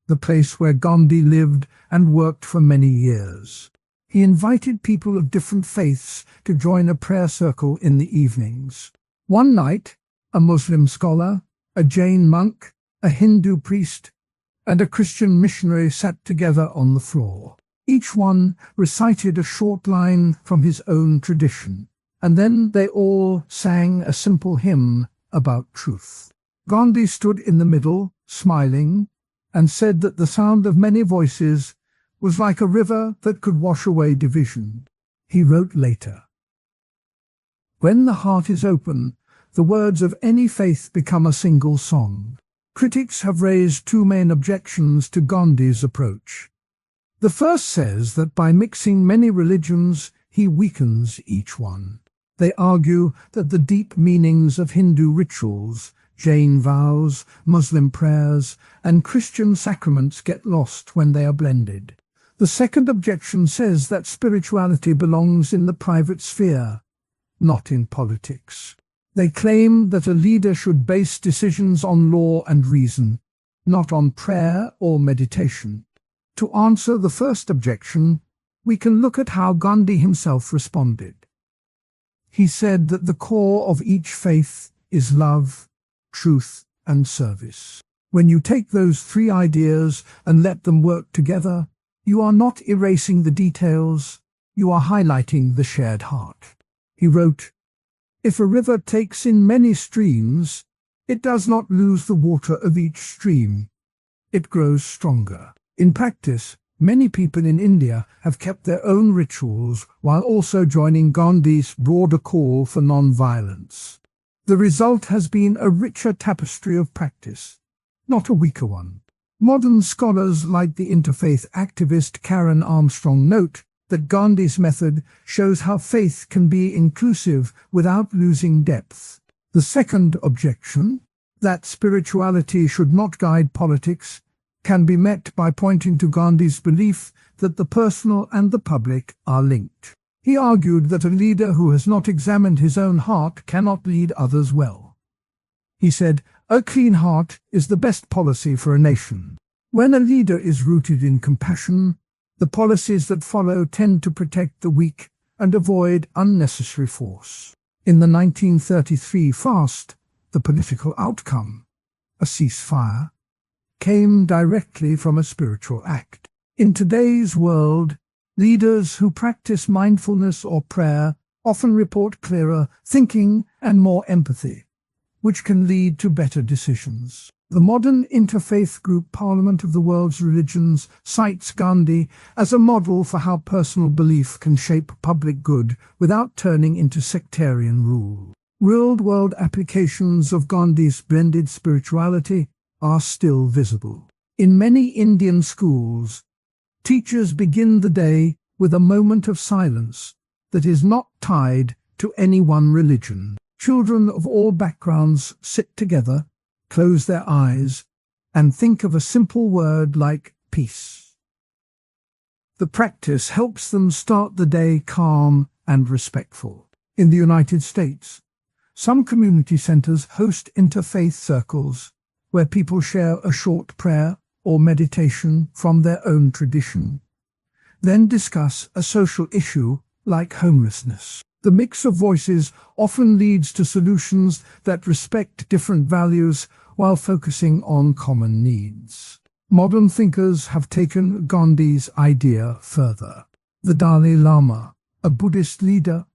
the place where Gandhi lived and worked for many years. He invited people of different faiths to join a prayer circle in the evenings. One night, a Muslim scholar, a Jain monk, a Hindu priest, and a Christian missionary sat together on the floor. Each one recited a short line from his own tradition, and then they all sang a simple hymn about truth. Gandhi stood in the middle, smiling, and said that the sound of many voices was like a river that could wash away division. He wrote later, "When the heart is open, the words of any faith become a single song." Critics have raised two main objections to Gandhi's approach. The first says that by mixing many religions, he weakens each one. They argue that the deep meanings of Hindu rituals, Jain vows, Muslim prayers, and Christian sacraments get lost when they are blended. The second objection says that spirituality belongs in the private sphere, not in politics. They claim that a leader should base decisions on law and reason, not on prayer or meditation. To answer the first objection, we can look at how Gandhi himself responded. He said that the core of each faith is love, truth, and service. When you take those three ideas and let them work together, you are not erasing the details, you are highlighting the shared heart. He wrote, "If a river takes in many streams, it does not lose the water of each stream. It grows stronger." In practice, many people in India have kept their own rituals while also joining Gandhi's broader call for non-violence. The result has been a richer tapestry of practice, not a weaker one. Modern scholars like the interfaith activist Karen Armstrong note that Gandhi's method shows how faith can be inclusive without losing depth. The second objection, that spirituality should not guide politics, can be met by pointing to Gandhi's belief that the personal and the public are linked. He argued that a leader who has not examined his own heart cannot lead others well. He said, "A clean heart is the best policy for a nation." When a leader is rooted in compassion, the policies that follow tend to protect the weak and avoid unnecessary force. In the 1933 fast, the political outcome, a ceasefire, came directly from a spiritual act. In today's world, leaders who practice mindfulness or prayer often report clearer thinking and more empathy, which can lead to better decisions. The modern interfaith group Parliament of the World's Religions cites Gandhi as a model for how personal belief can shape public good without turning into sectarian rule. Real-world applications of Gandhi's blended spirituality are still visible. In many Indian schools, teachers begin the day with a moment of silence that is not tied to any one religion. Children of all backgrounds sit together, close their eyes, and think of a simple word like peace. The practice helps them start the day calm and respectful. In the United States, some community centers host interfaith circles where people share a short prayer or meditation from their own tradition, then discuss a social issue like homelessness. The mix of voices often leads to solutions that respect different values while focusing on common needs. Modern thinkers have taken Gandhi's idea further. The Dalai Lama, a Buddhist leader,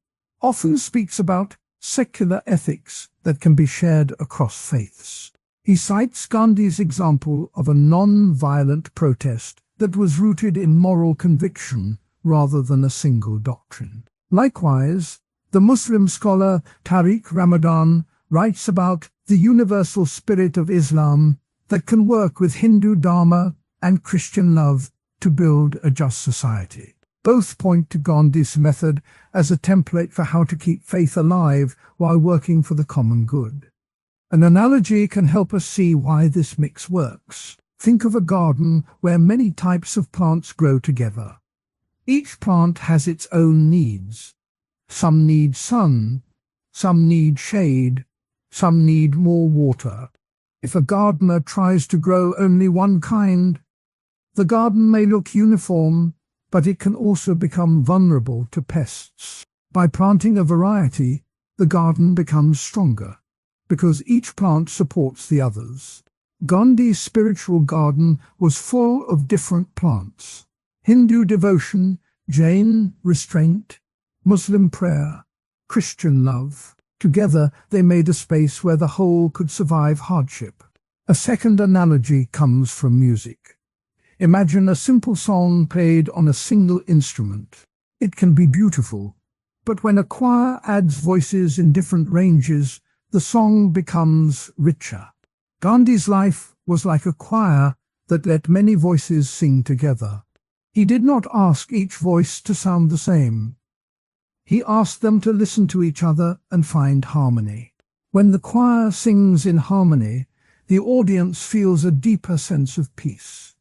often speaks about secular ethics that can be shared across faiths. He cites Gandhi's example of a non-violent protest that was rooted in moral conviction rather than a single doctrine. Likewise, the Muslim scholar Tariq Ramadan writes about the universal spirit of Islam that can work with Hindu Dharma and Christian love to build a just society. Both point to Gandhi's method as a template for how to keep faith alive while working for the common good. An analogy can help us see why this mix works. Think of a garden where many types of plants grow together. Each plant has its own needs. Some need sun, some need shade, some need more water. If a gardener tries to grow only one kind, the garden may look uniform, but it can also become vulnerable to pests. By planting a variety, the garden becomes stronger, because each plant supports the others. Gandhi's spiritual garden was full of different plants. Hindu devotion, Jain restraint, Muslim prayer, Christian love. Together they made a space where the whole could survive hardship. A second analogy comes from music. Imagine a simple song played on a single instrument. It can be beautiful, but when a choir adds voices in different ranges, the song becomes richer. Gandhi's life was like a choir that let many voices sing together. He did not ask each voice to sound the same. He asked them to listen to each other and find harmony. When the choir sings in harmony, the audience feels a deeper sense of peace.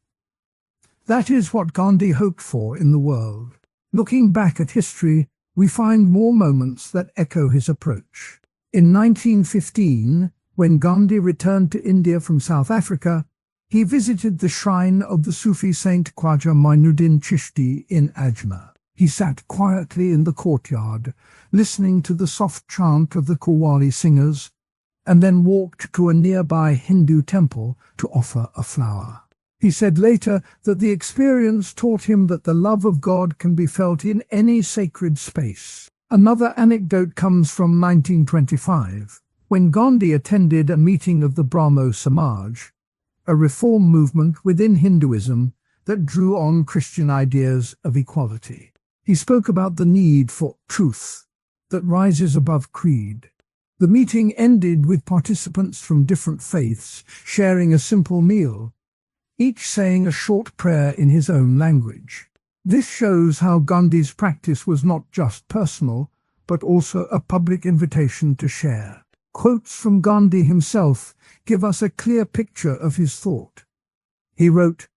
That is what Gandhi hoped for in the world. Looking back at history, we find more moments that echo his approach. In 1915, when Gandhi returned to India from South Africa, he visited the shrine of the Sufi saint Khwaja Mainuddin Chishti in Ajmer. He sat quietly in the courtyard, listening to the soft chant of the Qawwali singers, and then walked to a nearby Hindu temple to offer a flower. He said later that the experience taught him that the love of God can be felt in any sacred space. Another anecdote comes from 1925, when Gandhi attended a meeting of the Brahmo Samaj, a reform movement within Hinduism that drew on Christian ideas of equality. He spoke about the need for truth that rises above creed. The meeting ended with participants from different faiths sharing a simple meal, each saying a short prayer in his own language. This shows how Gandhi's practice was not just personal, but also a public invitation to share. Quotes from Gandhi himself give us a clear picture of his thought. He wrote,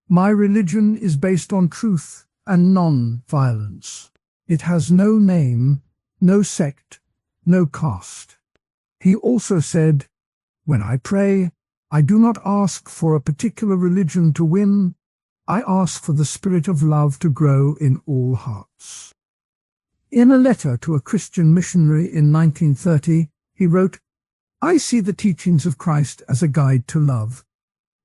"My religion is based on truth and non-violence. It has no name, no sect, no caste." He also said, "When I pray, I do not ask for a particular religion to win. I ask for the spirit of love to grow in all hearts." In a letter to a Christian missionary in 1930, he wrote, "I see the teachings of Christ as a guide to love,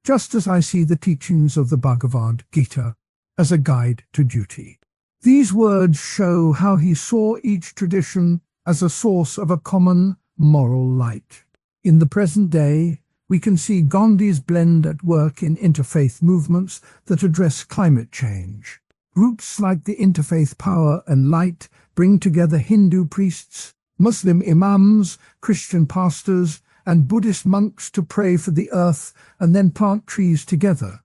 just as I see the teachings of the Bhagavad Gita as a guide to duty." These words show how he saw each tradition as a source of a common moral light. In the present day, we can see Gandhi's blend at work in interfaith movements that address climate change. Groups like the Interfaith Power and Light bring together Hindu priests, Muslim imams, Christian pastors, and Buddhist monks to pray for the earth and then plant trees together.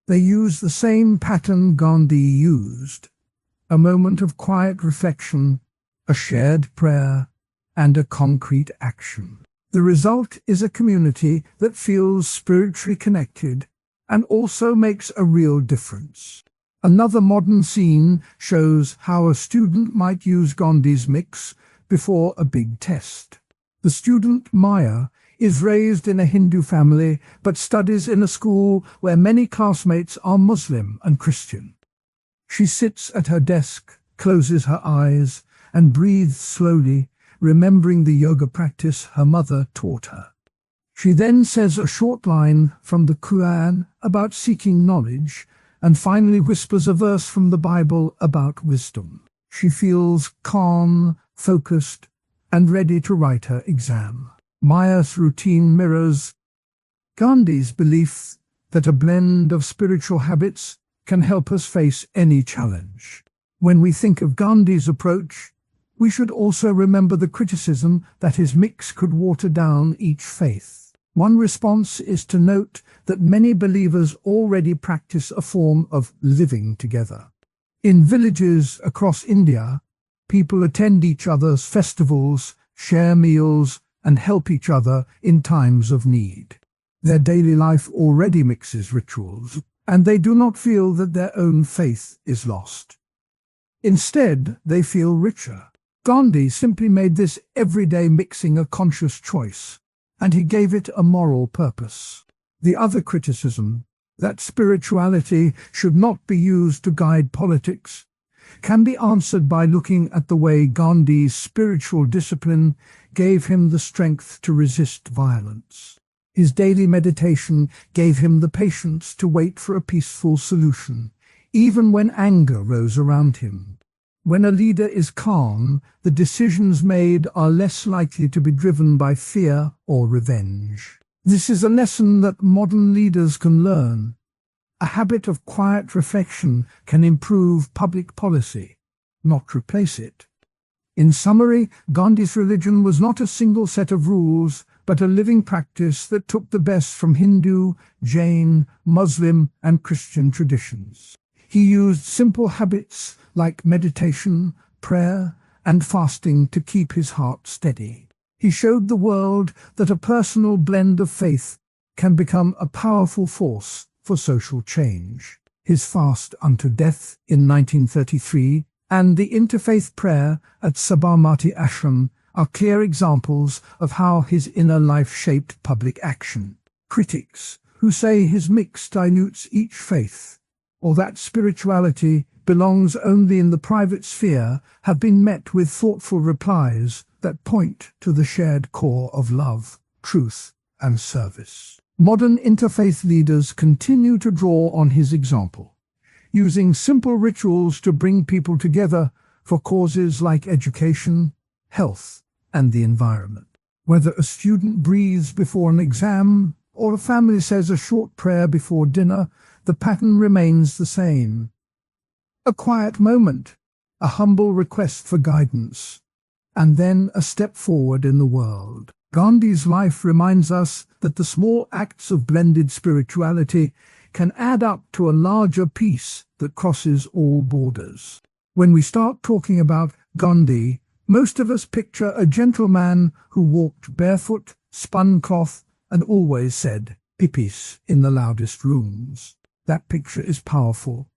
They use the same pattern Gandhi used: a moment of quiet reflection, a shared prayer, and a concrete action. The result is a community that feels spiritually connected and also makes a real difference. Another modern scene shows how a student might use Gandhi's mix before a big test. The student, Maya, is raised in a Hindu family but studies in a school where many classmates are Muslim and Christian. She sits at her desk, closes her eyes, and breathes slowly, remembering the yoga practice her mother taught her. She then says a short line from the Quran about seeking knowledge, and finally whispers a verse from the Bible about wisdom. She feels calm, focused, and ready to write her exam. Maya's routine mirrors Gandhi's belief that a blend of spiritual habits can help us face any challenge. When we think of Gandhi's approach, we should also remember the criticism that his mix could water down each faith. One response is to note that many believers already practice a form of living together. In villages across India, people attend each other's festivals, share meals, and help each other in times of need. Their daily life already mixes rituals, and they do not feel that their own faith is lost. Instead, they feel richer. Gandhi simply made this everyday mixing a conscious choice, and he gave it a moral purpose. The other criticism, that spirituality should not be used to guide politics, can be answered by looking at the way Gandhi's spiritual discipline gave him the strength to resist violence. His daily meditation gave him the patience to wait for a peaceful solution, even when anger rose around him. When a leader is calm, the decisions made are less likely to be driven by fear or revenge. This is a lesson that modern leaders can learn. A habit of quiet reflection can improve public policy, not replace it. In summary, Gandhi's religion was not a single set of rules, but a living practice that took the best from Hindu, Jain, Muslim, and Christian traditions. He used simple habits like meditation, prayer, and fasting to keep his heart steady. He showed the world that a personal blend of faith can become a powerful force for social change. His fast unto death in 1933 and the interfaith prayer at Sabarmati Ashram are clear examples of how his inner life shaped public action. Critics who say his mix dilutes each faith, or that spirituality belongs only in the private sphere, have been met with thoughtful replies that point to the shared core of love, truth, and service. Modern interfaith leaders continue to draw on his example, using simple rituals to bring people together for causes like education, health, and the environment. Whether a student breathes before an exam or a family says a short prayer before dinner, the pattern remains the same. A quiet moment, a humble request for guidance, and then a step forward in the world. Gandhi's life reminds us that the small acts of blended spirituality can add up to a larger peace that crosses all borders. When we start talking about Gandhi, most of us picture a gentleman who walked barefoot, spun cloth, and always said, "Peace," in the loudest rooms. That picture is powerful,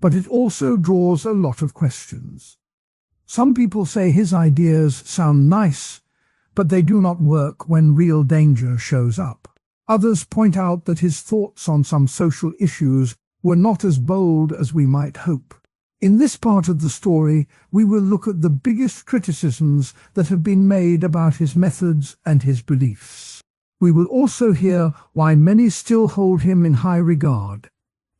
but it also draws a lot of questions. Some people say his ideas sound nice, but they do not work when real danger shows up. Others point out that his thoughts on some social issues were not as bold as we might hope. In this part of the story, we will look at the biggest criticisms that have been made about his methods and his beliefs. We will also hear why many still hold him in high regard,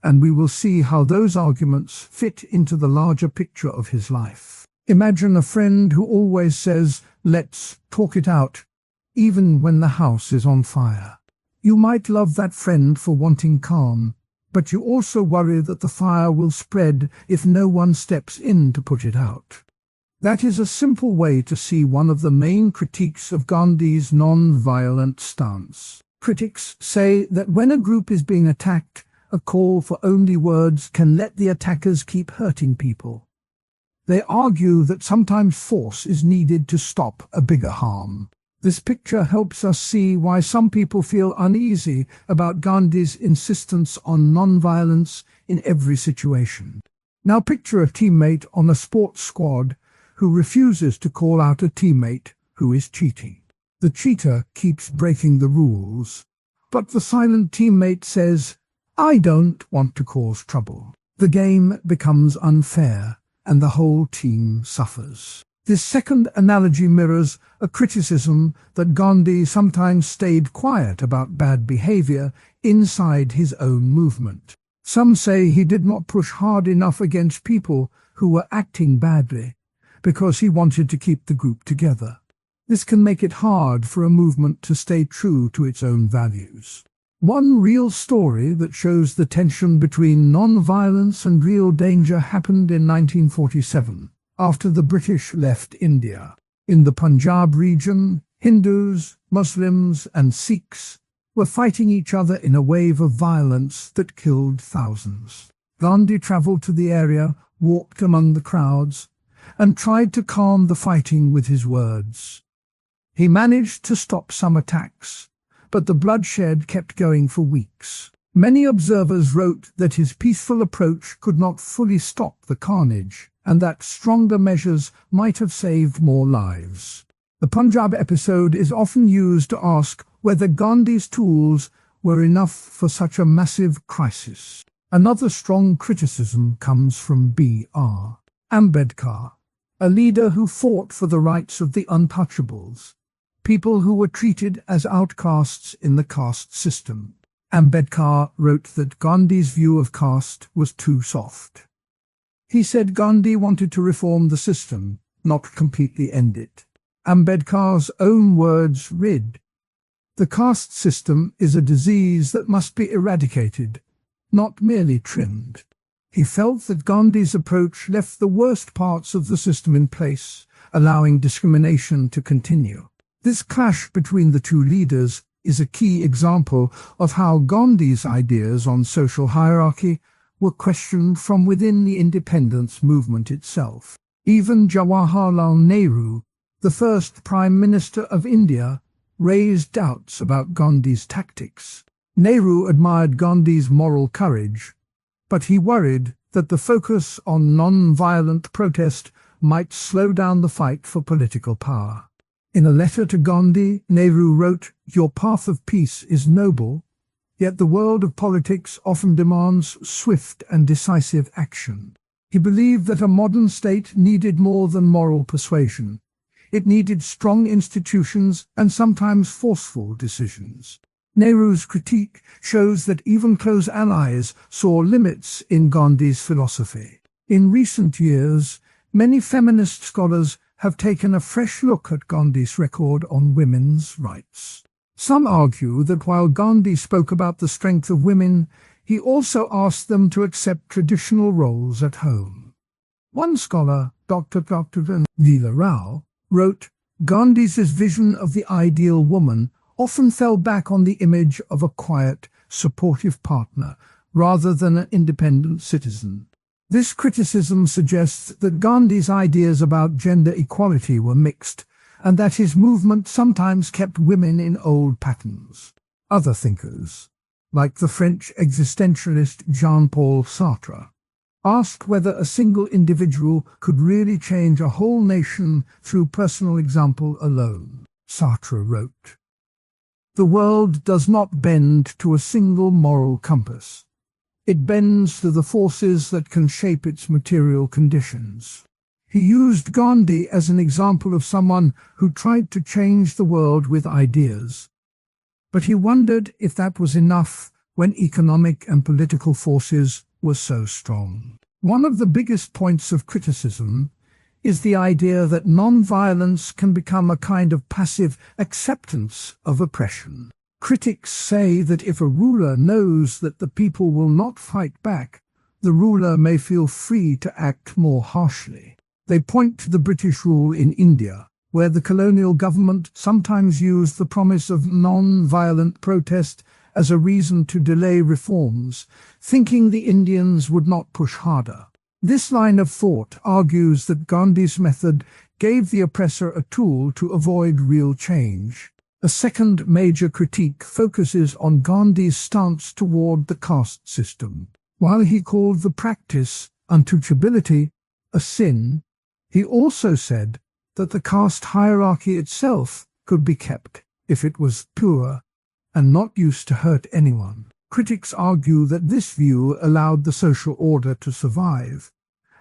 and we will see how those arguments fit into the larger picture of his life. Imagine a friend who always says, "Let's talk it out," even when the house is on fire. You might love that friend for wanting calm, but you also worry that the fire will spread if no one steps in to put it out. That is a simple way to see one of the main critiques of Gandhi's non-violent stance. Critics say that when a group is being attacked, a call for only words can let the attackers keep hurting people. They argue that sometimes force is needed to stop a bigger harm. This picture helps us see why some people feel uneasy about Gandhi's insistence on non-violence in every situation. Now picture a teammate on a sports squad who refuses to call out a teammate who is cheating. The cheater keeps breaking the rules, but the silent teammate says, "I don't want to cause trouble." The game becomes unfair, and the whole team suffers. This second analogy mirrors a criticism that Gandhi sometimes stayed quiet about bad behavior inside his own movement. Some say he did not push hard enough against people who were acting badly because he wanted to keep the group together. This can make it hard for a movement to stay true to its own values. One real story that shows the tension between non-violence and real danger happened in 1947. After the British left India. In the Punjab region, Hindus, Muslims, and Sikhs were fighting each other in a wave of violence that killed thousands. Gandhi travelled to the area, walked among the crowds, and tried to calm the fighting with his words. He managed to stop some attacks, but the bloodshed kept going for weeks. Many observers wrote that his peaceful approach could not fully stop the carnage, and that stronger measures might have saved more lives. The Punjab episode is often used to ask whether Gandhi's tools were enough for such a massive crisis. Another strong criticism comes from B.R. Ambedkar, a leader who fought for the rights of the untouchables, people who were treated as outcasts in the caste system. Ambedkar wrote that Gandhi's view of caste was too soft. He said Gandhi wanted to reform the system, not completely end it. Ambedkar's own words read, "The caste system is a disease that must be eradicated, not merely trimmed." He felt that Gandhi's approach left the worst parts of the system in place, allowing discrimination to continue. This clash between the two leaders is a key example of how Gandhi's ideas on social hierarchy were questioned from within the independence movement itself. Even Jawaharlal Nehru, the first Prime Minister of India, raised doubts about Gandhi's tactics. Nehru admired Gandhi's moral courage, but he worried that the focus on non-violent protest might slow down the fight for political power. In a letter to Gandhi, Nehru wrote, "Your path of peace is noble, yet the world of politics often demands swift and decisive action." He believed that a modern state needed more than moral persuasion. It needed strong institutions and sometimes forceful decisions. Nehru's critique shows that even close allies saw limits in Gandhi's philosophy. In recent years, many feminist scholars have taken a fresh look at Gandhi's record on women's rights. Some argue that while Gandhi spoke about the strength of women, he also asked them to accept traditional roles at home. One scholar, Dr. Veela Rao, wrote, "Gandhi's vision of the ideal woman often fell back on the image of a quiet, supportive partner rather than an independent citizen." This criticism suggests that Gandhi's ideas about gender equality were mixed, and that his movement sometimes kept women in old patterns. Other thinkers, like the French existentialist Jean-Paul Sartre, asked whether a single individual could really change a whole nation through personal example alone. Sartre wrote, "The world does not bend to a single moral compass. It bends to the forces that can shape its material conditions." He used Gandhi as an example of someone who tried to change the world with ideas. But he wondered if that was enough when economic and political forces were so strong. One of the biggest points of criticism is the idea that non-violence can become a kind of passive acceptance of oppression. Critics say that if a ruler knows that the people will not fight back, the ruler may feel free to act more harshly. They point to the British rule in India, where the colonial government sometimes used the promise of non-violent protest as a reason to delay reforms, thinking the Indians would not push harder. This line of thought argues that Gandhi's method gave the oppressor a tool to avoid real change. A second major critique focuses on Gandhi's stance toward the caste system. While he called the practice, untouchability, a sin, he also said that the caste hierarchy itself could be kept if it was pure and not used to hurt anyone. Critics argue that this view allowed the social order to survive,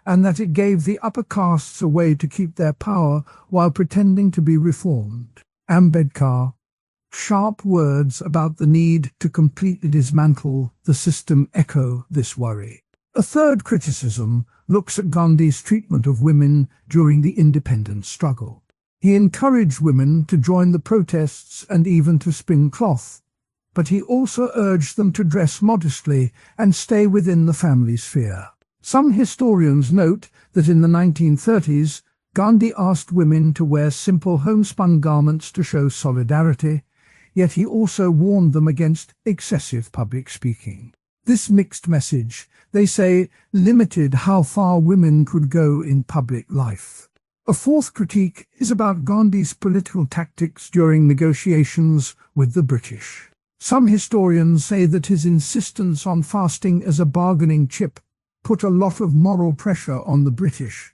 and that it gave the upper castes a way to keep their power while pretending to be reformed. Ambedkar, sharp words about the need to completely dismantle the system echo this worry. A third criticism looks at Gandhi's treatment of women during the independence struggle. He encouraged women to join the protests and even to spin cloth, but he also urged them to dress modestly and stay within the family sphere. Some historians note that in the 1930s, Gandhi asked women to wear simple homespun garments to show solidarity, yet he also warned them against excessive public speaking. This mixed message, they say, limited how far women could go in public life. A fourth critique is about Gandhi's political tactics during negotiations with the British. Some historians say that his insistence on fasting as a bargaining chip put a lot of moral pressure on the British,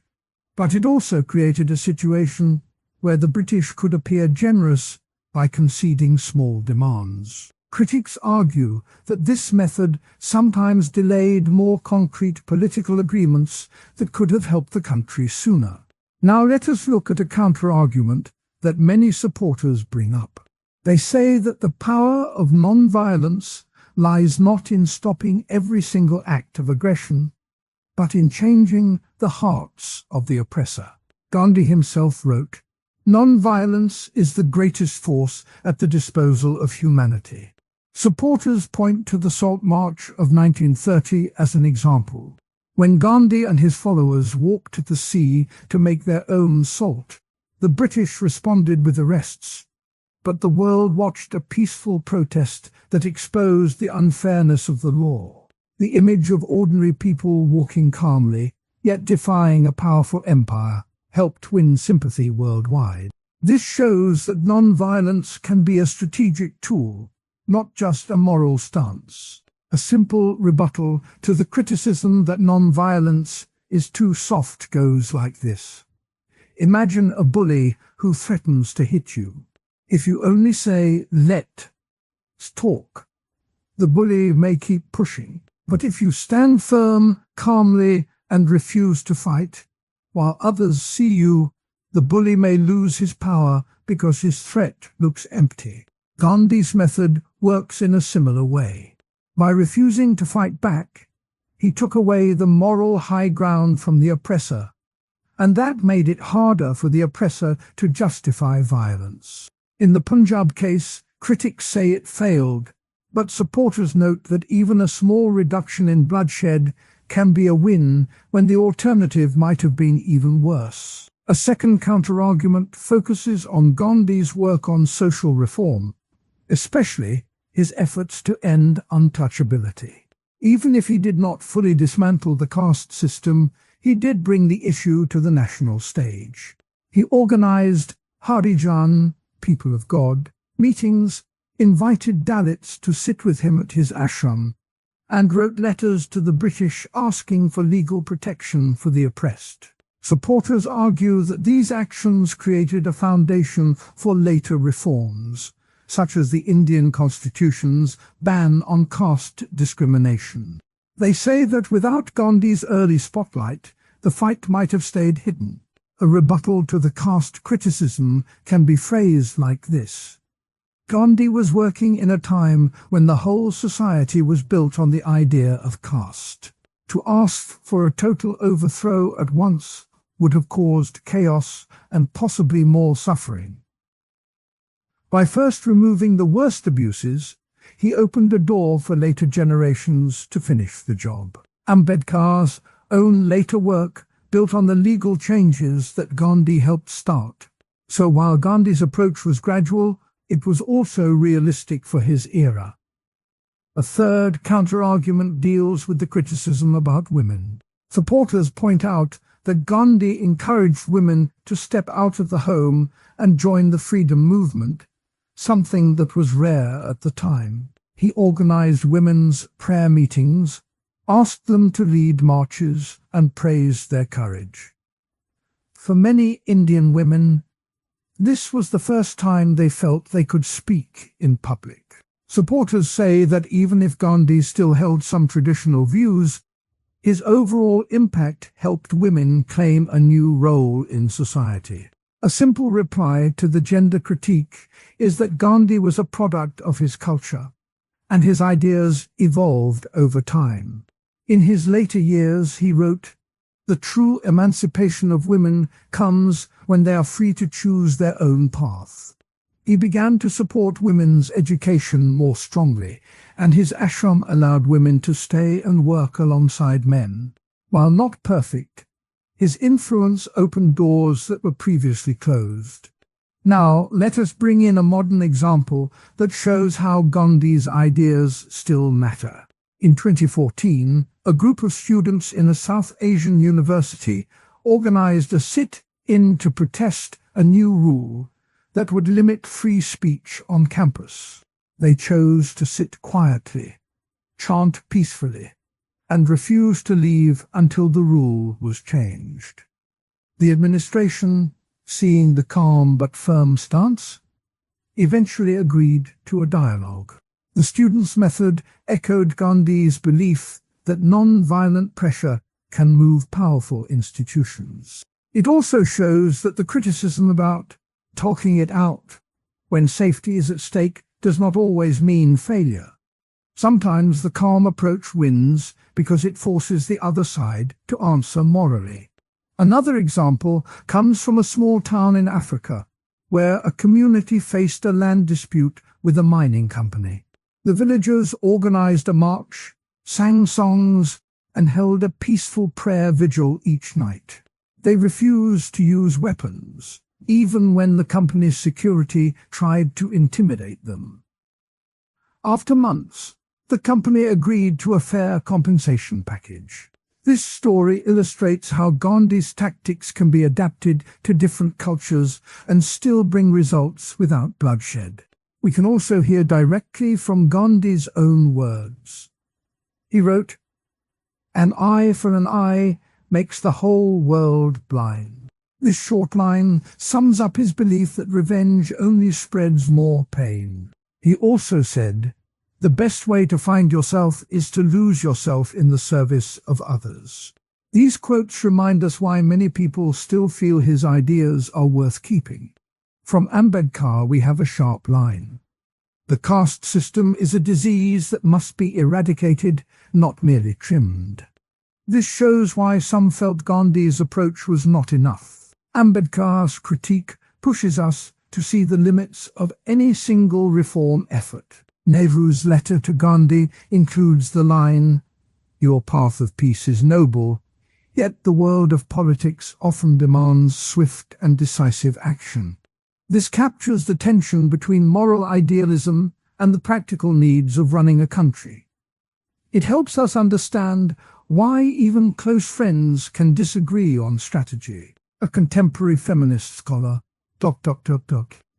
but it also created a situation where the British could appear generous by conceding small demands. Critics argue that this method sometimes delayed more concrete political agreements that could have helped the country sooner. Now let us look at a counter-argument that many supporters bring up. They say that the power of non-violence lies not in stopping every single act of aggression, but in changing the hearts of the oppressor. Gandhi himself wrote, "Non-violence is the greatest force at the disposal of humanity." Supporters point to the Salt March of 1930 as an example. When Gandhi and his followers walked to the sea to make their own salt, the British responded with arrests. But the world watched a peaceful protest that exposed the unfairness of the law. The image of ordinary people walking calmly, yet defying a powerful empire, helped win sympathy worldwide. This shows that non-violence can be a strategic tool, not just a moral stance. A simple rebuttal to the criticism that non-violence is too soft goes like this. Imagine a bully who threatens to hit you. If you only say, "Let's talk," the bully may keep pushing. But if you stand firm, calmly, and refuse to fight, while others see you, the bully may lose his power because his threat looks empty. Gandhi's method works in a similar way. By refusing to fight back, he took away the moral high ground from the oppressor, and that made it harder for the oppressor to justify violence. In the Punjab case, critics say it failed, but supporters note that even a small reduction in bloodshed can be a win when the alternative might have been even worse. A second counterargument focuses on Gandhi's work on social reform, especially his efforts to end untouchability. Even if he did not fully dismantle the caste system, he did bring the issue to the national stage. He organized Harijan, people of God, meetings, invited Dalits to sit with him at his ashram, and wrote letters to the British asking for legal protection for the oppressed. Supporters argue that these actions created a foundation for later reforms, such as the Indian Constitution's ban on caste discrimination. They say that without Gandhi's early spotlight, the fight might have stayed hidden. A rebuttal to the caste criticism can be phrased like this: Gandhi was working in a time when the whole society was built on the idea of caste. To ask for a total overthrow at once would have caused chaos and possibly more suffering. By first removing the worst abuses, he opened a door for later generations to finish the job. Ambedkar's own later work built on the legal changes that Gandhi helped start. So while Gandhi's approach was gradual, it was also realistic for his era. A third counterargument deals with the criticism about women. Supporters point out that Gandhi encouraged women to step out of the home and join the freedom movement, something that was rare at the time. He organized women's prayer meetings, asked them to lead marches, and praised their courage. For many Indian women, this was the first time they felt they could speak in public. Supporters say that even if Gandhi still held some traditional views, his overall impact helped women claim a new role in society. A simple reply to the gender critique is that Gandhi was a product of his culture, and his ideas evolved over time. In his later years, he wrote, "The true emancipation of women comes when they are free to choose their own path." He began to support women's education more strongly, and his ashram allowed women to stay and work alongside men. While not perfect, his influence opened doors that were previously closed. Now, let us bring in a modern example that shows how Gandhi's ideas still matter. In 2014, a group of students in a South Asian university organized a sit-in to protest a new rule that would limit free speech on campus. They chose to sit quietly, chant peacefully, and refuse to leave until the rule was changed. The administration, seeing the calm but firm stance, eventually agreed to a dialogue. The students' method echoed Gandhi's belief that non-violent pressure can move powerful institutions. It also shows that the criticism about talking it out when safety is at stake does not always mean failure. Sometimes the calm approach wins because it forces the other side to answer morally. Another example comes from a small town in Africa, where a community faced a land dispute with a mining company. The villagers organized a march, sang songs, and held a peaceful prayer vigil each night. They refused to use weapons, even when the company's security tried to intimidate them. After months, the company agreed to a fair compensation package. This story illustrates how Gandhi's tactics can be adapted to different cultures and still bring results without bloodshed. We can also hear directly from Gandhi's own words. He wrote, "An eye for an eye makes the whole world blind." This short line sums up his belief that revenge only spreads more pain. He also said, "The best way to find yourself is to lose yourself in the service of others." These quotes remind us why many people still feel his ideas are worth keeping. From Ambedkar we have a sharp line. "The caste system is a disease that must be eradicated, not merely trimmed." This shows why some felt Gandhi's approach was not enough. Ambedkar's critique pushes us to see the limits of any single reform effort. Nehru's letter to Gandhi includes the line, "Your path of peace is noble, yet the world of politics often demands swift and decisive action." This captures the tension between moral idealism and the practical needs of running a country. It helps us understand why even close friends can disagree on strategy. A contemporary feminist scholar, Dr.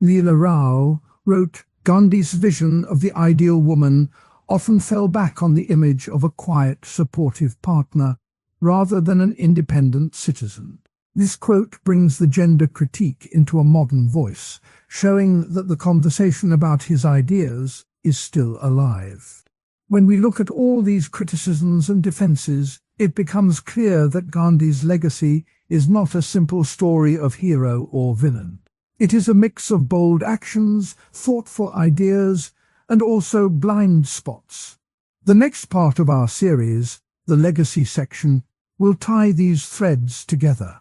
Leela Rao, wrote, "Gandhi's vision of the ideal woman often fell back on the image of a quiet, supportive partner rather than an independent citizen." This quote brings the gender critique into a modern voice, showing that the conversation about his ideas is still alive. When we look at all these criticisms and defenses, it becomes clear that Gandhi's legacy is not a simple story of hero or villain. It is a mix of bold actions, thoughtful ideas, and also blind spots. The next part of our series, the legacy section, will tie these threads together.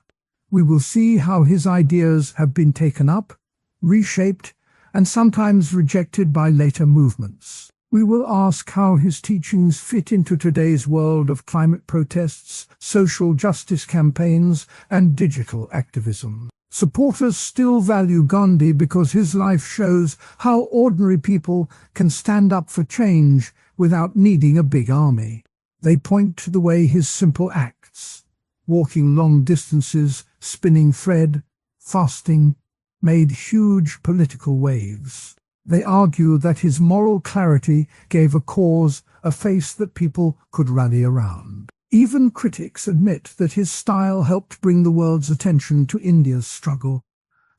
We will see how his ideas have been taken up, reshaped, and sometimes rejected by later movements. We will ask how his teachings fit into today's world of climate protests, social justice campaigns, and digital activism. Supporters still value Gandhi because his life shows how ordinary people can stand up for change without needing a big army. They point to the way his simple acts, walking long distances, spinning thread, fasting, made huge political waves. They argue that his moral clarity gave a cause a face that people could rally around. Even critics admit that his style helped bring the world's attention to India's struggle,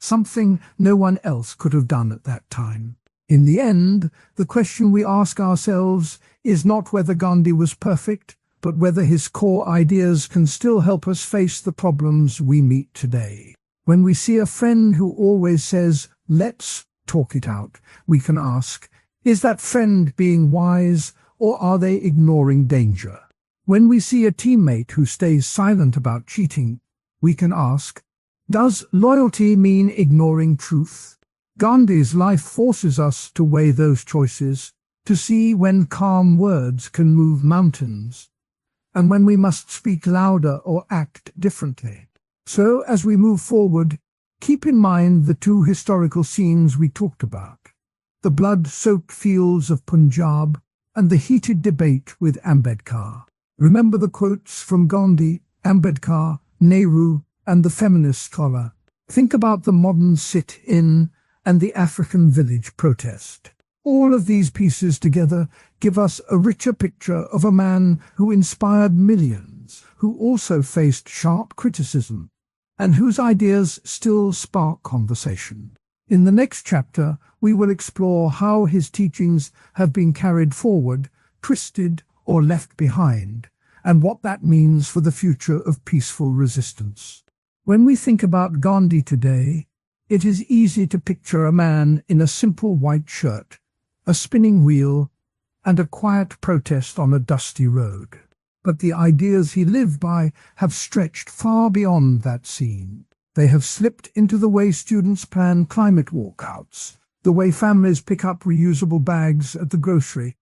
something no one else could have done at that time. In the end, the question we ask ourselves is not whether Gandhi was perfect, but whether his core ideas can still help us face the problems we meet today. When we see a friend who always says, "Let's talk it out," we can ask, is that friend being wise, or are they ignoring danger? When we see a teammate who stays silent about cheating, we can ask, does loyalty mean ignoring truth? Gandhi's life forces us to weigh those choices, to see when calm words can move mountains, and when we must speak louder or act differently. So, as we move forward, keep in mind the two historical scenes we talked about, the blood-soaked fields of Punjab and the heated debate with Ambedkar. Remember the quotes from Gandhi, Ambedkar, Nehru, and the feminist scholar. Think about the modern sit-in and the African village protest. All of these pieces together give us a richer picture of a man who inspired millions, who also faced sharp criticism, and whose ideas still spark conversation. In the next chapter, we will explore how his teachings have been carried forward, twisted, or left behind, and what that means for the future of peaceful resistance. When we think about Gandhi today, it is easy to picture a man in a simple white shirt, a spinning wheel, and a quiet protest on a dusty road. But the ideas he lived by have stretched far beyond that scene. They have slipped into the way students plan climate walkouts, the way families pick up reusable bags at the grocery,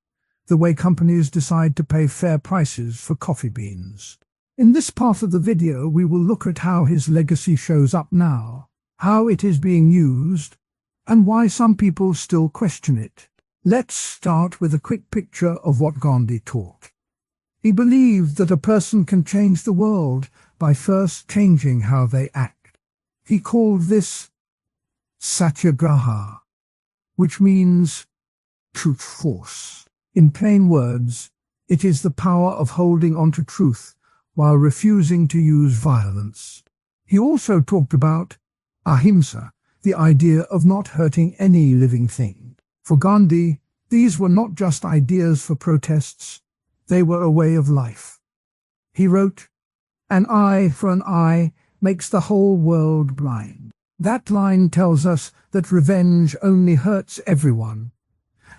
the way companies decide to pay fair prices for coffee beans. In this part of the video, we will look at how his legacy shows up now, how it is being used, and why some people still question it. Let's start with a quick picture of what Gandhi taught. He believed that a person can change the world by first changing how they act. He called this satyagraha, which means truth force. In plain words, it is the power of holding on to truth while refusing to use violence. He also talked about ahimsa, the idea of not hurting any living thing. For Gandhi, these were not just ideas for protests, they were a way of life. He wrote, "An eye for an eye makes the whole world blind." That line tells us that revenge only hurts everyone,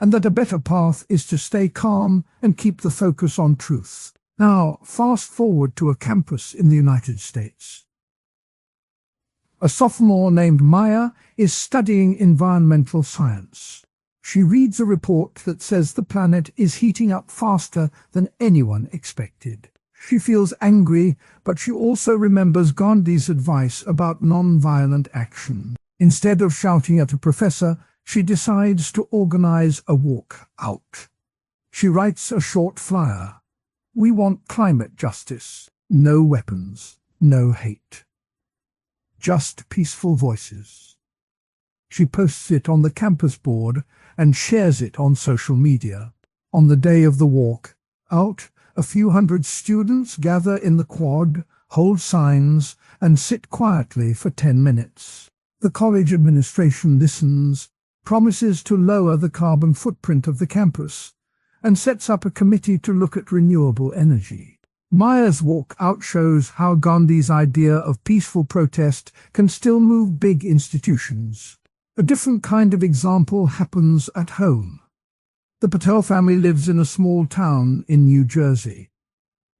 and that a better path is to stay calm and keep the focus on truth. Now, fast forward to a campus in the United States. A sophomore named Maya is studying environmental science. She reads a report that says the planet is heating up faster than anyone expected. She feels angry, but she also remembers Gandhi's advice about non-violent action. Instead of shouting at a professor, she decides to organize a walk out. She writes a short flyer. "We want climate justice. No weapons, no hate. Just peaceful voices." She posts it on the campus board and shares it on social media. On the day of the walk out, a few hundred students gather in the quad, hold signs, and sit quietly for 10 minutes. The college administration listens, promises to lower the carbon footprint of the campus, and sets up a committee to look at renewable energy. Maya's walk out shows how Gandhi's idea of peaceful protest can still move big institutions. A different kind of example happens at home. The Patel family lives in a small town in New Jersey.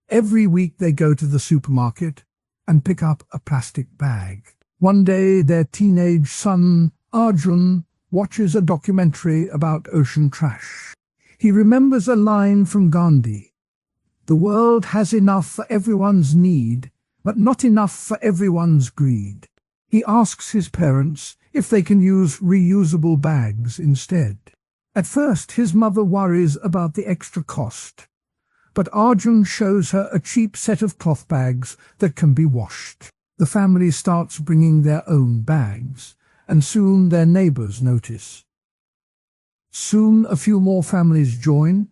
Every week they go to the supermarket and pick up a plastic bag. One day their teenage son, Arjun, watches a documentary about ocean trash. He remembers a line from Gandhi: "The world has enough for everyone's need, but not enough for everyone's greed." He asks his parents if they can use reusable bags instead. At first, his mother worries about the extra cost, but Arjun shows her a cheap set of cloth bags that can be washed. The family starts bringing their own bags, and soon their neighbors notice. Soon a few more families join,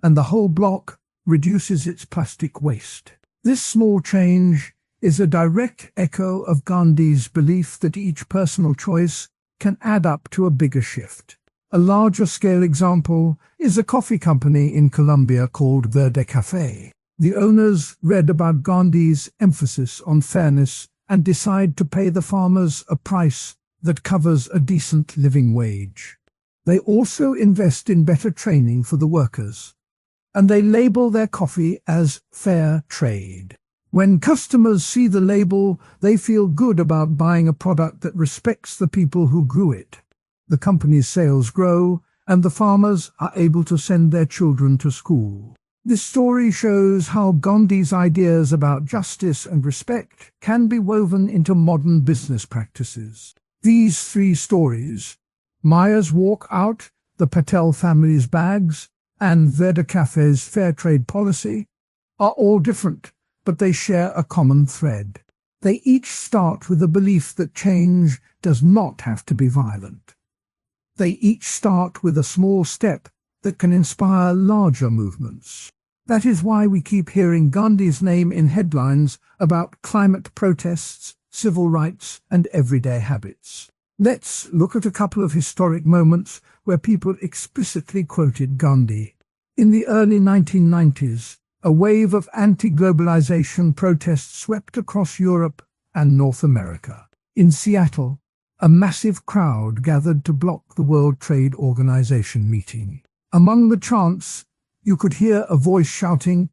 and the whole block reduces its plastic waste. This small change is a direct echo of Gandhi's belief that each personal choice can add up to a bigger shift. A larger-scale example is a coffee company in Colombia called Verde Café. The owners read about Gandhi's emphasis on fairness and decide to pay the farmers a price that covers a decent living wage. They also invest in better training for the workers, and they label their coffee as fair trade. When customers see the label, they feel good about buying a product that respects the people who grew it. The company's sales grow, and the farmers are able to send their children to school. This story shows how Gandhi's ideas about justice and respect can be woven into modern business practices. These three stories, Maya's walk out, the Patel family's bags, and Verde Café's fair trade policy, are all different, but they share a common thread. They each start with a belief that change does not have to be violent. They each start with a small step that can inspire larger movements. That is why we keep hearing Gandhi's name in headlines about climate protests, civil rights, and everyday habits. Let's look at a couple of historic moments where people explicitly quoted Gandhi. In the early 1990s, a wave of anti-globalization protests swept across Europe and North America. In Seattle, a massive crowd gathered to block the World Trade Organization meeting. Among the chants, you could hear a voice shouting,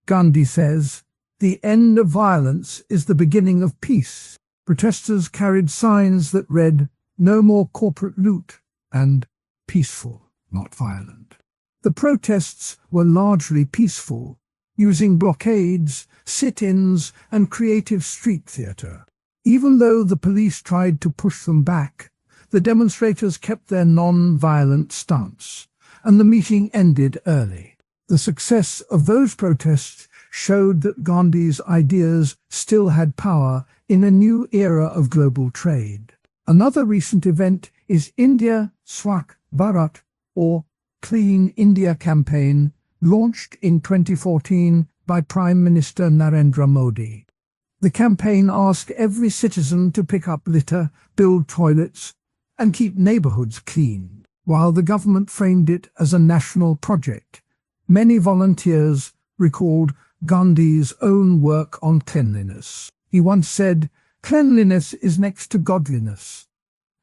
"Gandhi says, the end of violence is the beginning of peace." Protesters carried signs that read, "No more corporate loot," and "Peaceful, not violent." The protests were largely peaceful, using blockades, sit-ins, and creative street theater. Even though the police tried to push them back, the demonstrators kept their non-violent stance, and the meeting ended early. The success of those protests showed that Gandhi's ideas still had power in a new era of global trade. Another recent event is India Swachh Bharat, or Clean India campaign, launched in 2014 by Prime Minister Narendra Modi. The campaign asked every citizen to pick up litter, build toilets, and keep neighborhoods clean. While the government framed it as a national project, many volunteers recalled Gandhi's own work on cleanliness. He once said, "Cleanliness is next to godliness,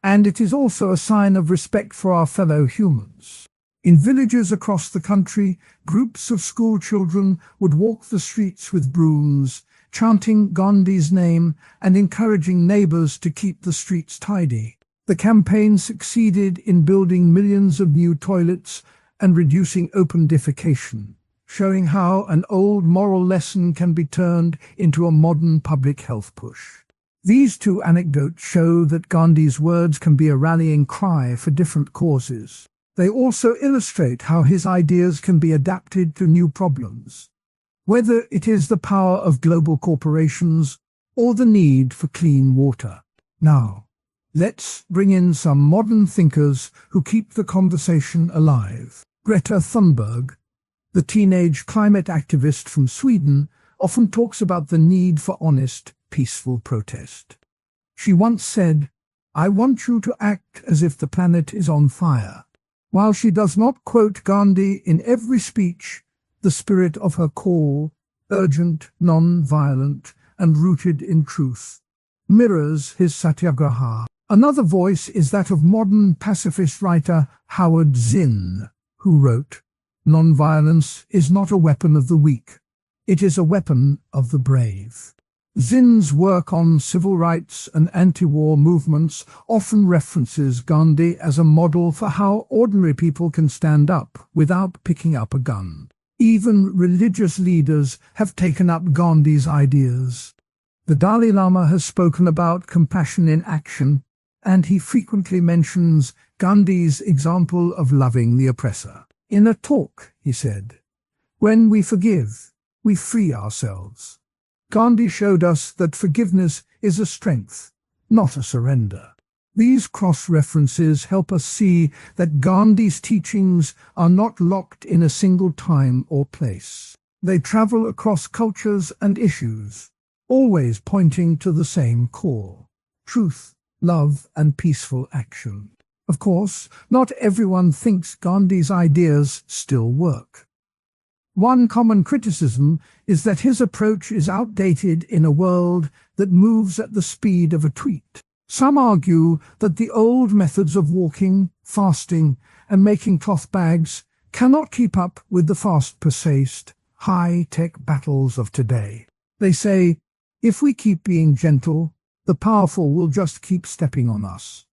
and it is also a sign of respect for our fellow humans." In villages across the country, groups of school children would walk the streets with brooms, chanting Gandhi's name and encouraging neighbors to keep the streets tidy. The campaign succeeded in building millions of new toilets and reducing open defecation, showing how an old moral lesson can be turned into a modern public health push. These two anecdotes show that Gandhi's words can be a rallying cry for different causes. They also illustrate how his ideas can be adapted to new problems, whether it is the power of global corporations or the need for clean water. Now, let's bring in some modern thinkers who keep the conversation alive. Greta Thunberg, the teenage climate activist from Sweden, often talks about the need for honest, peaceful protest. She once said, "I want you to act as if the planet is on fire." While she does not quote Gandhi in every speech, the spirit of her call, urgent, non-violent, and rooted in truth, mirrors his satyagraha. Another voice is that of modern pacifist writer Howard Zinn, who wrote, "Nonviolence is not a weapon of the weak. It is a weapon of the brave." Zinn's work on civil rights and anti-war movements often references Gandhi as a model for how ordinary people can stand up without picking up a gun. Even religious leaders have taken up Gandhi's ideas. The Dalai Lama has spoken about compassion in action, and he frequently mentions Gandhi's example of loving the oppressor. In a talk, he said, "When we forgive, we free ourselves." Gandhi showed us that forgiveness is a strength, not a surrender. These cross-references help us see that Gandhi's teachings are not locked in a single time or place. They travel across cultures and issues, always pointing to the same core: truth, love, and peaceful action. Of course, not everyone thinks Gandhi's ideas still work. One common criticism is that his approach is outdated in a world that moves at the speed of a tweet. Some argue that the old methods of walking, fasting, and making cloth bags cannot keep up with the fast-paced, high-tech battles of today. They say, if we keep being gentle, the powerful will just keep stepping on us.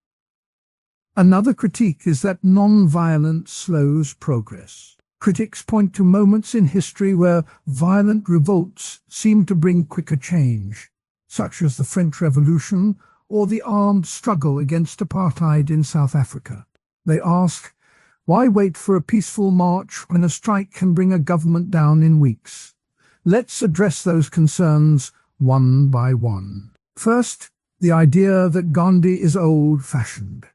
Another critique is that non-violence slows progress. Critics point to moments in history where violent revolts seem to bring quicker change, such as the French Revolution or the armed struggle against apartheid in South Africa. They ask, why wait for a peaceful march when a strike can bring a government down in weeks? Let's address those concerns one by one. First, the idea that Gandhi is old-fashioned.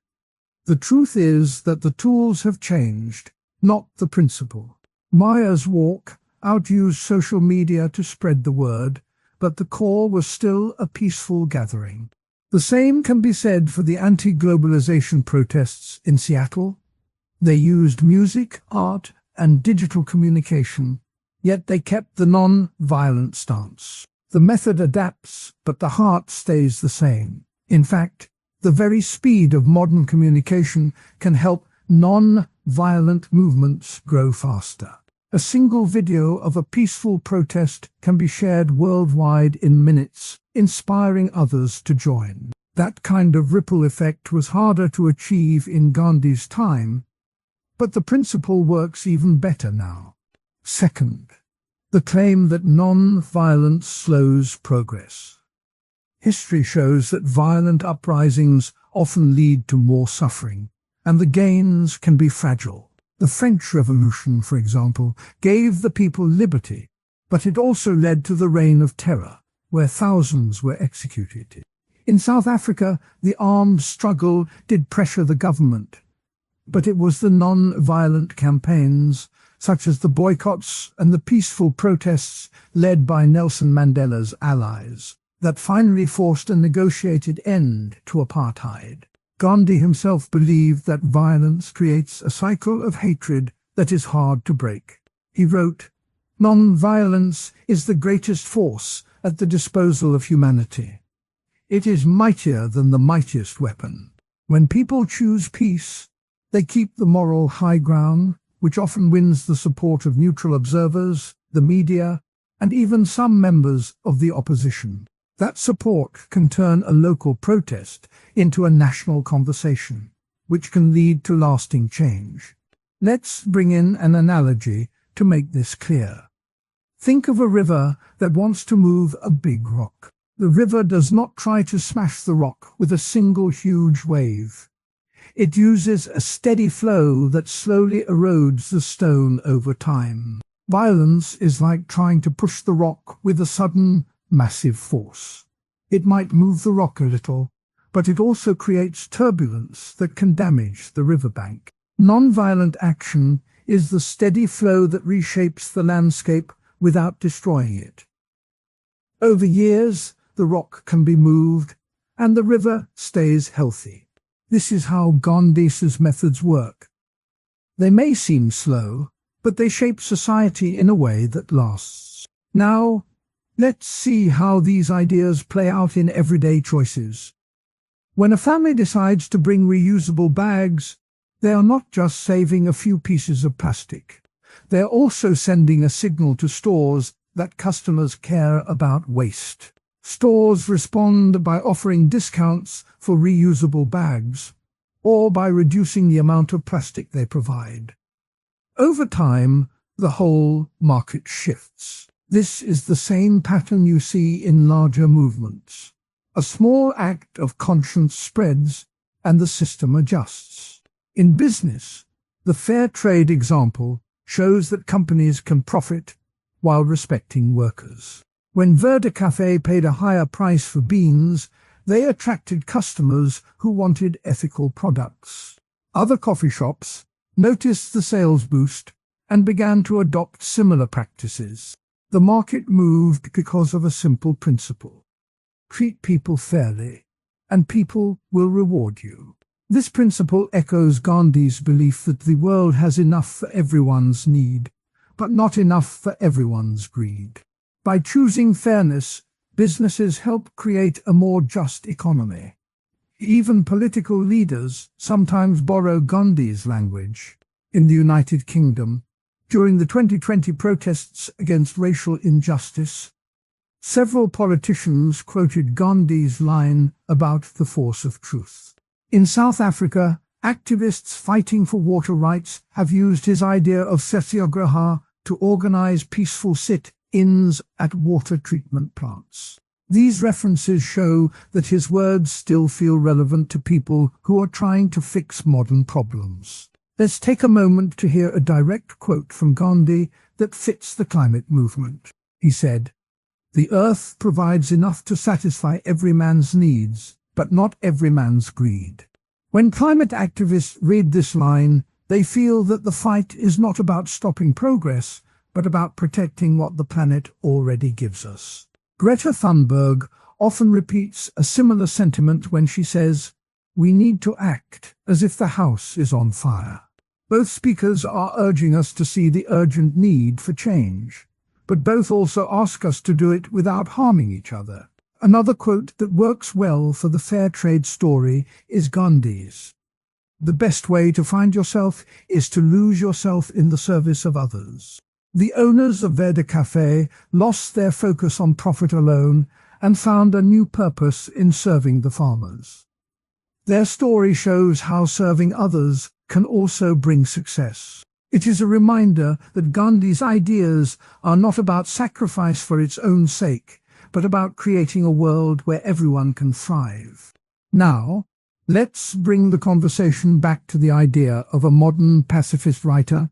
The truth is that the tools have changed, not the principle. Maya's walk outused social media to spread the word, but the core was still a peaceful gathering. The same can be said for the anti-globalization protests in Seattle. They used music, art, and digital communication, yet they kept the non-violent stance. The method adapts, but the heart stays the same. In fact, the very speed of modern communication can help non-violent movements grow faster. A single video of a peaceful protest can be shared worldwide in minutes, inspiring others to join. That kind of ripple effect was harder to achieve in Gandhi's time, but the principle works even better now. Second, the claim that non-violence slows progress. History shows that violent uprisings often lead to more suffering, and the gains can be fragile. The French Revolution, for example, gave the people liberty, but it also led to the reign of terror, where thousands were executed. In South Africa, the armed struggle did pressure the government, but it was the non-violent campaigns, such as the boycotts and the peaceful protests led by Nelson Mandela's allies, that finally forced a negotiated end to apartheid. Gandhi himself believed that violence creates a cycle of hatred that is hard to break. He wrote, "Non-violence is the greatest force at the disposal of humanity. It is mightier than the mightiest weapon. When people choose peace, they keep the moral high ground, which often wins the support of neutral observers, the media, and even some members of the opposition. That support can turn a local protest into a national conversation, which can lead to lasting change." Let's bring in an analogy to make this clear. Think of a river that wants to move a big rock. The river does not try to smash the rock with a single huge wave. It uses a steady flow that slowly erodes the stone over time. Violence is like trying to push the rock with a sudden, massive force. It might move the rock a little, but it also creates turbulence that can damage the riverbank. Non-violent action is the steady flow that reshapes the landscape without destroying it. Over years, the rock can be moved, and the river stays healthy. This is how Gandhi's methods work. They may seem slow, but they shape society in a way that lasts. Now, let's see how these ideas play out in everyday choices. When a family decides to bring reusable bags, they are not just saving a few pieces of plastic. They are also sending a signal to stores that customers care about waste. Stores respond by offering discounts for reusable bags, or by reducing the amount of plastic they provide. Over time, the whole market shifts. This is the same pattern you see in larger movements. A small act of conscience spreads, and the system adjusts. In business, the fair trade example shows that companies can profit while respecting workers. When Verde Café paid a higher price for beans, they attracted customers who wanted ethical products. Other coffee shops noticed the sales boost and began to adopt similar practices. The market moved because of a simple principle: treat people fairly, and people will reward you. This principle echoes Gandhi's belief that the world has enough for everyone's need, but not enough for everyone's greed. By choosing fairness, businesses help create a more just economy. Even political leaders sometimes borrow Gandhi's language. In the United Kingdom, during the 2020 protests against racial injustice, several politicians quoted Gandhi's line about the force of truth. In South Africa, activists fighting for water rights have used his idea of satyagraha to organize peaceful sit-ins at water treatment plants. These references show that his words still feel relevant to people who are trying to fix modern problems. Let's take a moment to hear a direct quote from Gandhi that fits the climate movement. He said, "The earth provides enough to satisfy every man's needs, but not every man's greed." When climate activists read this line, they feel that the fight is not about stopping progress, but about protecting what the planet already gives us. Greta Thunberg often repeats a similar sentiment when she says, "We need to act as if the house is on fire." Both speakers are urging us to see the urgent need for change, but both also ask us to do it without harming each other. Another quote that works well for the fair trade story is Gandhi's. "The best way to find yourself is to lose yourself in the service of others." The owners of Verde Café lost their focus on profit alone and found a new purpose in serving the farmers. Their story shows how serving others can also bring success. It is a reminder that Gandhi's ideas are not about sacrifice for its own sake, but about creating a world where everyone can thrive. Now, let's bring the conversation back to the idea of a modern pacifist writer,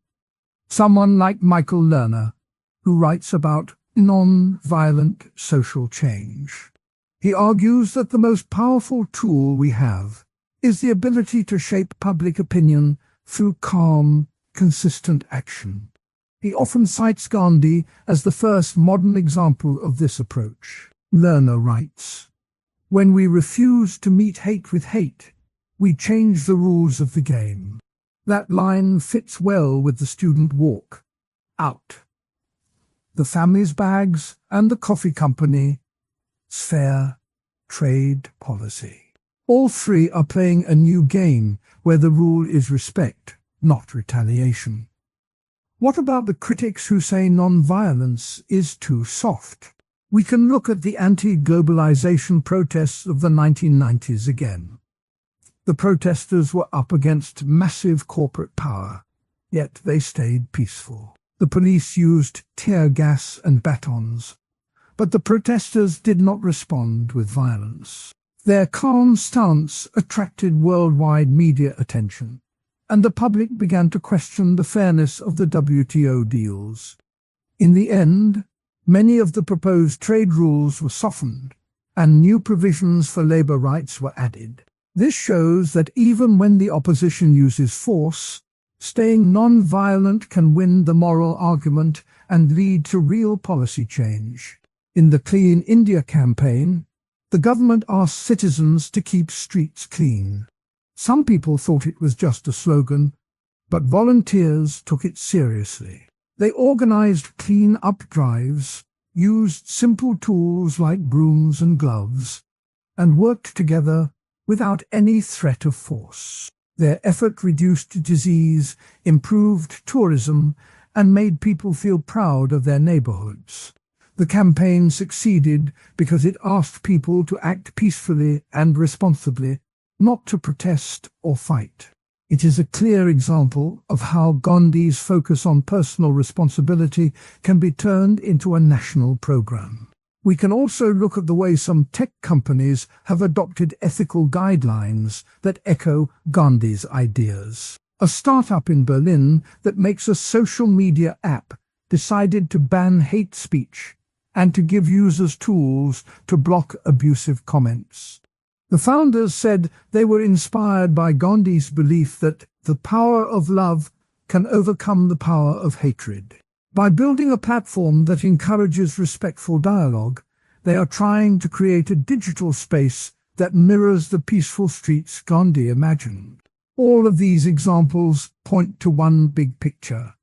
someone like Michael Lerner, who writes about non-violent social change. He argues that the most powerful tool we have is the ability to shape public opinion through calm, consistent action. He often cites Gandhi as the first modern example of this approach. Learner writes, "When we refuse to meet hate with hate, we change the rules of the game." That line fits well with the student walk out. The family's bags and the coffee company, fair trade policy. All three are playing a new game where the rule is respect, not retaliation. What about the critics who say non-violence is too soft? We can look at the anti-globalization protests of the 1990s again. The protesters were up against massive corporate power, yet they stayed peaceful. The police used tear gas and batons, but the protesters did not respond with violence. Their calm stance attracted worldwide media attention, and the public began to question the fairness of the WTO deals. In the end, many of the proposed trade rules were softened, and new provisions for labor rights were added. This shows that even when the opposition uses force, staying non-violent can win the moral argument and lead to real policy change. In the Clean India campaign, the government asked citizens to keep streets clean. Some people thought it was just a slogan, but volunteers took it seriously. They organized clean-up drives, used simple tools like brooms and gloves, and worked together without any threat of force. Their effort reduced disease, improved tourism, and made people feel proud of their neighborhoods. The campaign succeeded because it asked people to act peacefully and responsibly, not to protest or fight. It is a clear example of how Gandhi's focus on personal responsibility can be turned into a national program. We can also look at the way some tech companies have adopted ethical guidelines that echo Gandhi's ideas. A startup in Berlin that makes a social media app decided to ban hate speech and to give users tools to block abusive comments. The founders said they were inspired by Gandhi's belief that the power of love can overcome the power of hatred. By building a platform that encourages respectful dialogue, they are trying to create a digital space that mirrors the peaceful streets Gandhi imagined. All of these examples point to one big picture.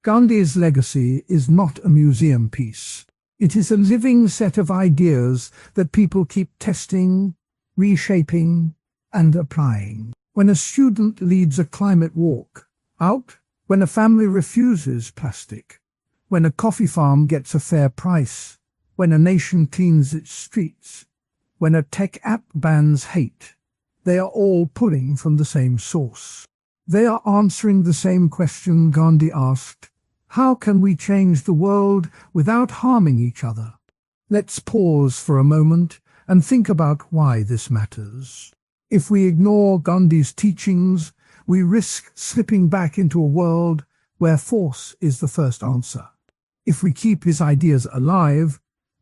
Gandhi's legacy is not a museum piece. It is a living set of ideas that people keep testing, reshaping, and applying. When a student leads a climate walk out, when a family refuses plastic, when a coffee farm gets a fair price, when a nation cleans its streets, when a tech app bans hate, they are all pulling from the same source. They are answering the same question Gandhi asked: how can we change the world without harming each other? Let's pause for a moment and think about why this matters. If we ignore Gandhi's teachings, we risk slipping back into a world where force is the first answer. If we keep his ideas alive,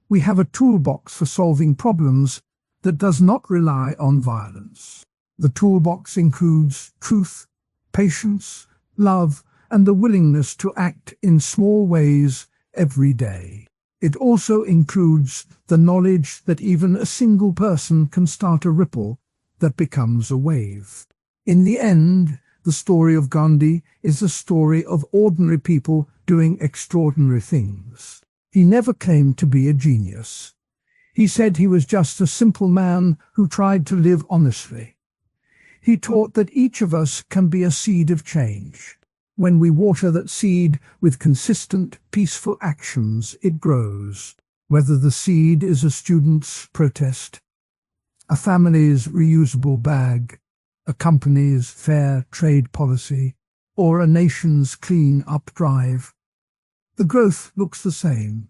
we have a toolbox for solving problems that does not rely on violence. The toolbox includes truth, patience, love, and the willingness to act in small ways every day. It also includes the knowledge that even a single person can start a ripple that becomes a wave. In the end, the story of Gandhi is a story of ordinary people doing extraordinary things. He never claimed to be a genius. He said he was just a simple man who tried to live honestly. He taught that each of us can be a seed of change. When we water that seed with consistent, peaceful actions, it grows. Whether the seed is a student's protest, a family's reusable bag, a company's fair trade policy, or a nation's clean-up drive, the growth looks the same.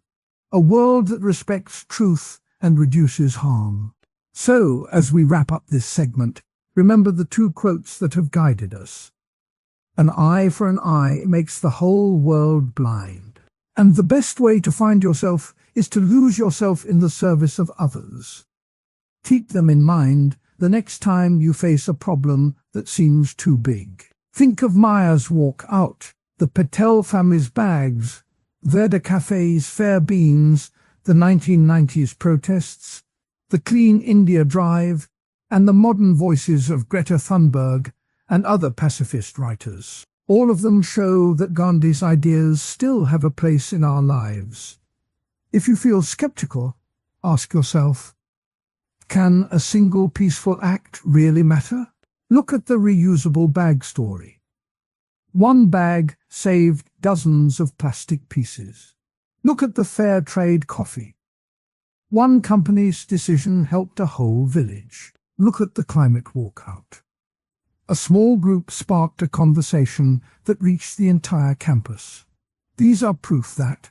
A world that respects truth and reduces harm. So, as we wrap up this segment, remember the two quotes that have guided us. An eye for an eye makes the whole world blind. And the best way to find yourself is to lose yourself in the service of others. Keep them in mind the next time you face a problem that seems too big. Think of Maya's walk out, the Patel family's bags, Verda Cafe's fair beans, the 1990s protests, the Clean India Drive, and the modern voices of Greta Thunberg and other pacifist writers. All of them show that Gandhi's ideas still have a place in our lives. If you feel skeptical, ask yourself, can a single peaceful act really matter? Look at the reusable bag story. One bag saved dozens of plastic pieces. Look at the fair trade coffee. One company's decision helped a whole village. Look at the climate walkout. A small group sparked a conversation that reached the entire campus. These are proof that,